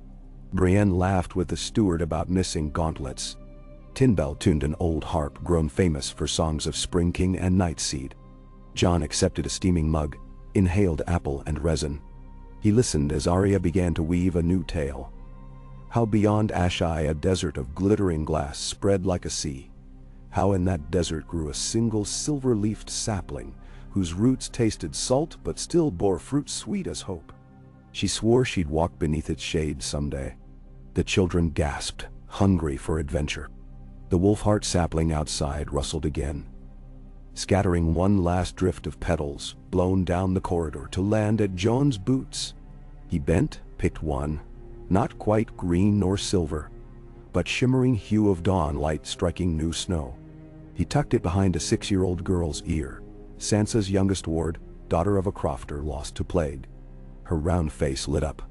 [SPEAKER 1] Brienne laughed with the steward about missing gauntlets. Tinbell tuned an old harp grown famous for songs of Spring King and Nightseed. Jon accepted a steaming mug, inhaled apple and resin. He listened as Arya began to weave a new tale. How beyond Ashai a desert of glittering glass spread like a sea. How in that desert grew a single silver-leafed sapling whose roots tasted salt but still bore fruit sweet as hope. She swore she'd walk beneath its shade someday. The children gasped, hungry for adventure. The Wolfheart sapling outside rustled again, scattering one last drift of petals blown down the corridor to land at Jon's boots. He bent, picked one, not quite green nor silver, but shimmering hue of dawn light striking new snow. He tucked it behind a 6-year-old girl's ear, Sansa's youngest ward, daughter of a crofter lost to plague. Her round face lit up.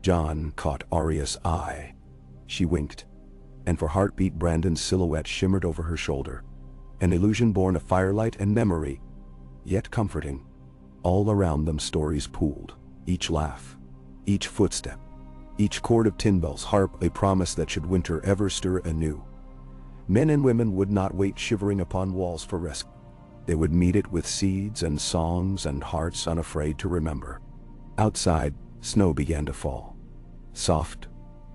[SPEAKER 1] Jon caught Arya's eye. She winked, and for heartbeat Brandon's silhouette shimmered over her shoulder. An illusion born of firelight and memory, yet comforting. All around them stories pooled, each laugh, each footstep, each chord of Tinbell's harp a promise that should winter ever stir anew. Men and women would not wait shivering upon walls for rescue. They would meet it with seeds and songs and hearts unafraid to remember. Outside, snow began to fall. Soft,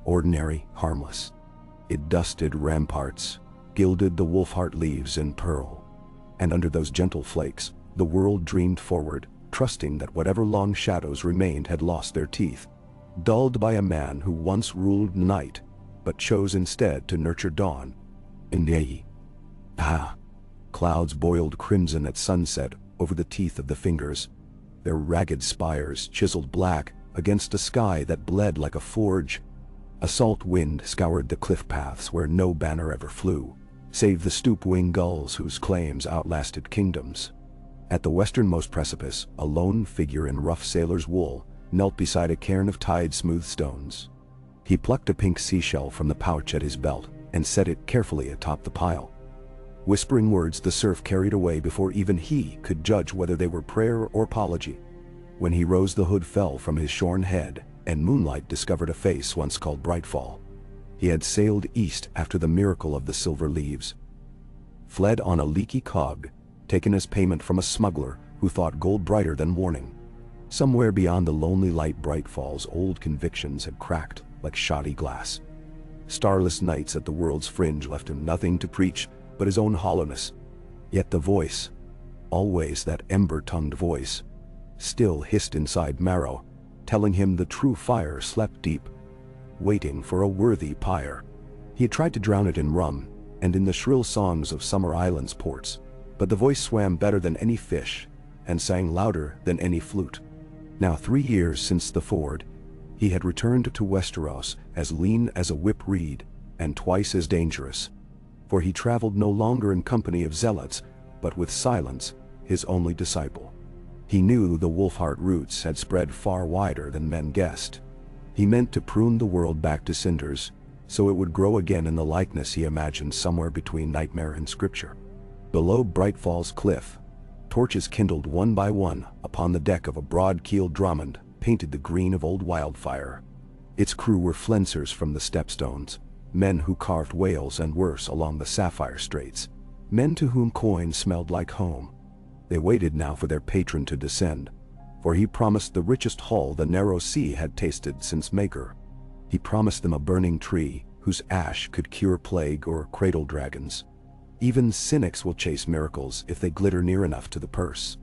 [SPEAKER 1] ordinary, harmless. It dusted ramparts, gilded the Wolfheart leaves in pearl. And under those gentle flakes, the world dreamed forward, trusting that whatever long shadows remained had lost their teeth, dulled by a man who once ruled night, but chose instead to nurture dawn. Indei. Ah! Clouds boiled crimson at sunset over the teeth of the fingers, their ragged spires chiseled black against a sky that bled like a forge. A salt wind scoured the cliff paths where no banner ever flew, save the stoop-wing gulls whose claims outlasted kingdoms. At the westernmost precipice, a lone figure in rough sailor's wool knelt beside a cairn of tide-smooth stones. He plucked a pink seashell from the pouch at his belt and set it carefully atop the pile. Whispering words the surf carried away before even he could judge whether they were prayer or apology. When he rose, the hood fell from his shorn head, and moonlight discovered a face once called Brightfall. He had sailed east after the miracle of the silver leaves, fled on a leaky cog, taken as payment from a smuggler who thought gold brighter than warning. Somewhere beyond the lonely light, Brightfall's old convictions had cracked like shoddy glass. Starless nights at the world's fringe left him nothing to preach but his own hollowness. Yet the voice, always that ember-tongued voice, still hissed inside marrow, telling him the true fire slept deep, waiting for a worthy pyre. He had tried to drown it in rum and in the shrill songs of Summer Island's ports, but the voice swam better than any fish and sang louder than any flute. Now 3 years since the ford, he had returned to Westeros as lean as a whip reed and twice as dangerous, for he traveled no longer in company of zealots, but with Silence, his only disciple. He knew the Wolfheart roots had spread far wider than men guessed. He meant to prune the world back to cinders, so it would grow again in the likeness he imagined somewhere between nightmare and scripture. Below Brightfall's cliff, torches kindled one by one upon the deck of a broad-keeled Drummond painted the green of old wildfire. Its crew were flensers from the stepstones, men who carved whales and worse along the sapphire straits, men to whom coin smelled like home. They waited now for their patron to descend, for he promised the richest haul the narrow sea had tasted since Maker. He promised them a burning tree whose ash could cure plague or cradle dragons. Even cynics will chase miracles if they glitter near enough to the purse.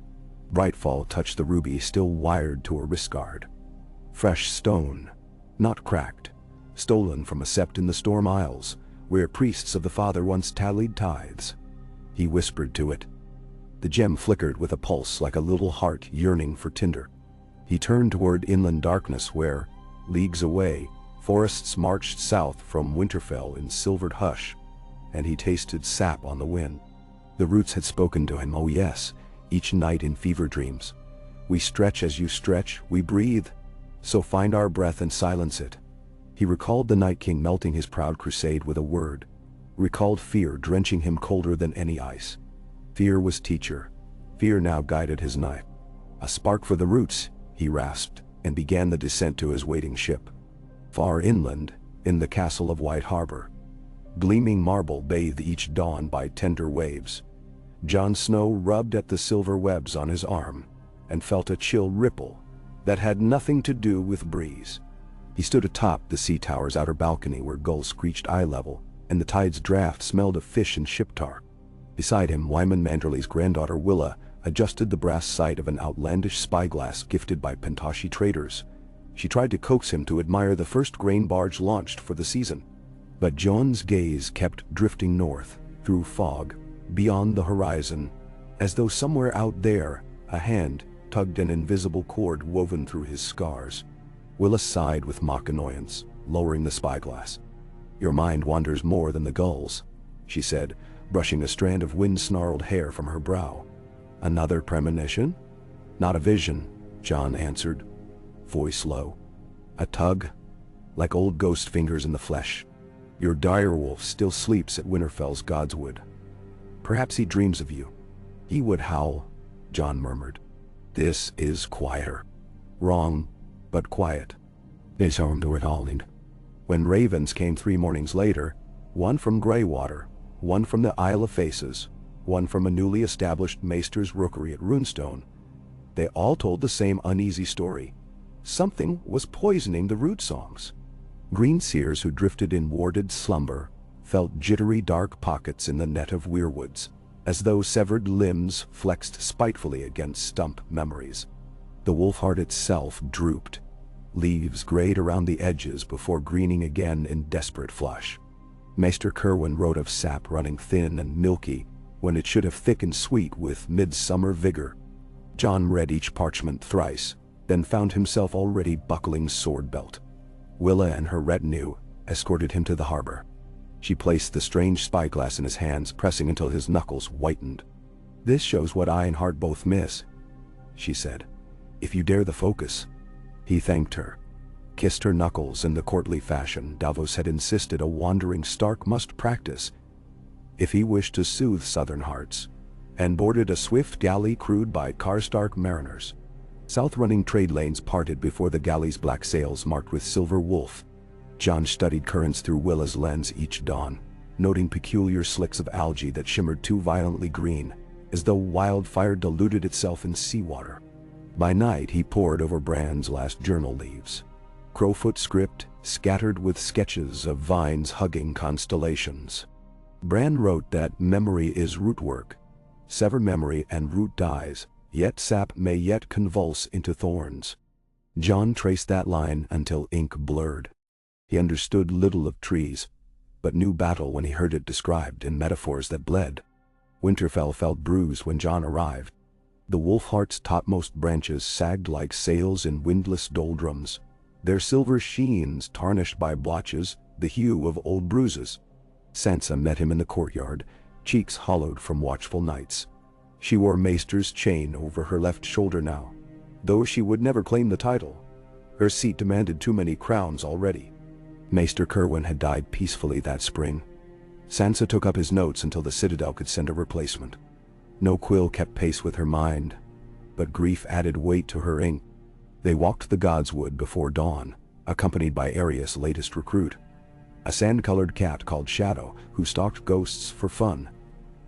[SPEAKER 1] Brightfall touched the ruby still wired to a wrist guard. Fresh stone, not cracked, stolen from a sept in the Storm Isles, where priests of the Father once tallied tithes. He whispered to it. The gem flickered with a pulse like a little heart yearning for tinder. He turned toward inland darkness where, leagues away, forests marched south from Winterfell in silvered hush, and he tasted sap on the wind. The roots had spoken to him, oh yes, each night in fever dreams. We stretch as you stretch, we breathe, so find our breath and silence it. He recalled the Night King melting his proud crusade with a word, recalled fear drenching him colder than any ice. Fear was teacher, fear now guided his knife. A spark for the roots, he rasped, and began the descent to his waiting ship. Far inland, in the castle of White Harbor, gleaming marble bathed each dawn by tender waves, Jon Snow rubbed at the silver webs on his arm and felt a chill ripple that had nothing to do with breeze. He stood atop the sea tower's outer balcony where gulls screeched eye level and the tide's draft smelled of fish and ship tar. Beside him, Wyman Manderley's granddaughter Willa adjusted the brass sight of an outlandish spyglass gifted by Pentoshi traders. She tried to coax him to admire the first grain barge launched for the season. But Jon's gaze kept drifting north, through fog, beyond the horizon, as though somewhere out there, a hand tugged an invisible cord woven through his scars. Willa sighed with mock annoyance, lowering the spyglass. "Your mind wanders more than the gulls," she said, brushing a strand of wind-snarled hair from her brow. "Another premonition?" "Not a vision," Jon answered, voice low. "A tug, like old ghost fingers in the flesh. Your direwolf still sleeps at Winterfell's Godswood. Perhaps he dreams of you." "He would howl," Jon murmured. "This is quieter." "Wrong, but quiet." "It's home to it howling." When ravens came 3 mornings later, one from Greywater, one from the Isle of Faces, one from a newly established maester's rookery at Runestone, they all told the same uneasy story. Something was poisoning the root songs. Green seers who drifted in warded slumber felt jittery dark pockets in the net of weirwoods, as though severed limbs flexed spitefully against stump memories. The Wolfheart itself drooped. Leaves grayed around the edges before greening again in desperate flush. Maester Kerwin wrote of sap running thin and milky when it should have thickened sweet with midsummer vigor. Jon read each parchment thrice, then found himself already buckling sword belt. Willa and her retinue escorted him to the harbor. She placed the strange spyglass in his hands, pressing until his knuckles whitened. "This shows what eye and heart both miss," she said. "If you dare the focus." He thanked her, kissed her knuckles in the courtly fashion Davos had insisted a wandering Stark must practice if he wished to soothe southern hearts, and boarded a swift galley crewed by Karstark mariners. South-running trade lanes parted before the galley's black sails marked with silver wolf. Jon studied currents through Willa's lens each dawn, noting peculiar slicks of algae that shimmered too violently green, as though wildfire diluted itself in seawater. By night he pored over Bran's last journal leaves. Crowfoot script, scattered with sketches of vines hugging constellations. Bran wrote that memory is root work. Sever memory and root dies, yet sap may yet convulse into thorns. Jon traced that line until ink blurred. He understood little of trees, but knew battle when he heard it described in metaphors that bled. Winterfell felt bruised when Jon arrived. The Wolfheart's topmost branches sagged like sails in windless doldrums, their silver sheens tarnished by blotches, the hue of old bruises. Sansa met him in the courtyard, cheeks hollowed from watchful nights. She wore Maester's chain over her left shoulder now, though she would never claim the title. Her seat demanded too many crowns already. Maester Cerwyn had died peacefully that spring. Sansa took up his notes until the Citadel could send a replacement. No quill kept pace with her mind, but grief added weight to her ink. They walked the Godswood before dawn, accompanied by Arya's latest recruit, a sand-colored cat called Shadow who stalked ghosts for fun,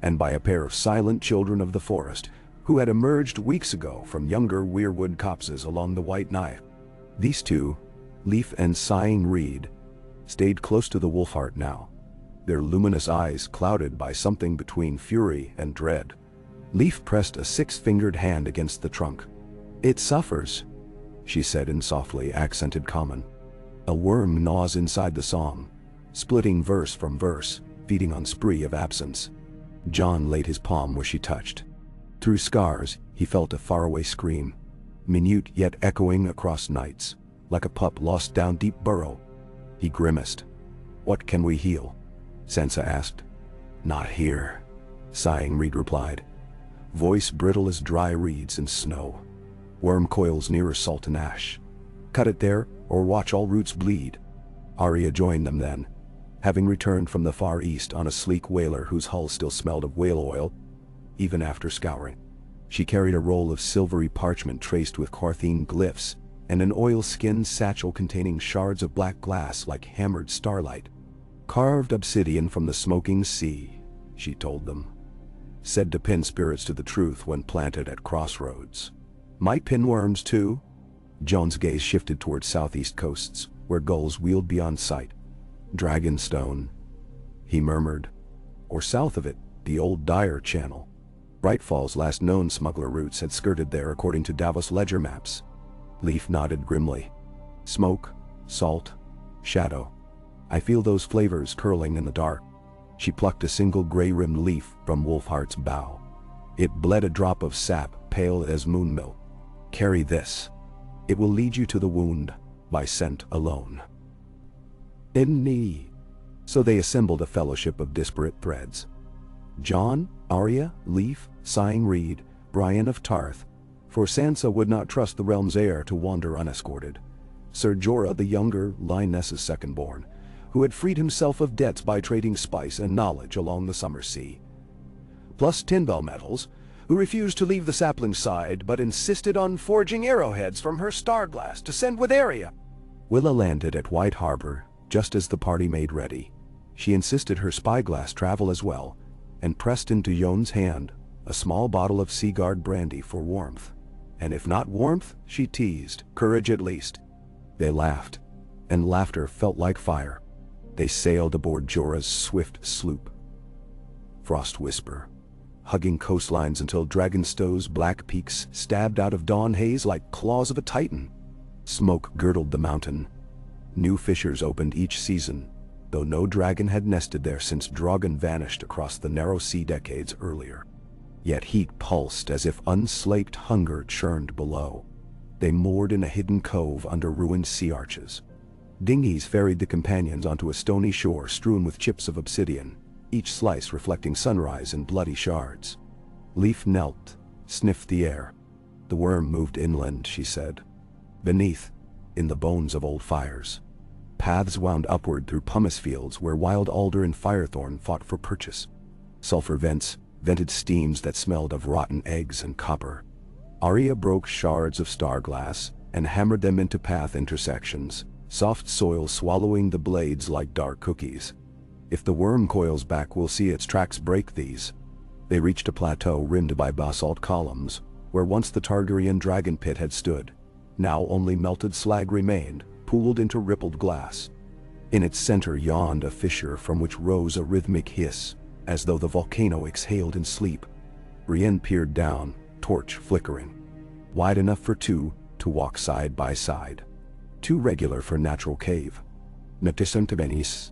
[SPEAKER 1] and by a pair of silent children of the forest who had emerged weeks ago from younger weirwood copses along the White Knife. These two, Leaf and Sighing Reed, stayed close to the Wolfheart now, their luminous eyes clouded by something between fury and dread. Leaf pressed a six-fingered hand against the trunk. "It suffers," she said in softly accented common. "A worm gnaws inside the song, splitting verse from verse, feeding on spree of absence." Jon laid his palm where she touched. Through scars, he felt a faraway scream, minute yet echoing across nights, like a pup lost down deep burrow. He grimaced. "What can we heal?" Sansa asked. "Not here," Sighing Reed replied, voice brittle as dry reeds in snow. "Worm coils nearer salt and ash. Cut it there, or watch all roots bleed." Arya joined them then, having returned from the Far East on a sleek whaler whose hull still smelled of whale oil, even after scouring. She carried a roll of silvery parchment traced with Qartheen glyphs, and an oil-skinned satchel containing shards of black glass like hammered starlight. "Carved obsidian from the smoking sea," she told them. "Said to pin spirits to the truth when planted at crossroads. Might pin worms too?" Jon's gaze shifted toward southeast coasts, where gulls wheeled beyond sight. "Dragonstone," he murmured. "Or south of it, the old Dire Channel. Brightfall's last known smuggler routes had skirted there according to Davos ledger maps." Leaf nodded grimly. "Smoke, salt, shadow. I feel those flavors curling in the dark." She plucked a single gray-rimmed leaf from Wolfheart's bough. It bled a drop of sap, pale as moon milk. "Carry this. It will lead you to the wound, by scent alone." "Inni." So they assembled a fellowship of disparate threads. Jon, Arya, Leaf, Sighing Reed, Brian of Tarth, for Sansa would not trust the realm's heir to wander unescorted. Ser Jorah the Younger, Lioness's second-born, who had freed himself of debts by trading spice and knowledge along the Summer Sea. Plus Tinbell Metals, who refused to leave the sapling's side but insisted on forging arrowheads from her starglass to send with Arya. Willa landed at White Harbor just as the party made ready. She insisted her spyglass travel as well, and pressed into Jon's hand a small bottle of Seaguard brandy for warmth. And if not warmth, she teased, courage at least. They laughed, and laughter felt like fire. They sailed aboard Jorah's swift sloop. Frost Whisper, hugging coastlines until Dragonstow's black peaks stabbed out of dawn haze like claws of a titan. Smoke girdled the mountain. New fissures opened each season, though no dragon had nested there since Drogon vanished across the narrow sea decades earlier. Yet heat pulsed as if unslaked hunger churned below. They moored in a hidden cove under ruined sea arches. Dinghies ferried the companions onto a stony shore strewn with chips of obsidian, each slice reflecting sunrise in bloody shards. Leaf knelt, sniffed the air. "The worm moved inland," she said. "Beneath, in the bones of old fires." Paths wound upward through pumice fields where wild alder and firethorn fought for purchase. Sulfur vents vented steams that smelled of rotten eggs and copper. Arya broke shards of star glass and hammered them into path intersections, soft soil swallowing the blades like dark cookies. If the worm coils back, we'll see its tracks break these. They reached a plateau rimmed by basalt columns, where once the Targaryen dragon pit had stood. Now only melted slag remained, pooled into rippled glass. In its center yawned a fissure from which rose a rhythmic hiss, as though the volcano exhaled in sleep. Brienne peered down, torch flickering. Wide enough for two to walk side by side. Too regular for natural cave. Natisantabenis.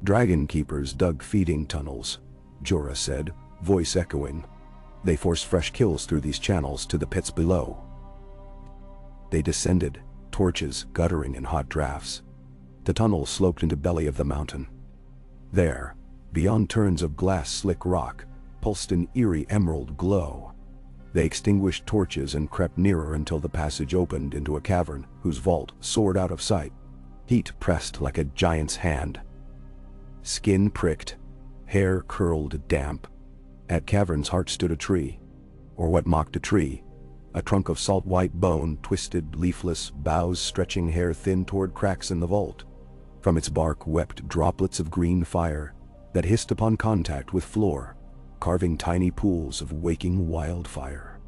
[SPEAKER 1] Dragon keepers dug feeding tunnels, Jorah said, voice echoing. They forced fresh kills through these channels to the pits below. They descended, torches guttering in hot drafts. The tunnel sloped into belly of the mountain. There, beyond turns of glass-slick rock, pulsed an eerie emerald glow. They extinguished torches and crept nearer until the passage opened into a cavern whose vault soared out of sight. Heat pressed like a giant's hand. Skin pricked, hair curled damp. At cavern's heart stood a tree, or what mocked a tree, a trunk of salt-white bone, twisted, leafless, boughs stretching hair-thin toward cracks in the vault. From its bark wept droplets of green fire that hissed upon contact with floor, carving tiny pools of waking wildfire.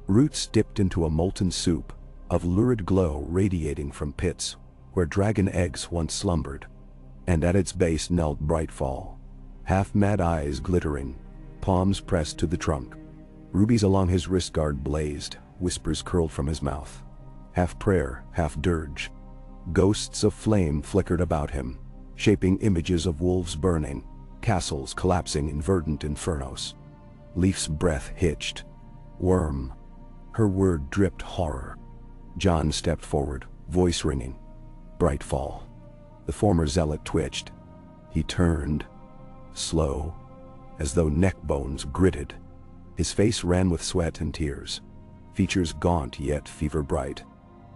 [SPEAKER 1] Roots dipped into a molten soup of lurid glow radiating from pits where dragon eggs once slumbered, and at its base knelt Brightfall, half-mad eyes glittering, palms pressed to the trunk. Rubies along his wrist guard blazed, whispers curled from his mouth. Half prayer, half dirge. Ghosts of flame flickered about him, shaping images of wolves burning, castles collapsing in verdant infernos. Leaf's breath hitched. Worm. Her word dripped horror. Jon stepped forward, voice ringing. Brightfall. The former zealot twitched. He turned. Slow, as though neck bones gritted. His face ran with sweat and tears, features gaunt yet fever bright.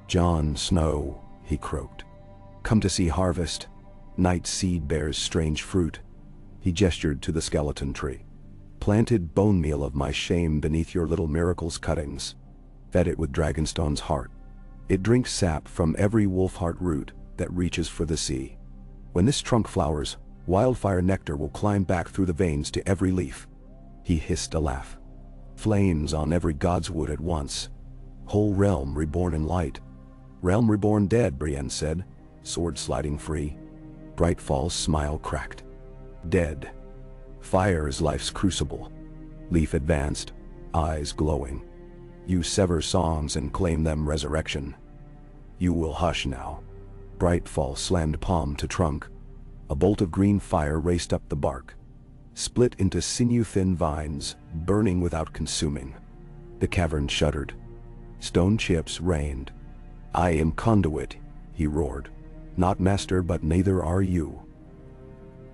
[SPEAKER 1] Jon Snow, he croaked. Come to see harvest. Night seed bears strange fruit. He gestured to the skeleton tree. Planted bone meal of my shame beneath your little miracle's cuttings. Fed it with Dragonstone's heart. It drinks sap from every wolfheart root that reaches for the sea. When this trunk flowers, wildfire nectar will climb back through the veins to every leaf. He hissed a laugh. Flames on every god's wood at once. Whole realm reborn in light. Realm reborn dead, Brienne said, sword sliding free. Brightfall's smile cracked. Dead. Fire is life's crucible. Leaf advanced, eyes glowing. You sever songs and claim them resurrection. You will hush now. Brightfall slammed palm to trunk. A bolt of green fire raced up the bark, split into sinew-thin vines, burning without consuming. The cavern shuddered. Stone chips rained. I am conduit, he roared. Not master, but neither are you.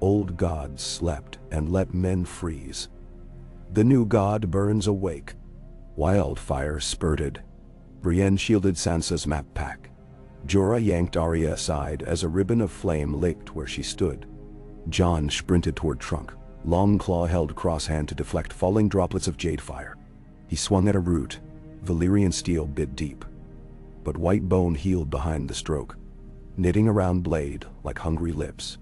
[SPEAKER 1] Old gods slept and let men freeze. The new god burns awake. Wildfire spurted. Brienne shielded Sansa's map pack. Jorah yanked Arya aside as a ribbon of flame licked where she stood. Jon sprinted toward trunk, long claw held crosshand to deflect falling droplets of jade fire. He swung at a root. Valyrian steel bit deep, but white bone healed behind the stroke, knitting around blade like hungry lips.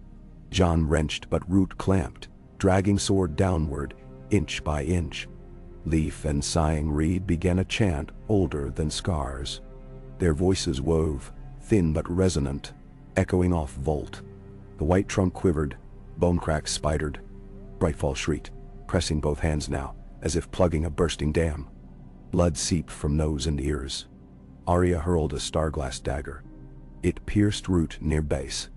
[SPEAKER 1] Jon wrenched, but root clamped, dragging sword downward, inch by inch. Leaf and sighing reed began a chant older than scars. Their voices wove, thin but resonant, echoing off vault. The white trunk quivered, bone cracks spidered. Brightfall shrieked, pressing both hands now, as if plugging a bursting dam. Blood seeped from nose and ears. Arya hurled a starglass dagger. It pierced root near base.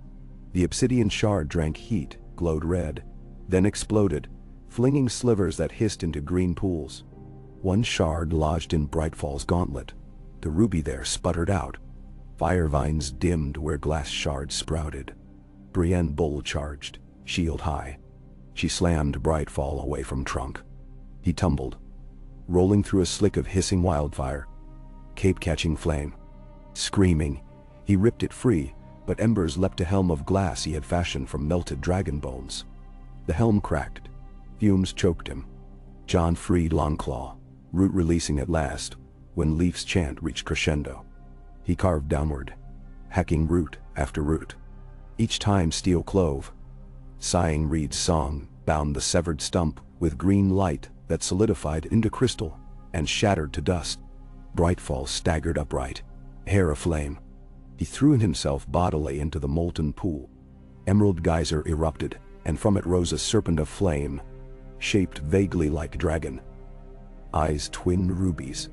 [SPEAKER 1] The obsidian shard drank heat, glowed red, then exploded, flinging slivers that hissed into green pools. One shard lodged in Brightfall's gauntlet. The ruby there sputtered out. Fire vines dimmed where glass shards sprouted. Brienne bull charged, shield high. She slammed Brightfall away from trunk. He tumbled, rolling through a slick of hissing wildfire, cape-catching flame. Screaming, he ripped it free, but embers leapt a helm of glass he had fashioned from melted dragon bones. The helm cracked. Fumes choked him. Jon freed Longclaw, root releasing at last, when Leaf's chant reached crescendo. He carved downward, hacking root after root. Each time steel clove. Sighing Reed's song bound the severed stump with green light that solidified into crystal and shattered to dust. Brightfall staggered upright, hair aflame. He threw himself bodily into the molten pool. Emerald geyser erupted, and from it rose a serpent of flame, shaped vaguely like dragon. Eyes twin rubies.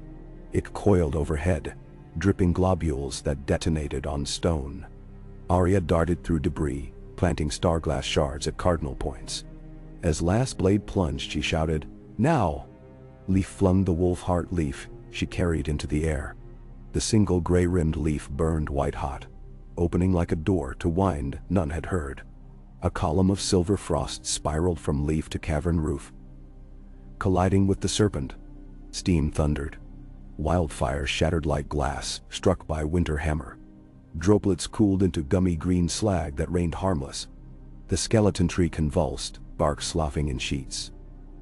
[SPEAKER 1] It coiled overhead, dripping globules that detonated on stone. Arya darted through debris, planting starglass shards at cardinal points. As last blade plunged, she shouted, "Now!" Leaf flung the wolf heart leaf she carried into the air. The single gray-rimmed leaf burned white-hot, opening like a door to wind none had heard. A column of silver frost spiraled from leaf to cavern roof. Colliding with the serpent, steam thundered. Wildfire shattered like glass struck by winter hammer. Droplets cooled into gummy green slag that rained harmless. The skeleton tree convulsed, bark sloughing in sheets.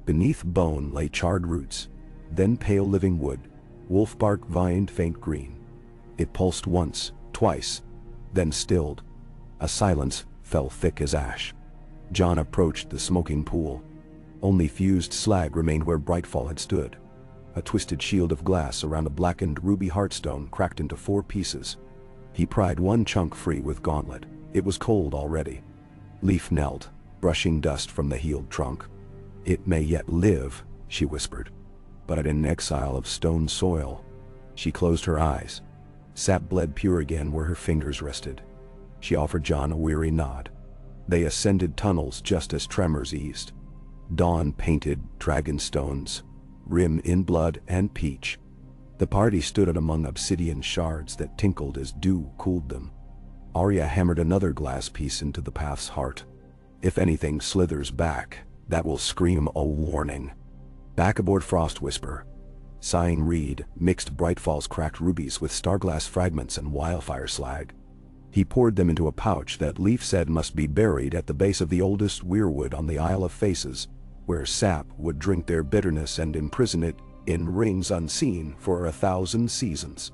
[SPEAKER 1] Beneath bone lay charred roots, then pale living wood. Wolf bark vined faint green. It pulsed once, twice, then stilled. A silence fell thick as ash. Jon approached the smoking pool. Only fused slag remained where Brightfall had stood. A twisted shield of glass around a blackened ruby heartstone cracked into 4 pieces. He pried one chunk free with gauntlet. It was cold already. Leaf knelt, brushing dust from the healed trunk. "It may yet live," she whispered. But in exile of stone soil. She closed her eyes. Sap bled pure again where her fingers rested. She offered Jon a weary nod. They ascended tunnels just as tremors eased. Dawn-painted dragon stones, rim in blood and peach. The party stood among obsidian shards that tinkled as dew cooled them. Arya hammered another glass piece into the path's heart. "If anything slithers back, that will scream a warning." Back aboard Frost Whisper. Sighing Reed mixed Brightfall's cracked rubies with starglass fragments and wildfire slag. He poured them into a pouch that Leaf said must be buried at the base of the oldest weirwood on the Isle of Faces, where sap would drink their bitterness and imprison it in rings unseen for 1,000 seasons.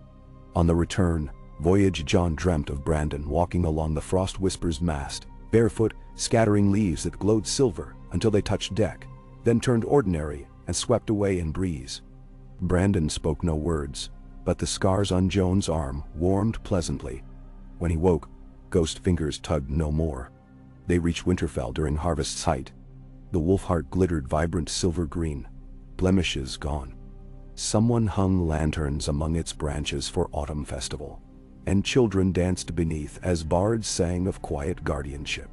[SPEAKER 1] On the return voyage, Jon dreamt of Brandon walking along the Frost Whisper's mast, barefoot, scattering leaves that glowed silver until they touched deck, then turned ordinary and swept away in breeze. Brandon spoke no words, but the scars on Jon's arm warmed pleasantly. When he woke, ghost fingers tugged no more. They reached Winterfell during harvest's height. The wolf heart glittered vibrant silver green, blemishes gone. Someone hung lanterns among its branches for autumn festival, and children danced beneath as bards sang of quiet guardianship.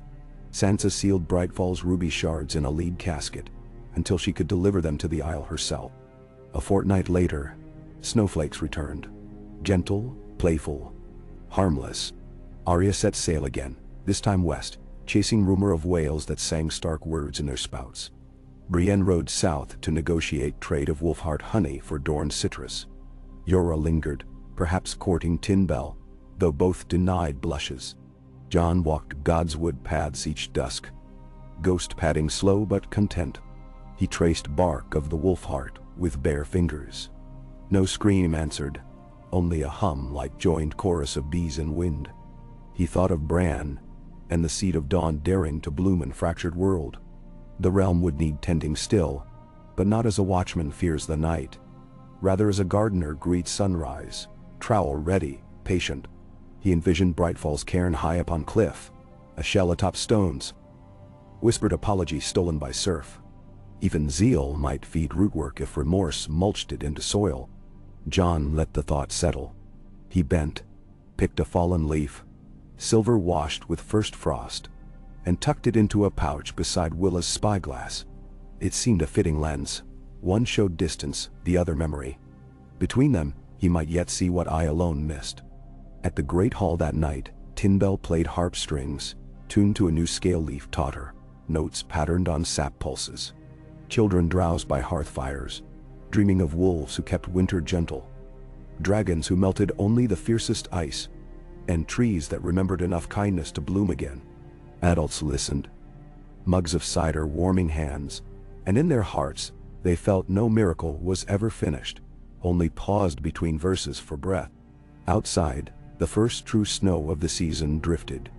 [SPEAKER 1] Sansa sealed Brightfall's ruby shards in a lead casket until she could deliver them to the Isle herself. A fortnight later, snowflakes returned. Gentle, playful, harmless. Arya set sail again, this time west, chasing rumor of whales that sang stark words in their spouts. Brienne rode south to negotiate trade of wolfheart honey for Dorne citrus. Yora lingered, perhaps courting Tinbell, though both denied blushes. Jon walked Godswood paths each dusk, ghost padding slow but content. He traced bark of the wolfheart with bare fingers. No scream answered, only a hum like joined chorus of bees in wind. He thought of Bran, and the seed of dawn daring to bloom in fractured world. The realm would need tending still, but not as a watchman fears the night. Rather as a gardener greets sunrise, trowel ready, patient. He envisioned Brightfall's cairn high upon cliff, a shell atop stones. Whispered apology stolen by surf. Even zeal might feed rootwork if remorse mulched it into soil. Jon let the thought settle. He bent, picked a fallen leaf, silver washed with first frost, and tucked it into a pouch beside Willa's spyglass. It seemed a fitting lens. One showed distance, the other memory. Between them, he might yet see what eye alone missed. At the great hall that night, Tinbell played harp strings, tuned to a new scale Leaf taught her, notes patterned on sap pulses. Children drowsed by hearth fires, dreaming of wolves who kept winter gentle, dragons who melted only the fiercest ice, and trees that remembered enough kindness to bloom again. Adults listened, mugs of cider warming hands, and in their hearts they felt no miracle was ever finished, only paused between verses for breath. Outside, the first true snow of the season drifted,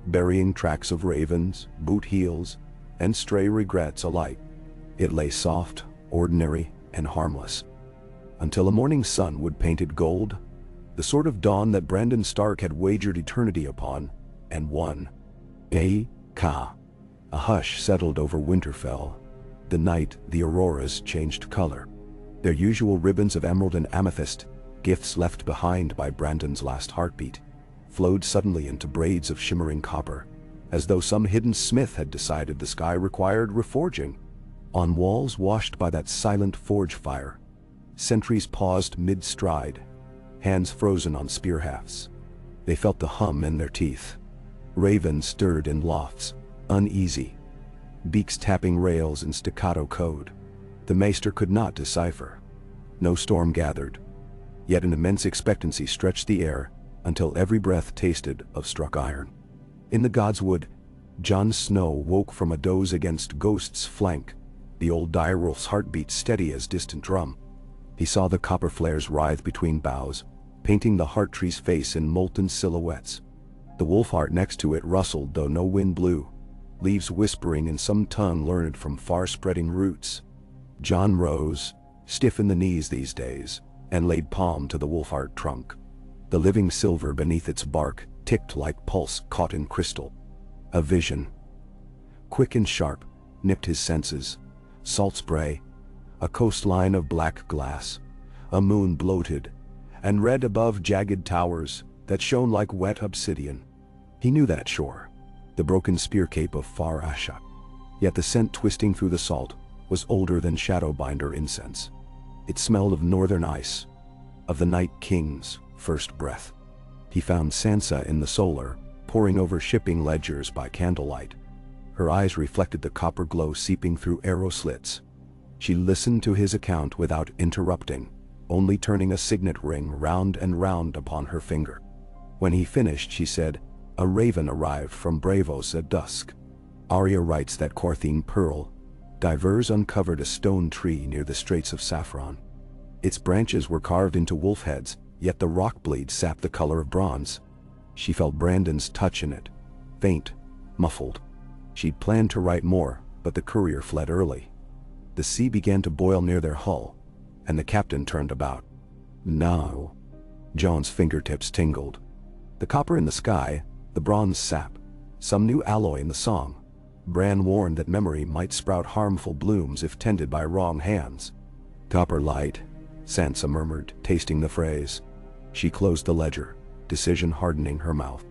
[SPEAKER 1] burying tracks of ravens, boot heels, and stray regrets alike. It lay soft, ordinary, and harmless, until a morning sun would paint it gold, the sort of dawn that Brandon Stark had wagered eternity upon, and won. A hush settled over Winterfell. The night the auroras changed color. Their usual ribbons of emerald and amethyst, gifts left behind by Brandon's last heartbeat, flowed suddenly into braids of shimmering copper, as though some hidden smith had decided the sky required reforging. On walls washed by that silent forge fire, sentries paused mid-stride, hands frozen on spear hafts. They felt the hum in their teeth. Ravens stirred in lofts, uneasy, beaks tapping rails in staccato code. The maester could not decipher. No storm gathered, yet an immense expectancy stretched the air until every breath tasted of struck iron. In the Godswood, Jon Snow woke from a doze against Ghost's flank, the old direwolf's heartbeat steady as distant drum. He saw the copper flares writhe between boughs, painting the heart tree's face in molten silhouettes. The wolf heart next to it rustled though no wind blew, leaves whispering in some tongue learned from far-spreading roots. Jon rose, stiff in the knees these days, and laid palm to the wolf heart trunk. The living silver beneath its bark ticked like pulse caught in crystal. A vision, quick and sharp, nipped his senses. Salt spray, a coastline of black glass, a moon bloated and red above jagged towers that shone like wet obsidian. He knew that shore, the broken spear cape of Far Ashak. Yet the scent twisting through the salt was older than Shadowbinder incense. It smelled of northern ice, of the Night King's first breath. He found Sansa in the solar, poring over shipping ledgers by candlelight. Her eyes reflected the copper glow seeping through arrow slits. She listened to his account without interrupting, only turning a signet ring round and round upon her finger. When he finished, she said, "A raven arrived from Bravos at dusk. Arya writes that Corthine Pearl, Divers uncovered a stone tree near the Straits of Saffron. Its branches were carved into wolf heads, yet the rock bleed sapped the color of bronze." She felt Brandon's touch in it, faint, muffled. She'd planned to write more, but the courier fled early. The sea began to boil near their hull, and the captain turned about. "Now." Jon's fingertips tingled. The copper in the sky, the bronze sap, some new alloy in the song. Bran warned that memory might sprout harmful blooms if tended by wrong hands. "Copper light," Sansa murmured, tasting the phrase. She closed the ledger, decision hardening her mouth.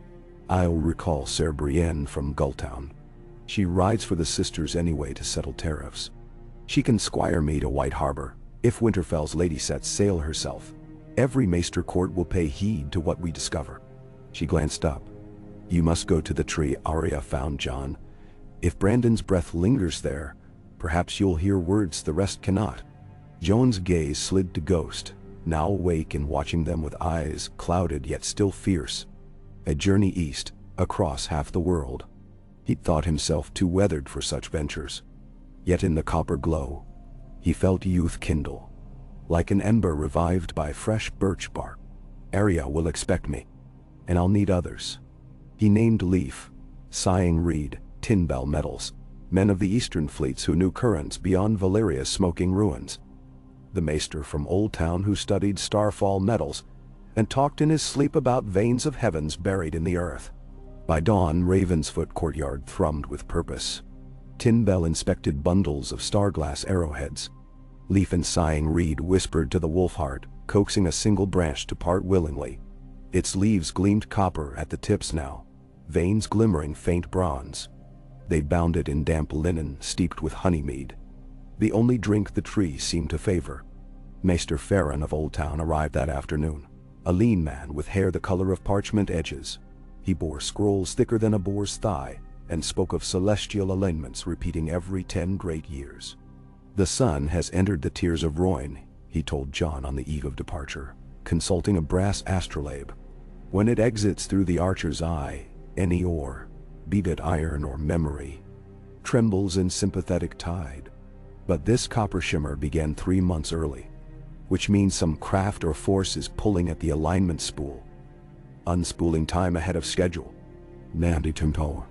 [SPEAKER 1] "I'll recall Ser Brienne from Gulltown. She rides for the sisters anyway to settle tariffs. She can squire me to White Harbor, if Winterfell's lady sets sail herself. Every maester court will pay heed to what we discover." She glanced up. "You must go to the tree Arya found, Jon. If Brandon's breath lingers there, perhaps you'll hear words the rest cannot." Jon's gaze slid to Ghost, now awake and watching them with eyes clouded yet still fierce. A journey east, across half the world. He'd thought himself too weathered for such ventures. Yet in the copper glow, he felt youth kindle, like an ember revived by fresh birch bark. "Arya will expect me, and I'll need others." He named Leaf, Sighing Reed, Tinbell Metals, men of the eastern fleets who knew currents beyond Valeria's smoking ruins. The maester from Old Town who studied starfall metals and talked in his sleep about veins of heavens buried in the earth. By dawn, Ravensfoot courtyard thrummed with purpose. Tinbell inspected bundles of starglass arrowheads. Leaf and Sighing Reed whispered to the wolfheart, coaxing a single branch to part willingly. Its leaves gleamed copper at the tips now, veins glimmering faint bronze. They bound it in damp linen steeped with honeymead, the only drink the tree seemed to favor. Maester Farron of Old Town arrived that afternoon, a lean man with hair the color of parchment edges. He bore scrolls thicker than a boar's thigh, and spoke of celestial alignments repeating every 10 great years. "The sun has entered the Tears of Roin," he told Jon on the eve of departure, consulting a brass astrolabe. "When it exits through the Archer's Eye, any ore, be it iron or memory, trembles in sympathetic tide." But this copper shimmer began 3 months early. which means some craft or force is pulling at the alignment spool. Unspooling time ahead of schedule. Nandi Tumtor.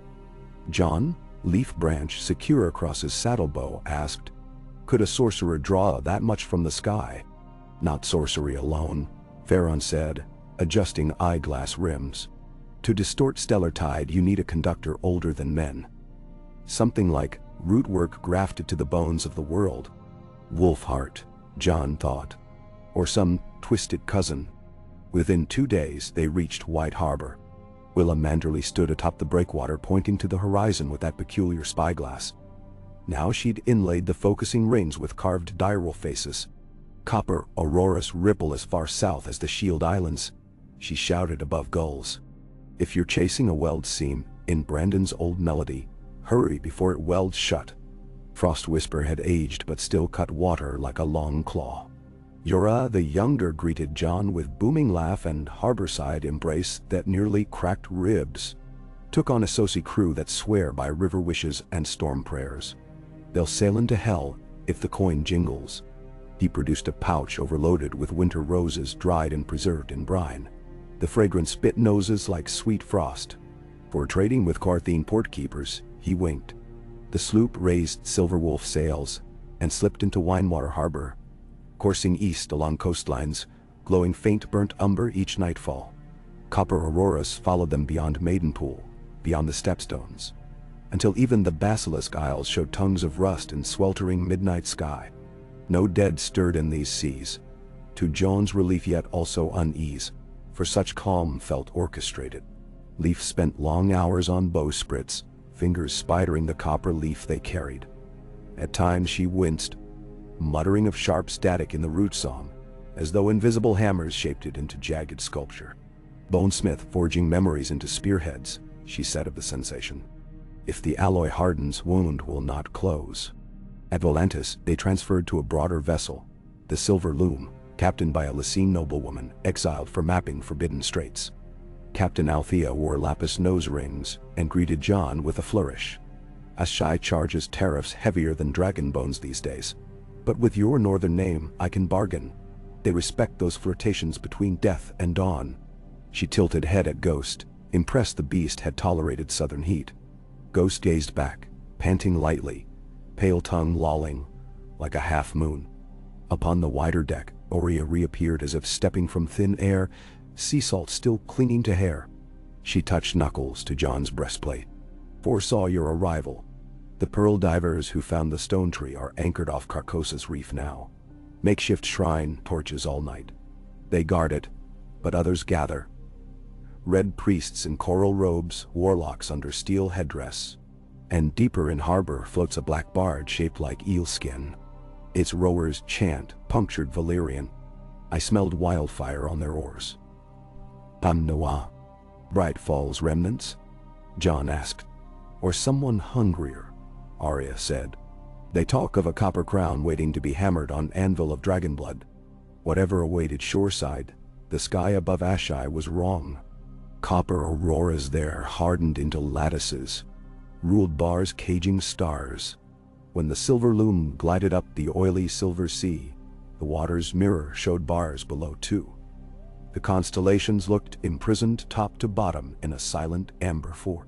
[SPEAKER 1] Jon, leaf branch secure across his saddle bow, asked, "Could a sorcerer draw that much from the sky?" "Not sorcery alone," Farron said, adjusting eyeglass rims. "To distort stellar tide you need a conductor older than men. Something like rootwork grafted to the bones of the world." Wolf heart, Jon thought. Or some twisted cousin. Within 2 days they reached White Harbor. Willa Manderly stood atop the breakwater pointing to the horizon with that peculiar spyglass. Now she'd inlaid the focusing rings with carved direwolf faces. "Copper auroras ripple as far south as the Shield Islands," she shouted above gulls. "If you're chasing a weld seam, in Brandon's old melody, hurry before it welds shut." Frost Whisper had aged but still cut water like a long claw. Yura the Younger greeted Jon with booming laugh and harborside embrace that nearly cracked ribs. "Took on a Sosi crew that swear by river wishes and storm prayers. They'll sail into hell if the coin jingles." He produced a pouch overloaded with winter roses dried and preserved in brine. The fragrance bit noses like sweet frost. For trading with Carthene portkeepers, he winked. The sloop raised silver wolf sails and slipped into Winewater Harbor, coursing east along coastlines, glowing faint burnt umber each nightfall. Copper auroras followed them beyond Maidenpool, beyond the stepstones, until even the Basilisk Isles showed tongues of rust in sweltering midnight sky. No dead stirred in these seas. To Jon's relief yet also unease, for such calm felt orchestrated. Leaf spent long hours on bowsprits, fingers spidering the copper leaf they carried. At times she winced, muttering of sharp static in the root song, as though invisible hammers shaped it into jagged sculpture. "Bonesmith forging memories into spearheads," she said of the sensation. "If the alloy hardens, wound will not close." At Volantis, they transferred to a broader vessel, the Silver Loom, captained by a Lysine noblewoman exiled for mapping Forbidden Straits. Captain Althea wore lapis nose rings and greeted Jon with a flourish. "Ashai charges tariffs heavier than dragon bones these days. But with your northern name, I can bargain. They respect those flirtations between death and dawn." She tilted head at Ghost, impressed the beast had tolerated southern heat. Ghost gazed back, panting lightly, pale tongue lolling, like a half-moon. Upon the wider deck, Oria reappeared as if stepping from thin air, sea salt still clinging to hair. She touched knuckles to Jon's breastplate. "Foresaw your arrival. The pearl divers who found the stone tree are anchored off Carcosa's reef now. Makeshift shrine, torches all night. They guard it, but others gather. Red priests in coral robes, warlocks under steel headdress. And deeper in harbor floats a black barge shaped like eel skin. Its rowers chant punctured Valyrian. I smelled wildfire on their oars." "Noah. Bright Falls remnants?" Jon asked. "Or someone hungrier?" Arya said. "They talk of a copper crown waiting to be hammered on anvil of dragonblood. Whatever awaited shoreside, the sky above Ashai was wrong. Copper auroras there hardened into lattices, ruled bars caging stars. When the Silver Loom glided up the oily silver sea, the water's mirror showed bars below too. The constellations looked imprisoned top to bottom in a silent amber fort."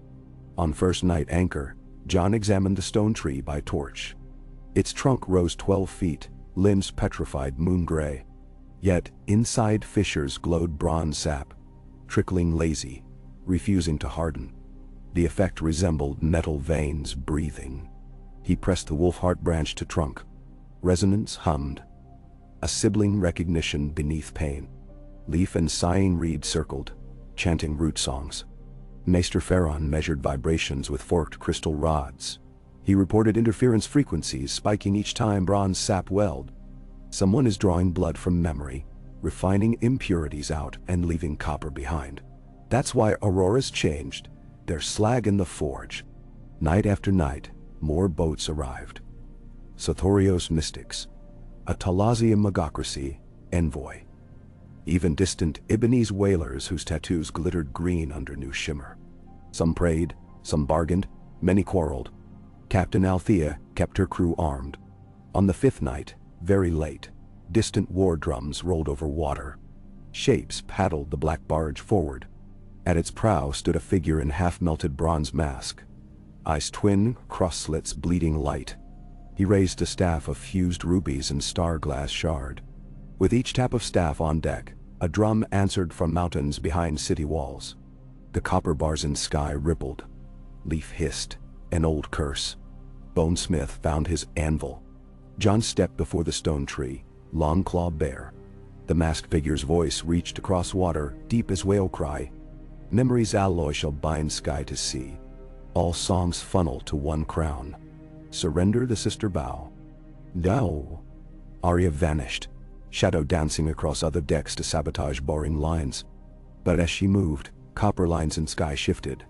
[SPEAKER 1] On first night anchor, Jon examined the stone tree by torch. Its trunk rose 12 feet, limbs petrified moon-gray. Yet inside fissures glowed bronze sap, trickling lazy, refusing to harden. The effect resembled metal veins breathing. He pressed the wolfheart branch to trunk. Resonance hummed. A sibling recognition beneath pain. Leaf and sighing reed circled, chanting root songs. Maester Farron measured vibrations with forked crystal rods. He reported interference frequencies spiking each time bronze sap welled. Someone is drawing blood from memory, refining impurities out and leaving copper behind. That's why auroras changed. They're slag in the forge. Night after night, more boats arrived. Sothorios mystics, a Talazian magocracy envoy. Even distant Ibonese whalers whose tattoos glittered green under new shimmer. Some prayed, some bargained, many quarreled. Captain Althea kept her crew armed. On the 5th night, very late, Distant war drums rolled over water. Shapes paddled the black barge forward. At its prow stood a figure in half-melted bronze mask. Eyes twin, cross-slits bleeding light. He raised a staff of fused rubies and star-glass shard. With each tap of staff on deck, a drum answered from mountains behind city walls. The copper bars in sky rippled. Leaf hissed, an old curse. Bonesmith found his anvil. Jon stepped before the stone tree, long claw bare. The masked figure's voice reached across water, deep as whale cry. Memory's alloy shall bind sky to sea. All songs funnel to one crown. Surrender the sister bow. No. Arya vanished, shadow dancing across other decks to sabotage boring lines. But as she moved, copper lines in sky shifted,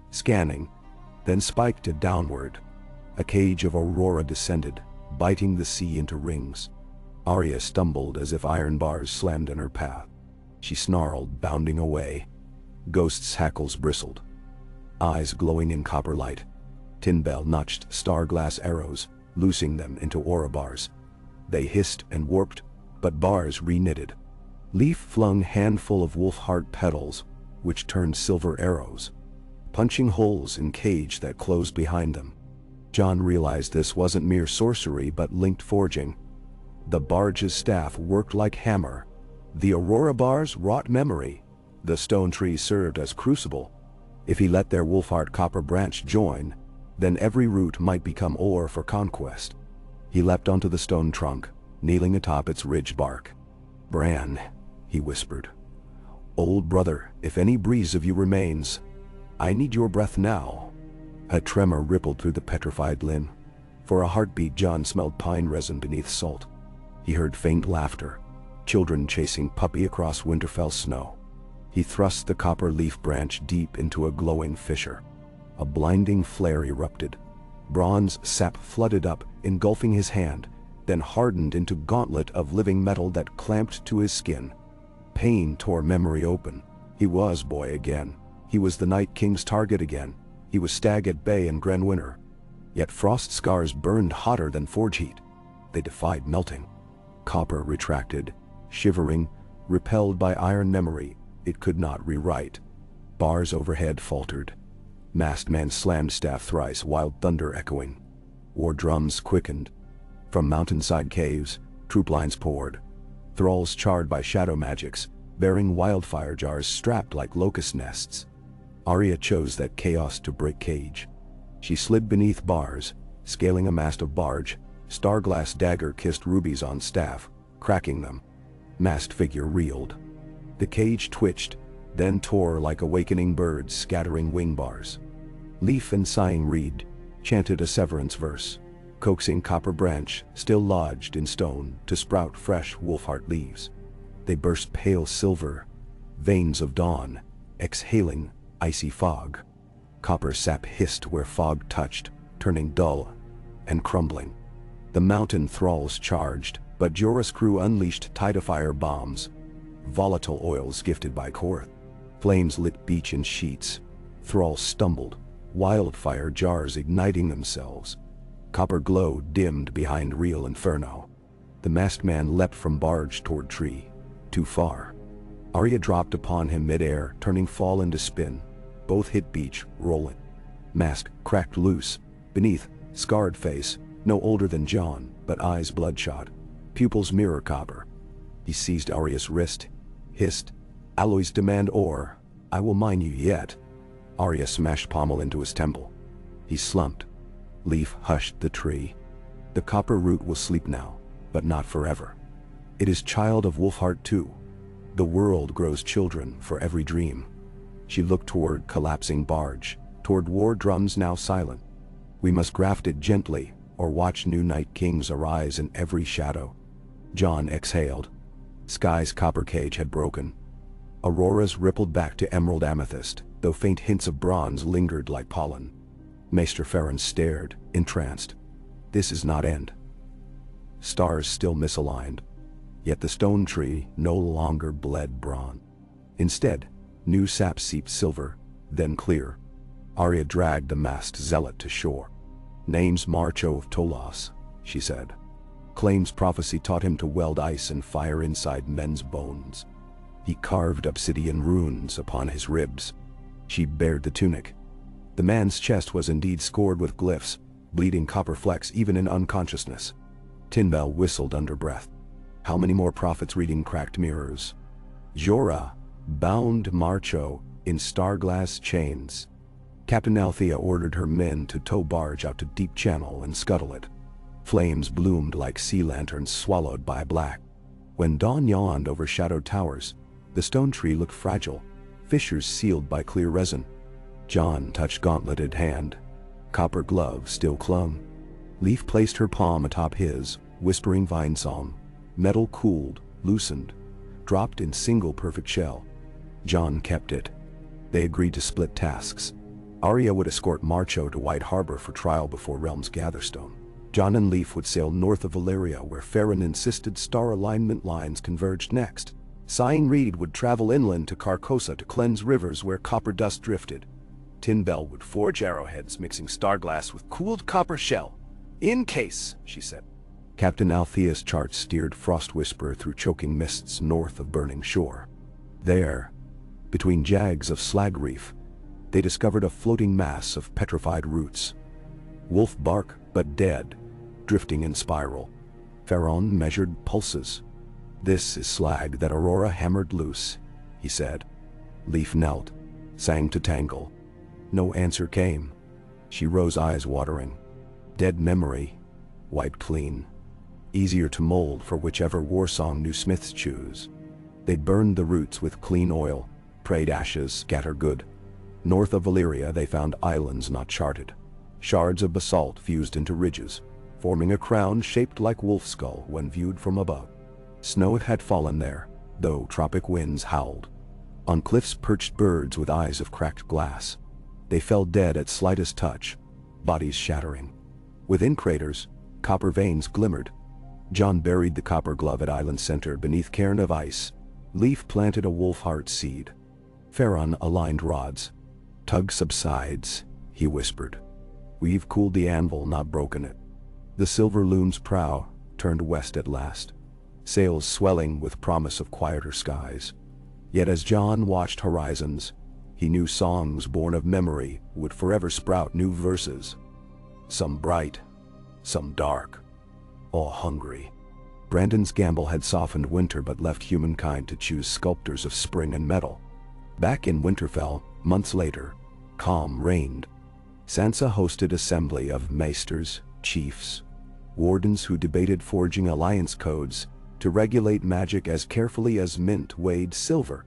[SPEAKER 1] scanning, then spiked it downward. A cage of aurora descended, biting the sea into rings. Arya stumbled as if iron bars slammed in her path. She snarled, bounding away. Ghost's hackles bristled, eyes glowing in copper light. Tinbell notched star-glass arrows, loosing them into aura bars. They hissed and warped, but bars reknitted. Leaf flung handful of wolf heart petals, which turned silver arrows, punching holes in cage that closed behind them. Jon realized this wasn't mere sorcery but linked forging. The barge's staff worked like hammer. The aurora bars wrought memory. The stone tree served as crucible. If he let their wolfheart copper branch join, then every root might become ore for conquest. He leapt onto the stone trunk, kneeling atop its ridged bark. "Bran," he whispered. "Old brother, if any breeze of you remains, I need your breath now." A tremor rippled through the petrified limb. For a heartbeat, Jon smelled pine resin beneath salt. He heard faint laughter, children chasing puppy across Winterfell snow. He thrust the copper leaf branch deep into a glowing fissure. A blinding flare erupted. Bronze sap flooded up, engulfing his hand, then hardened into gauntlet of living metal that clamped to his skin. Pain tore memory open. He was boy again. He was the Night King's target again. He was stag at bay in Grenwinter. Yet frost scars burned hotter than forge heat. They defied melting. Copper retracted, shivering, repelled by iron memory it could not rewrite. Bars overhead faltered. Masked men slammed staff thrice, wild thunder echoing. War drums quickened. From mountainside caves, troop lines poured. Thralls charred by shadow magics, bearing wildfire jars strapped like locust nests. Arya chose that chaos to break cage. She slid beneath bars, scaling a mast of barge. Star-glass dagger kissed rubies on staff, cracking them. Masked figure reeled. The cage twitched, then tore like awakening birds scattering wing bars. Leaf and sighing reed chanted a severance verse, coaxing copper branch, still lodged in stone, to sprout fresh wolfheart leaves. They burst pale silver, veins of dawn, exhaling icy fog. Copper sap hissed where fog touched, turning dull and crumbling. The mountain thralls charged, but Jorah's crew unleashed tidefire bombs, volatile oils gifted by Korth. Flames lit beach in sheets. Thralls stumbled, wildfire jars igniting themselves. Copper glow dimmed behind real inferno. The masked man leapt from barge toward tree. Too far. Arya dropped upon him mid-air, turning fall into spin. Both hit beach, rolling. Mask cracked loose. Beneath, scarred face, no older than Jon, but eyes bloodshot. Pupils mirror copper. He seized Arya's wrist, hissed, "Alloys demand ore. I will mine you yet." Arya smashed pommel into his temple. He slumped. Leaf hushed the tree. The copper root will sleep now, but not forever. It is child of Wolfheart too. The world grows children for every dream. She looked toward collapsing barge, toward war drums now silent. We must graft it gently, or watch new night kings arise in every shadow. Jon exhaled. Sky's copper cage had broken. Auroras rippled back to emerald amethyst, though faint hints of bronze lingered like pollen. Maester Farron stared, entranced. This is not end. Stars still misaligned. Yet the stone tree no longer bled bronze. Instead, new sap seeped silver, then clear. Arya dragged the masked zealot to shore. "Name's Marcho of Tolos," she said. Claims prophecy taught him to weld ice and fire inside men's bones. He carved obsidian runes upon his ribs. She bared the tunic. The man's chest was indeed scored with glyphs, bleeding copper flecks even in unconsciousness. Tinbel whistled under breath. How many more prophets reading cracked mirrors? Jorah bound Marcho in starglass chains. Captain Althea ordered her men to tow barge out to deep channel and scuttle it. Flames bloomed like sea lanterns swallowed by black. When dawn yawned over shadowed towers, the stone tree looked fragile, fissures sealed by clear resin. Jon touched gauntleted hand. Copper glove still clung. Leaf placed her palm atop his, whispering vine song. Metal cooled, loosened, dropped in single perfect shell. Jon kept it. They agreed to split tasks. Arya would escort Marcho to White Harbor for trial before Realm's Gatherstone. Jon and Leaf would sail north of Valyria, where Farron insisted star alignment lines converged next. Sighing Reed would travel inland to Carcosa to cleanse rivers where copper dust drifted. Tinbel would forge arrowheads mixing starglass with cooled copper shell. In case, she said. Captain Althea's chart steered Frost Whisperer through choking mists north of Burning Shore. There, between jags of slag reef, they discovered a floating mass of petrified roots. Wolf bark, but dead, drifting in spiral. Farron measured pulses. This is slag that Aurora hammered loose, he said. Leaf knelt, sang to Tangle. No answer came. She rose, eyes watering. Dead memory, wiped clean. Easier to mold for whichever warsong new smiths choose. They burned the roots with clean oil, prayed ashes scatter good. North of Valyria they found islands not charted. Shards of basalt fused into ridges, forming a crown shaped like wolf skull when viewed from above. Snow had fallen there, though tropic winds howled. On cliffs perched birds with eyes of cracked glass. They fell dead at slightest touch, bodies shattering. Within craters, copper veins glimmered. Jon buried the copper glove at island center beneath cairn of ice. Leaf planted a wolf heart seed. Farron aligned rods. Tug subsides, he whispered. We've cooled the anvil, not broken it. The silver loon's prow turned west at last, sails swelling with promise of quieter skies. Yet as Jon watched horizons, he knew songs born of memory would forever sprout new verses. Some bright, some dark, all hungry. Brandon's gamble had softened winter but left humankind to choose sculptors of spring and metal. Back in Winterfell, months later, calm reigned. Sansa hosted assembly of maesters, chiefs, wardens who debated forging alliance codes to regulate magic as carefully as mint weighed silver.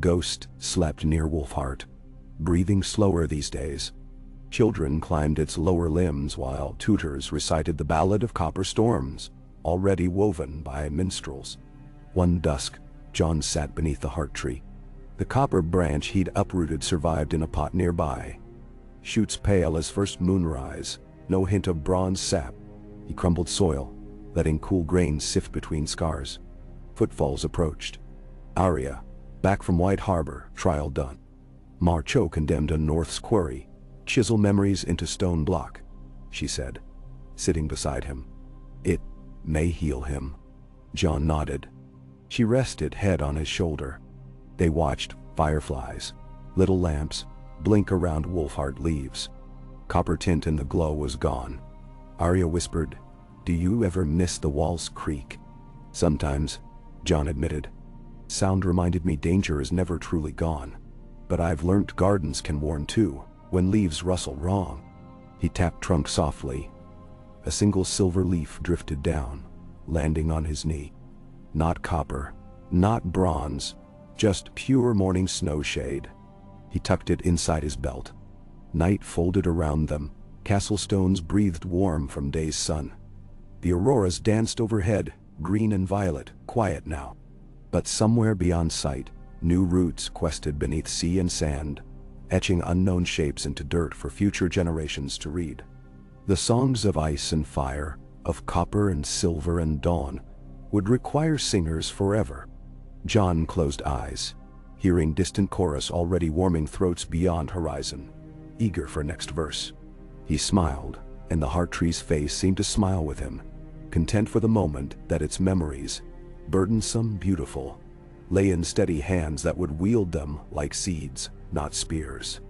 [SPEAKER 1] Ghost slept near Wolfheart, breathing slower these days. Children climbed its lower limbs while tutors recited the Ballad of Copper Storms, already woven by minstrels. One dusk, Jon sat beneath the heart tree. The copper branch he'd uprooted survived in a pot nearby. Shoots pale as first moonrise, no hint of bronze sap. He crumbled soil, letting cool grains sift between scars. Footfalls approached. Arya, back from White Harbor, trial done. Marcho condemned a North's quarry. Chisel memories into stone block, she said, sitting beside him. It may heal him. Jon nodded. She rested head on his shoulder. They watched fireflies, little lamps, blink around Wolfheart leaves. Copper tint in the glow was gone. Arya whispered, "Do you ever miss the walls creak?" "Sometimes," Jon admitted. "Sound reminded me danger is never truly gone. But I've learnt gardens can warn too, when leaves rustle wrong." He tapped trunk softly. A single silver leaf drifted down, landing on his knee. Not copper, not bronze, just pure morning snow shade. He tucked it inside his belt. Night folded around them, castle stones breathed warm from day's sun. The auroras danced overhead, green and violet, quiet now. But somewhere beyond sight, new roots quested beneath sea and sand, etching unknown shapes into dirt for future generations to read. The songs of ice and fire, of copper and silver and dawn, would require singers forever. Jon closed eyes, hearing distant chorus already warming throats beyond horizon, eager for next verse. He smiled, and the heart tree's face seemed to smile with him. content for the moment that its memories, burdensome, beautiful, lay in steady hands that would wield them like seeds, not spears.